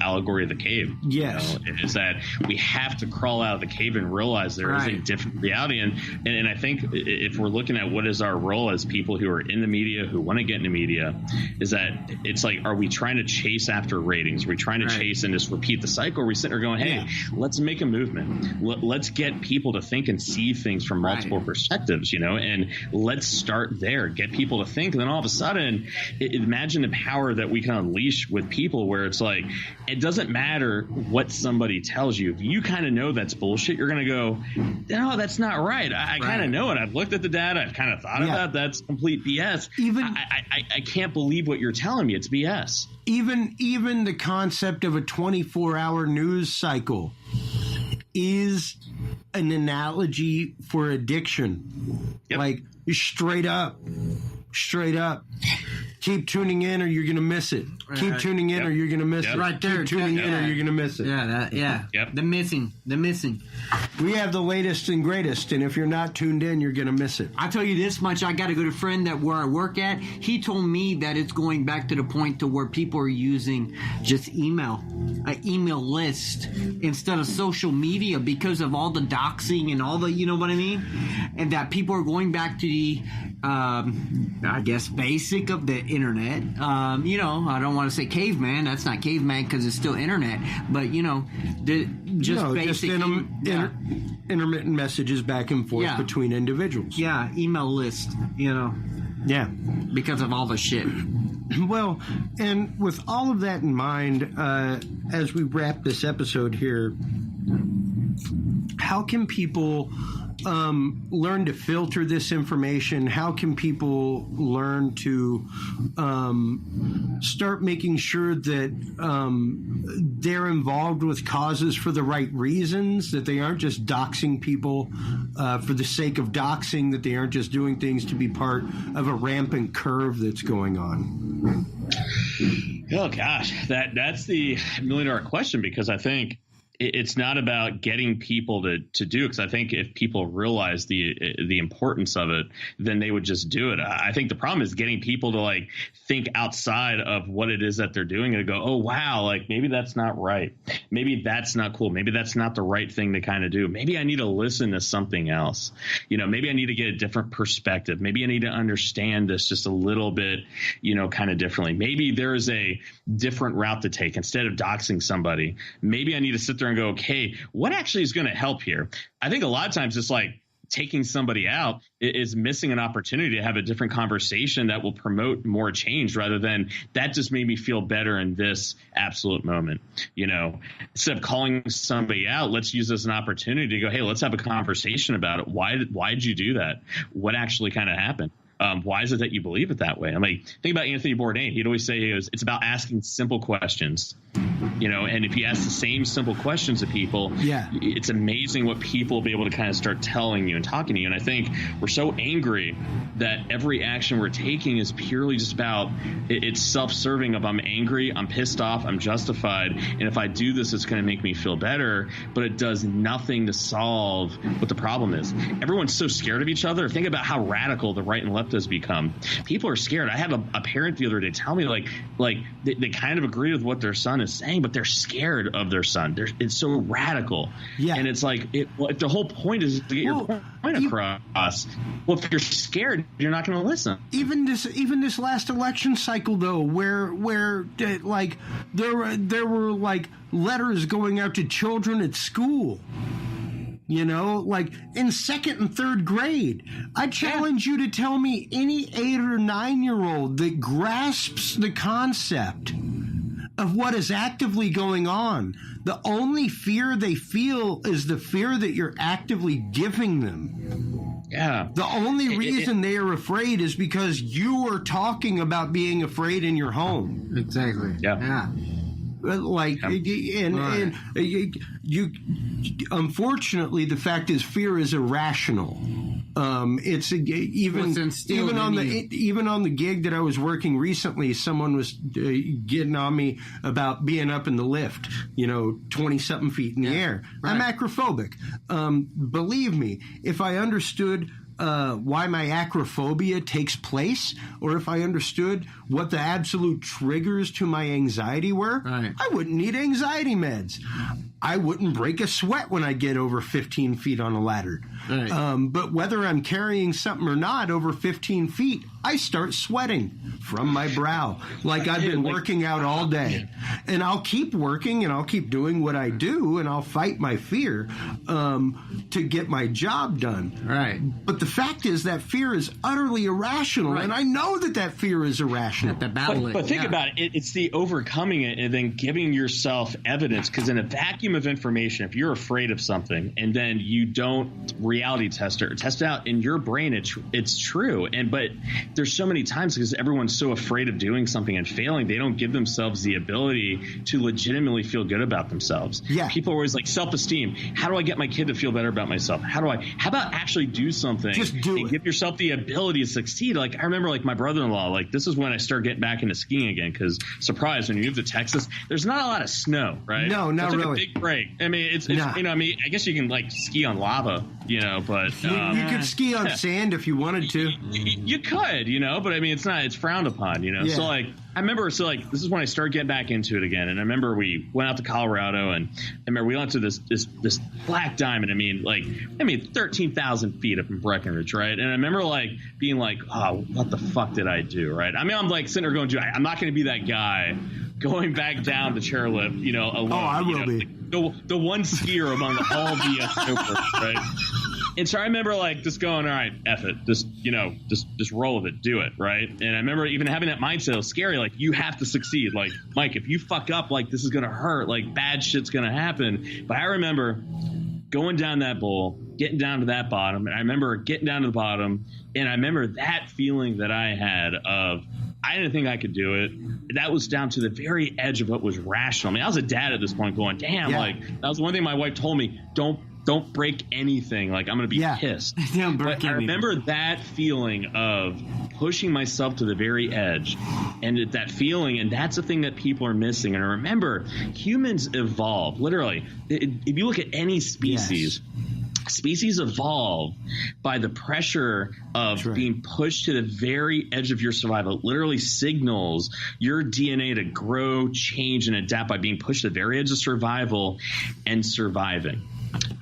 allegory of the cave. Yes. Is that we have to crawl out of the cave and realize there is a different reality. And I think if we're looking at what is our role as people who are in the media, who want to get into media, is that it's like, are we trying to chase after ratings? Are we trying to chase and just repeat the cycle? Or are we sitting there going, hey, let's make a movement. Let's get people to think and see things from multiple perspectives, and let's start there. Get people to think. And then all of a sudden, imagine the power that we can unleash with people where it's like, it doesn't matter what somebody tells you. If you kind of know that's bullshit, you're going to go, no, that's not right. I kind of know it. I've looked at the data. I've kind of thought about that's complete BS. I can't believe what you're telling me. It's BS. Even the concept of a 24-hour news cycle is an analogy for addiction. Yep. Like, straight up. Keep tuning in or you're going to miss it. Keep tuning in or you're going to miss it. Right there. Keep tuning in or you're going to miss it. The missing. We have the latest and greatest, and if you're not tuned in, you're going to miss it. I'll tell you this much. I got a good friend that where I work at, he told me that it's going back to the point to where people are using just an email list instead of social media because of all the doxing and all the, you know what I mean? And that people are going back to the, I guess, basic of the internet. I don't want to say caveman. That's not caveman because it's still internet. But, basic. Intermittent messages back and forth between individuals. Yeah, email list, Yeah. because of all the shit. Well, and with all of that in mind, as we wrap this episode here, how can people learn to filter this information? How can people learn to start making sure that they're involved with causes for the right reasons, that they aren't just doxing people for the sake of doxing, that they aren't just doing things to be part of a rampant curve that's going on? Oh, gosh, that's the $1 million question, because I think it's not about getting people to do it, because I think if people realize the importance of it, then they would just do it. I think the problem is getting people to think outside of what it is that they're doing and go, oh, wow, maybe that's not right. Maybe that's not cool. Maybe that's not the right thing to kind of do. Maybe I need to listen to something else. Maybe I need to get a different perspective. Maybe I need to understand this just a little bit, kind of differently. Maybe there is a different route to take. Instead of doxing somebody, maybe I need to sit there and go, okay, what actually is going to help here? I think a lot of times it's taking somebody out is missing an opportunity to have a different conversation that will promote more change, rather than that just made me feel better in this absolute moment. Instead of calling somebody out, let's use this as an opportunity to go, hey, let's have a conversation about it. Why did you do that? What actually kind of happened? Why is it that you believe it that way? Think about Anthony Bourdain. He'd always say it's about asking simple questions. And if you ask the same simple questions to people, it's amazing what people will be able to kind of start telling you and talking to you. And I think we're so angry that every action we're taking is purely just about it's self-serving of I'm angry, I'm pissed off, I'm justified, and if I do this, it's going to make me feel better. But it does nothing to solve what the problem is. Everyone's so scared of each other. Think about how radical the right and left has become. People are scared. I had a parent the other day tell me they kind of agree with what their son is saying, but they're scared of their son. It's so radical. Yeah. And it's the whole point is to get your point across. Well, if you're scared, you're not going to listen. Even this last election cycle, though, where there were letters going out to children at school. In second and third grade. I challenge you to tell me any 8 or 9 year old that grasps the concept of what is actively going on. The only fear they feel is the fear that you're actively giving them. Yeah. The only reason they are afraid is because you are talking about being afraid in your home. Exactly. Yeah. You unfortunately, the fact is fear is irrational. It's even on the gig that I was working recently, someone was getting on me about being up in the lift, 20-something feet in the air. Right. I'm acrophobic. Believe me, if I understood why my acrophobia takes place, or if I understood what the absolute triggers to my anxiety were, right. I wouldn't need anxiety meds. I wouldn't break a sweat when I get over 15 feet on a ladder. Right. But whether I'm carrying something or not over 15 feet, I start sweating from my brow like I've been working out all day. And I'll keep working and I'll keep doing what I do and I'll fight my fear to get my job done. Right. But the fact is that fear is utterly irrational, Right. and I know that fear is irrational. The battle But think about it. It's the overcoming it and then giving yourself evidence. Because in a vacuum of information, if you're afraid of something and then you don't reality test it or test it out in your brain, it's true. But there's so many times because everyone's so afraid of doing something and failing, they don't give themselves the ability to legitimately feel good about themselves. Yeah. People are always like, self-esteem. How do I get my kid to feel better about myself? How about actually do something? Just do and it. give yourself the ability to succeed. Like I remember like my brother-in-law, like this is when I started getting back into skiing again because surprise, when you move to Texas, there's not a lot of snow, right? No, not so it's like really. a big break. I mean, it's Nah. you know, I mean, I guess you can like ski on lava, you know, but You could ski on sand if you wanted to. you could, you know, but I mean, it's frowned upon, you know. Yeah. So like, I remember, this is when I started getting back into it again, and I remember we went out to Colorado, and I remember we went to this black diamond. I mean, 13,000 feet up in Breckenridge, right? And I remember like being like, oh, what the fuck did I do, right? I mean, I'm like sitting there going, I'm not going to be that guy going back down the chairlift, you know, alone. Oh, I will you know, be. The one skier among all the snowboarders, right? And so I remember like just going, all right, F it, just roll with it, do it, right? And I remember even having that mindset, it was scary, like you have to succeed. Like, Mike, if you fuck up, like this is gonna hurt, like bad shit's gonna happen. But I remember going down that bowl, getting down to that bottom, and I remember getting down to the bottom, and I remember that feeling that I had of I didn't think I could do it. That was down to the very edge of what was rational. I mean, I was a dad at this point going, damn, like that was one thing my wife told me, don't break anything. Like, I'm going to be pissed. But I remember that feeling of pushing myself to the very edge and that feeling. And that's the thing that people are missing. And remember, humans evolve. Literally, if you look at any species, species evolve by the pressure of being pushed to the very edge of your survival. It literally signals your DNA to grow, change, and adapt by being pushed to the very edge of survival and surviving.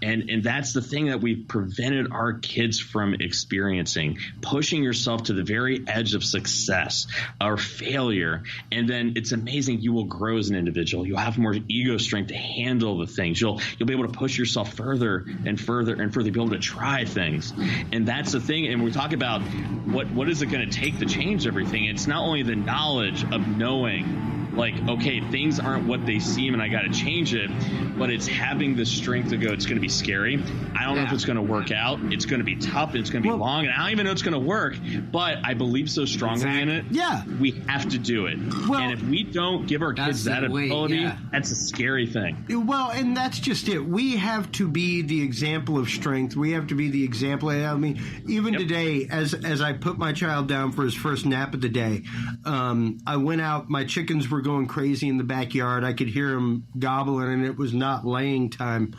And that's the thing that we've prevented our kids from experiencing, pushing yourself to the very edge of success or failure. And then it's amazing. You will grow as an individual. You'll have more ego strength to handle the things. You'll be able to push yourself further and further and further, be able to try things. And that's the thing. And we talk about what is it going to take to change everything. It's not only the knowledge of knowing like, okay, things aren't what they seem and I got to change it, but it's having the strength to go, it's going to be scary. I don't know if it's going to work out. It's going to be tough. It's going to be long. And I don't even know it's going to work, but I believe so strongly in it. Yeah. We have to do it. Well, and if we don't give our kids that ability, that's a scary thing. Well, and that's just it. We have to be the example of strength. We have to be the example. I mean, even today, as I put my child down for his first nap of the day, I went out. My chickens were going crazy in the backyard. I could hear them gobbling, and it was not laying time.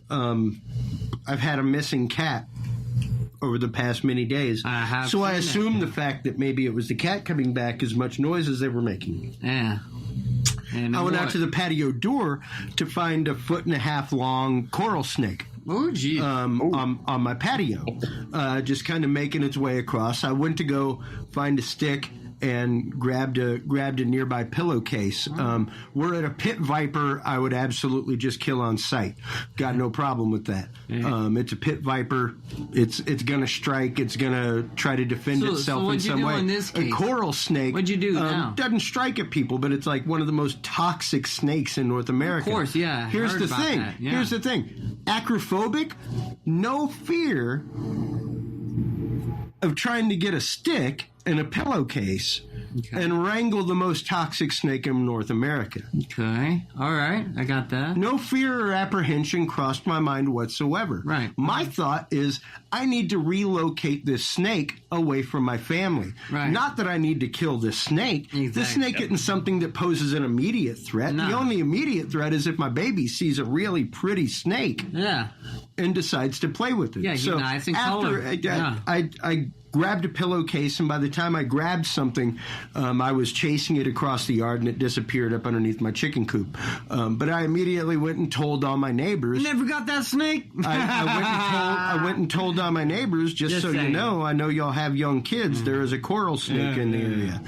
I've had a missing cat over the past many days. So I assumed the fact that maybe it was the cat coming back as much noise as they were making. Yeah. And I went out to the patio door to find a 1.5 foot long coral snake. Oh, geez. On my patio, just kind of making its way across. I went to go find a stick and grabbed a nearby pillowcase. Were it a pit viper, I would absolutely just kill on sight. Got no problem with that. It's a pit viper. It's gonna strike. It's gonna try to defend itself in some way. In this case? A coral snake. What'd you do now? Doesn't strike at people, but it's like one of the most toxic snakes in North America. Of course, yeah. Here's the thing. Yeah. Here's the thing. Acrophobic, no fear of trying to get a stick in a pillowcase and wrangle the most toxic snake in North America. Okay. All right. I got that. No fear or apprehension crossed my mind whatsoever. Right. My thought is, I need to relocate this snake away from my family. Right. Not that I need to kill this snake. Exactly. This snake isn't something that poses an immediate threat. No. The only immediate threat is if my baby sees a really pretty snake Yeah. and decides to play with it. Yeah, so nice and after color. I grabbed a pillowcase, and by the time I grabbed something, I was chasing it across the yard, and it disappeared up underneath my chicken coop. But I immediately went and told all my neighbors. Never got that snake. I went and told all my neighbors, just so saying. you know, I know y'all have young kids. There is a coral snake in the area.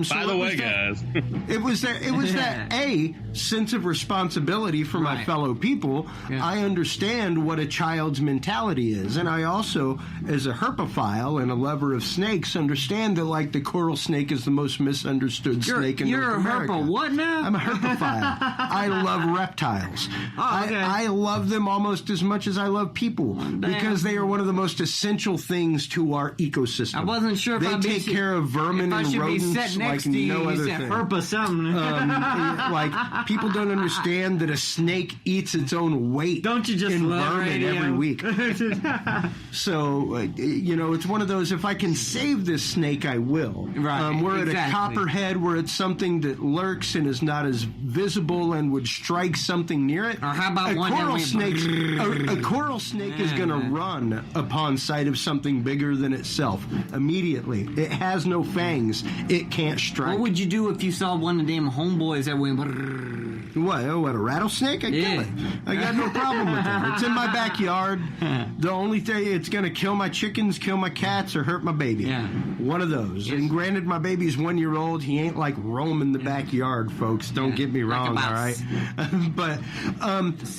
So By the way, guys, it was that a sense of responsibility for my Right. fellow people. Yeah. I understand what a child's mentality is, and I also, as a herpophile and a lover of snakes, understand that like the coral snake is the most misunderstood snake in North America. You're a herpa what now? I'm a herpophile. I love reptiles. Oh, okay. I love them almost as much as I love people because they are one of the most essential things to our ecosystem. I wasn't sure if they I'd be take care of vermin if I and should rodents be sitting next like to you. no You other said thing. herpa something. Like people don't understand that a snake eats its own weight. Don't you just in love vermin radio? every week? So it's one of those. If I can save this snake, I will. Right, We're at a exactly. copperhead where it's something that lurks and is not as visible and would strike something near it. Or how about a one that coral went snake? A coral snake is going to run upon sight of something bigger than itself immediately. It has no fangs. It can't strike. What would you do if you saw one of them homeboys that went? What, a rattlesnake? I'd kill it. I got no problem with it. It's in my backyard. The only thing, it's going to kill my chickens, kill my cats, or hurt my baby. Yeah. One of those. And granted, my baby's 1 year old. He ain't like roaming the backyard, folks. Don't get me wrong, Like a all right? But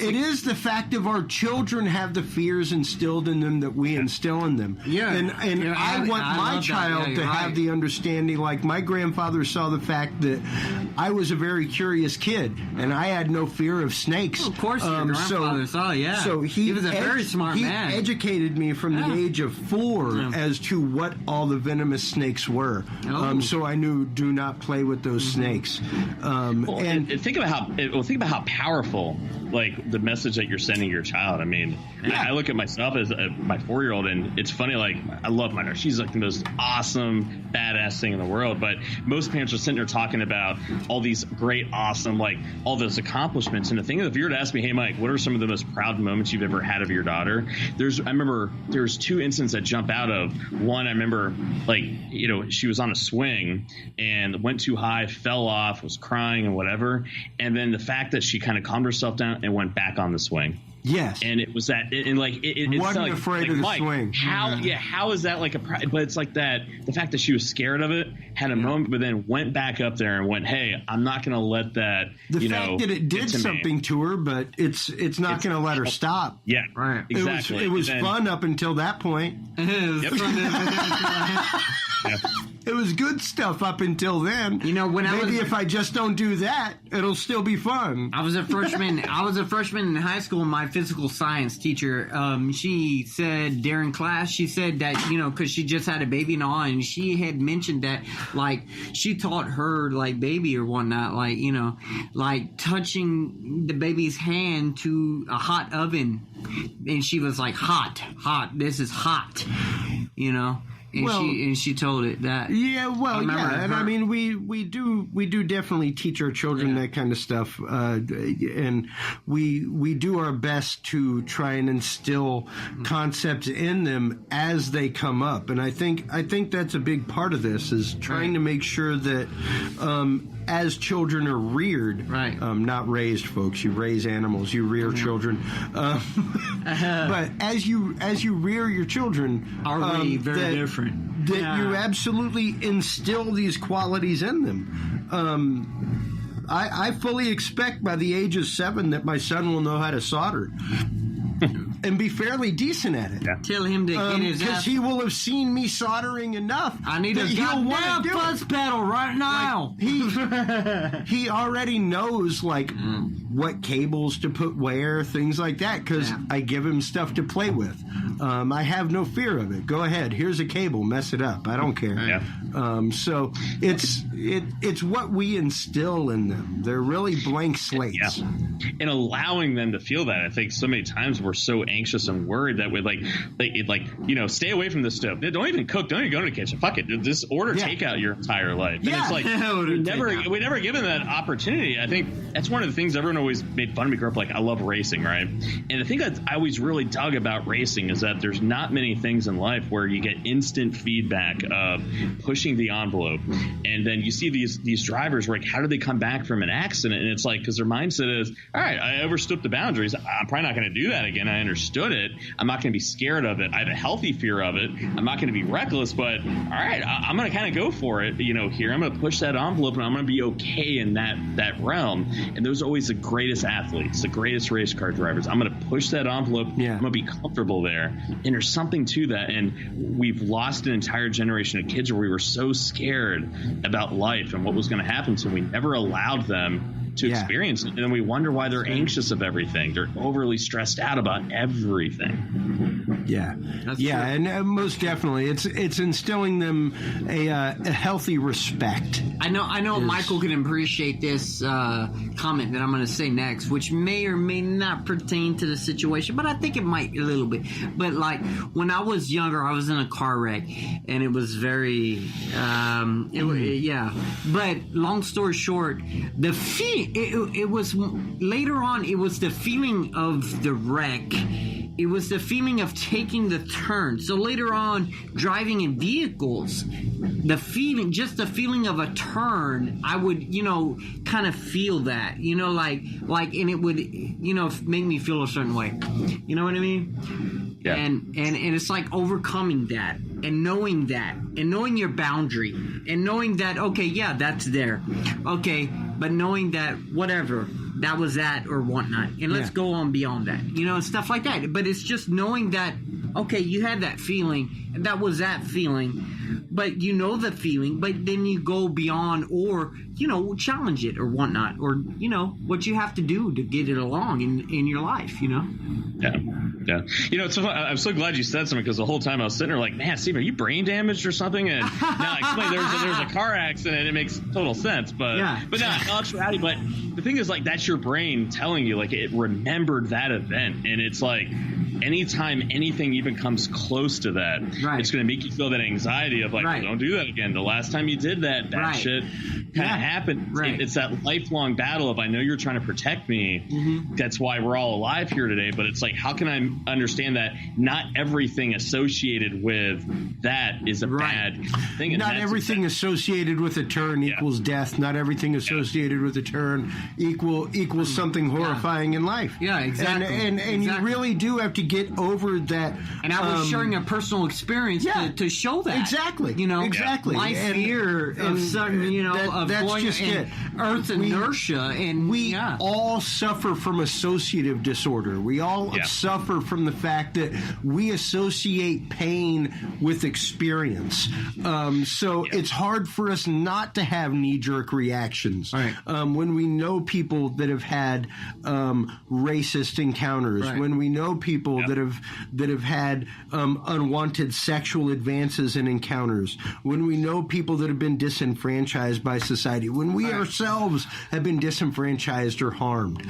it is the fact of our children have the fears instilled in them that we instill in them. Yeah. And I want I my love that. child Yeah, to you're have right. the understanding, like my grandfather saw the fact that I was a very curious kid, and I had no fear of snakes. Well, of course, your grandfather saw, yeah. So he was a very smart man. He educated me from the age of 4 as to what all the venomous snakes were. Oh. So I knew, do not play with those snakes. and think about how powerful, like, the message that you're sending your child. I mean, I look at myself as my 4-year-old, and it's funny. Like, I love my daughter. She's like the most awesome, badass thing in the world. But most parents are sitting there talking about all these great, awesome, like all those accomplishments. And the thing is, if you were to ask me, hey, Mike, what are some of the most proud moments you've ever had of your daughter? I remember there's 2 instances that jump out of. One, I remember, like, she was on a swing and went too high, fell off, was crying and whatever. And then the fact that she kind of calmed herself down and went back on the swing. Yes. And it was that, and like, it's wasn't like, afraid of the Mike, swing. How is that like but it's like that, the fact that she was scared of it, had a moment, but then went back up there and went, hey, I'm not going to let that, The fact that it get did to me. something to her, but it's not going to let her stop. Yeah, Right. exactly. It was And then- fun up until that point. Yeah. It was good stuff up until then. When maybe if I just don't do that, it'll still be fun. I was a freshman in high school. My physical science teacher, she said during class, she said that, because she just had a baby and all, and she had mentioned that, like, she taught her, like, baby or whatnot, like, like touching the baby's hand to a hot oven. And she was like, hot, this is hot, And she told it that. Yeah, well, and her- I mean, we do definitely teach our children that kind of stuff, and we do our best to try and instill concepts in them as they come up, and I think that's a big part of this is trying to make sure that as children are reared, not raised, folks. You raise animals, you rear children, but as you rear your children, Already very different. That you absolutely instill these qualities in them. I fully expect by the age of 7 that my son will know how to solder. and be fairly decent at it. Yeah. Tell him to get his Because ass. he will have seen me soldering enough. I need that a he'll wanna goddamn do it. fuzz pedal right now. He already knows like what cables to put where, things like that, because I give him stuff to play with. I have no fear of it. Go ahead. Here's a cable. Mess it up. I don't care. Yeah. So it's what we instill in them. They're really blank slates. Yeah. And allowing them to feel that. I think so many times we're so anxious and worried that we stay away from the stove. Don't even cook. Don't even go to the kitchen. Fuck it. Just order takeout your entire life. And it's like we never given that opportunity. I think that's one of the things everyone always made fun of me growing up. Like, I love racing, right? And the thing that I always really dug about racing is that there's not many things in life where you get instant feedback of pushing the envelope. And then you see these drivers where, like, how do they come back from an accident? And it's like, because their mindset is, all right, I overstepped the boundaries. I'm probably not going to do that again. I understood it. I'm not going to be scared of it. I have a healthy fear of it. I'm not going to be reckless, but all right, I'm going to kind of go for it. Here, I'm going to push that envelope and I'm going to be okay in that realm. And those are always the greatest athletes, the greatest race car drivers. I'm going to push that envelope. I'm going to be comfortable there. And there's something to that. And we've lost an entire generation of kids where we were so scared about life and what was going to happen to them. We never allowed them to experience it. And then we wonder why they're anxious of everything. They're overly stressed out about everything. Yeah. That's true. And most definitely it's instilling them a healthy respect. I know Michael can appreciate this comment that I'm going to say next, which may or may not pertain to the situation, but I think it might a little bit. But like when I was younger, I was in a car wreck, and it was very, But long story short, it was later on. It was the feeling of the wreck. It was the feeling of taking the turn. So later on, driving in vehicles, the feeling of a turn, I would, kind of feel that, and it would, make me feel a certain way. You know what I mean? Yeah. And it's like overcoming that and knowing your boundary and knowing that, okay, yeah, that's there. Okay, but knowing that whatever, that was that or whatnot. And let's go on beyond that, and stuff like that. But it's just knowing that, okay, you had that feeling and that was that feeling, but the feeling, but then you go beyond or, challenge it or whatnot, or, what you have to do to get it along in your life, Yeah. It's so, I'm so glad you said something, because the whole time I was sitting there like, man, Steve, are you brain damaged or something? And now explain there's a car accident. It makes total sense. But the thing is, like, that's your brain telling you, like, it remembered that event. And it's like, anytime anything even comes close to that, it's going to make you feel that anxiety of like, well, don't do that again. The last time you did that shit kind of happened. It's that lifelong battle of, I know you're trying to protect me. Mm-hmm. That's why we're all alive here today. But it's like, how can I understand that not everything associated with that is a bad thing? And not everything associated with a turn equals death. Not everything associated with a turn equals something horrifying in life. Yeah, exactly. And you really do have to get over that. And I was sharing a personal experience to show that. Exactly. Exactly. My fear of certain, of that's going just in Earth's inertia. And we all suffer from associative disorder. We all suffer from the fact that we associate pain with experience. So it's hard for us not to have knee-jerk reactions. Right. When we know people that have had racist encounters, when we know people that have had unwanted sexual advances and encounters, when we know people that have been disenfranchised by society, when we ourselves have been disenfranchised or harmed,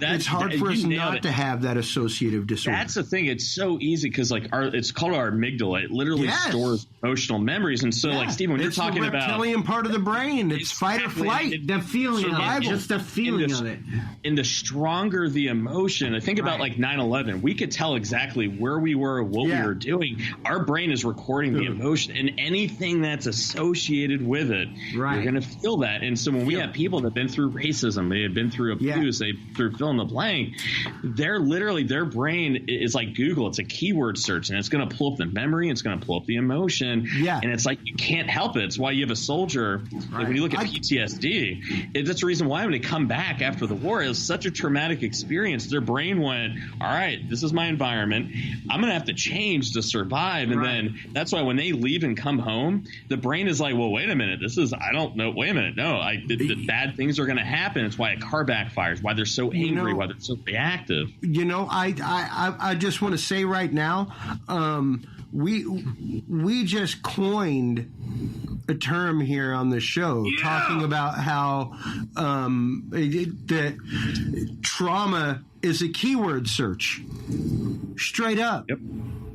it's hard for us not to have that associative disorder. That's the thing. It's so easy because it's called our amygdala. It literally stores emotional memories. And so, like, Steve, when you're talking about the reptilian part of the brain, it's fight or flight. The feeling of it, just the feeling of it. And the stronger the emotion, I think about like 9/11. We could tell exactly where we were, what we were doing. Our brain is recording the emotion, and anything that's associated with it, you're going to feel that. And so when we have people that have been through racism, they have been through abuse, they've through fill in the blank, their brain is like Google. It's a keyword search, and it's going to pull up the memory, it's going to pull up the emotion, and it's like you can't help it. It's why you have a soldier. Like when you look at PTSD, that's the reason why when they come back after the war, it was such a traumatic experience. Their brain went, all right, This is my environment. I'm going to have to change to survive. And then that's why when they leave and come home, the brain is like, well, wait a minute. I don't know. Wait a minute. No, the bad things are going to happen. It's why a car backfires, why they're so angry, why they're so reactive. I just want to say right now, we just coined a term here on the show talking about how that trauma is a keyword search. Straight up. Yep.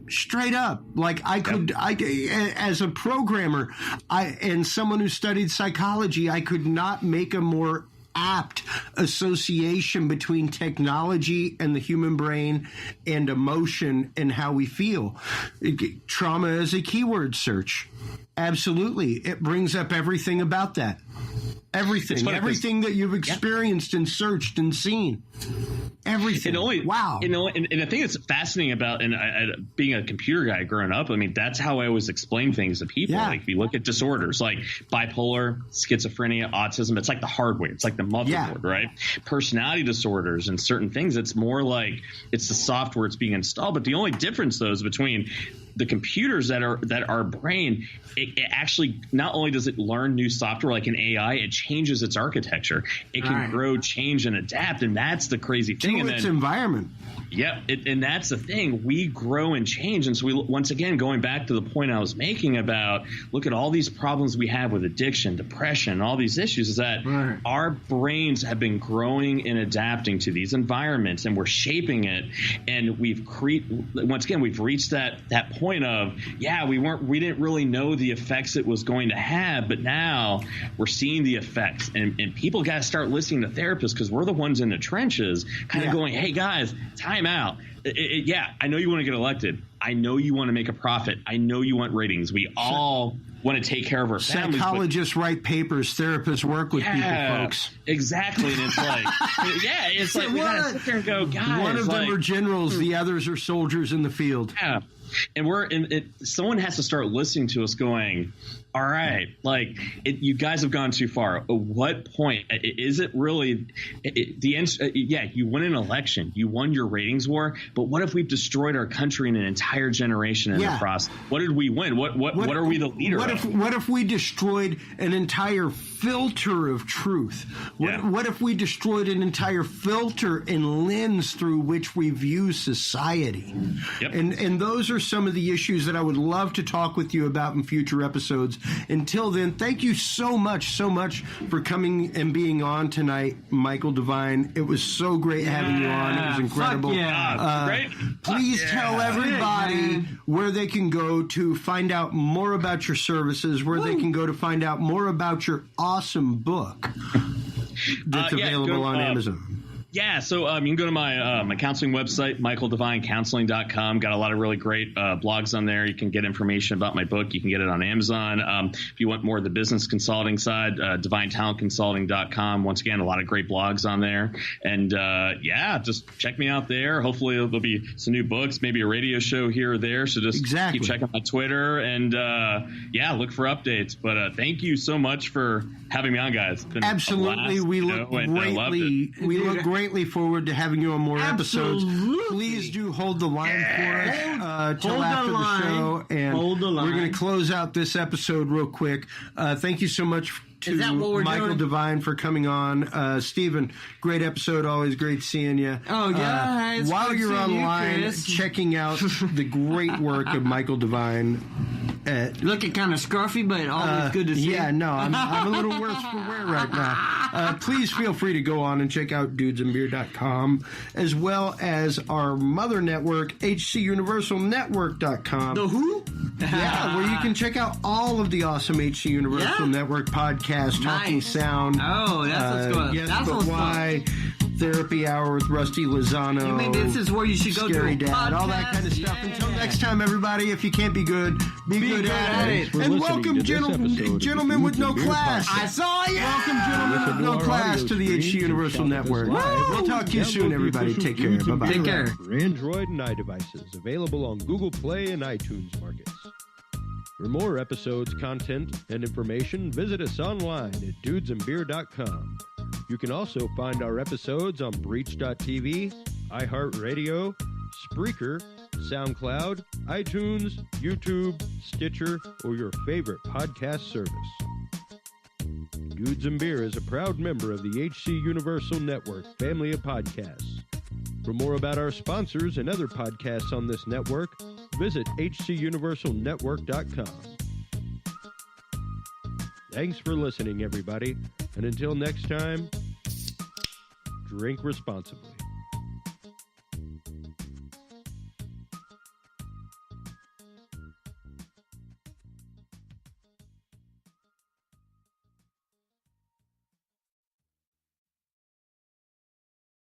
Straight up. Like I as a programmer, and someone who studied psychology, I could not make a more apt association between technology and the human brain and emotion and how we feel. Trauma is a keyword search. Absolutely. It brings up everything about that. Everything that you've experienced and searched and seen. Everything. Wow. And I think it's fascinating about being a computer guy growing up. I mean, that's how I always explain things to people. Yeah. Like, if you look at disorders like bipolar, schizophrenia, autism, it's like the hardware. It's like the motherboard, right? Personality disorders and certain things, it's more like it's the software it's being installed. But the only difference, though, is between the computers that are our brain, it actually not only does it learn new software like an AI, it changes its architecture. It can grow, change, and adapt, and that's the crazy thing. To its environment. Yep, and that's the thing. We grow and change, and so we, once again, going back to the point I was making about, look at all these problems we have with addiction, depression, all these issues, is that our brains have been growing and adapting to these environments, and we're shaping it, and we've reached that point of, we didn't really know the effects it was going to have, but now we're seeing the effects, and people got to start listening to therapists, because we're the ones in the trenches kind of going, hey guys, time out. I know you want to get elected. I know you want to make a profit. I know you want ratings. We all want to take care of our families. Psychologists write papers. Therapists work with people, folks. Exactly. And it's like, it's like we got to sit there and go, guys. One of them are generals. The others are soldiers in the field. Yeah. And someone has to start listening to us going, all right, you guys have gone too far. At what point is it really you won an election, you won your ratings war, but what if we've destroyed our country and an entire generation in the process? What did we win? What are we the leader of? What if we destroyed an entire filter of truth? What if we destroyed an entire filter and lens through which we view society? Yep. And those are some of the issues that I would love to talk with you about in future episodes. Until then, thank you so much for coming and being on tonight, Michael Devine. It was so great having you on. It was incredible. Please tell everybody where they can go to find out more about your services, where they can go to find out more about your awesome book that's available on Amazon. Yeah, so you can go to my counseling website, michaeldevinecounseling.com. Got a lot of really great blogs on there. You can get information about my book. You can get it on Amazon. If you want more of the business consulting side, divinetalentconsulting.com. Once again, a lot of great blogs on there. And just check me out there. Hopefully there'll be some new books, maybe a radio show here or there. So just keep checking my Twitter and look for updates. But thank you so much for having me on, guys. It's been absolutely. We look greatly forward to having you on more episodes. Please do hold the line for us till after the show, and we're going to close out this episode real quick. Thank you so much to Michael Devine for coming on. Stephen, great episode. Always great seeing you. Oh, yeah. While you're online, checking out the great work of Michael Devine. Looking kind of scruffy, but always good to see. Yeah, no, I'm a little worse for wear right now. Please feel free to go on and check out dudesandbeer.com, as well as our mother network, HCUniversalNetwork.com. The who? Yeah, where you can check out all of the awesome HC Universal Network podcasts, Talking Sound. Oh, that's what's going on. Yes, but why? Therapy Hour with Rusty Lozano. You mean this is where you should go to Scary Dad, podcast? All that kind of stuff. Until next time, everybody, if you can't be good, be good at it. And welcome, gentlemen with no class. I saw you. Welcome, gentlemen with no class to the HC Universal Network. We'll talk to you soon, everybody. Take care. Bye-bye. Take care. For Android and iDevices, available on Google Play and iTunes markets. For more episodes, content, and information, visit us online at dudesandbeer.com. You can also find our episodes on Breach.tv, iHeartRadio, Spreaker, SoundCloud, iTunes, YouTube, Stitcher, or your favorite podcast service. Dudes and Beer is a proud member of the HC Universal Network family of podcasts. For more about our sponsors and other podcasts on this network, visit hcuniversalnetwork.com. Thanks for listening, everybody, and until next time, drink responsibly.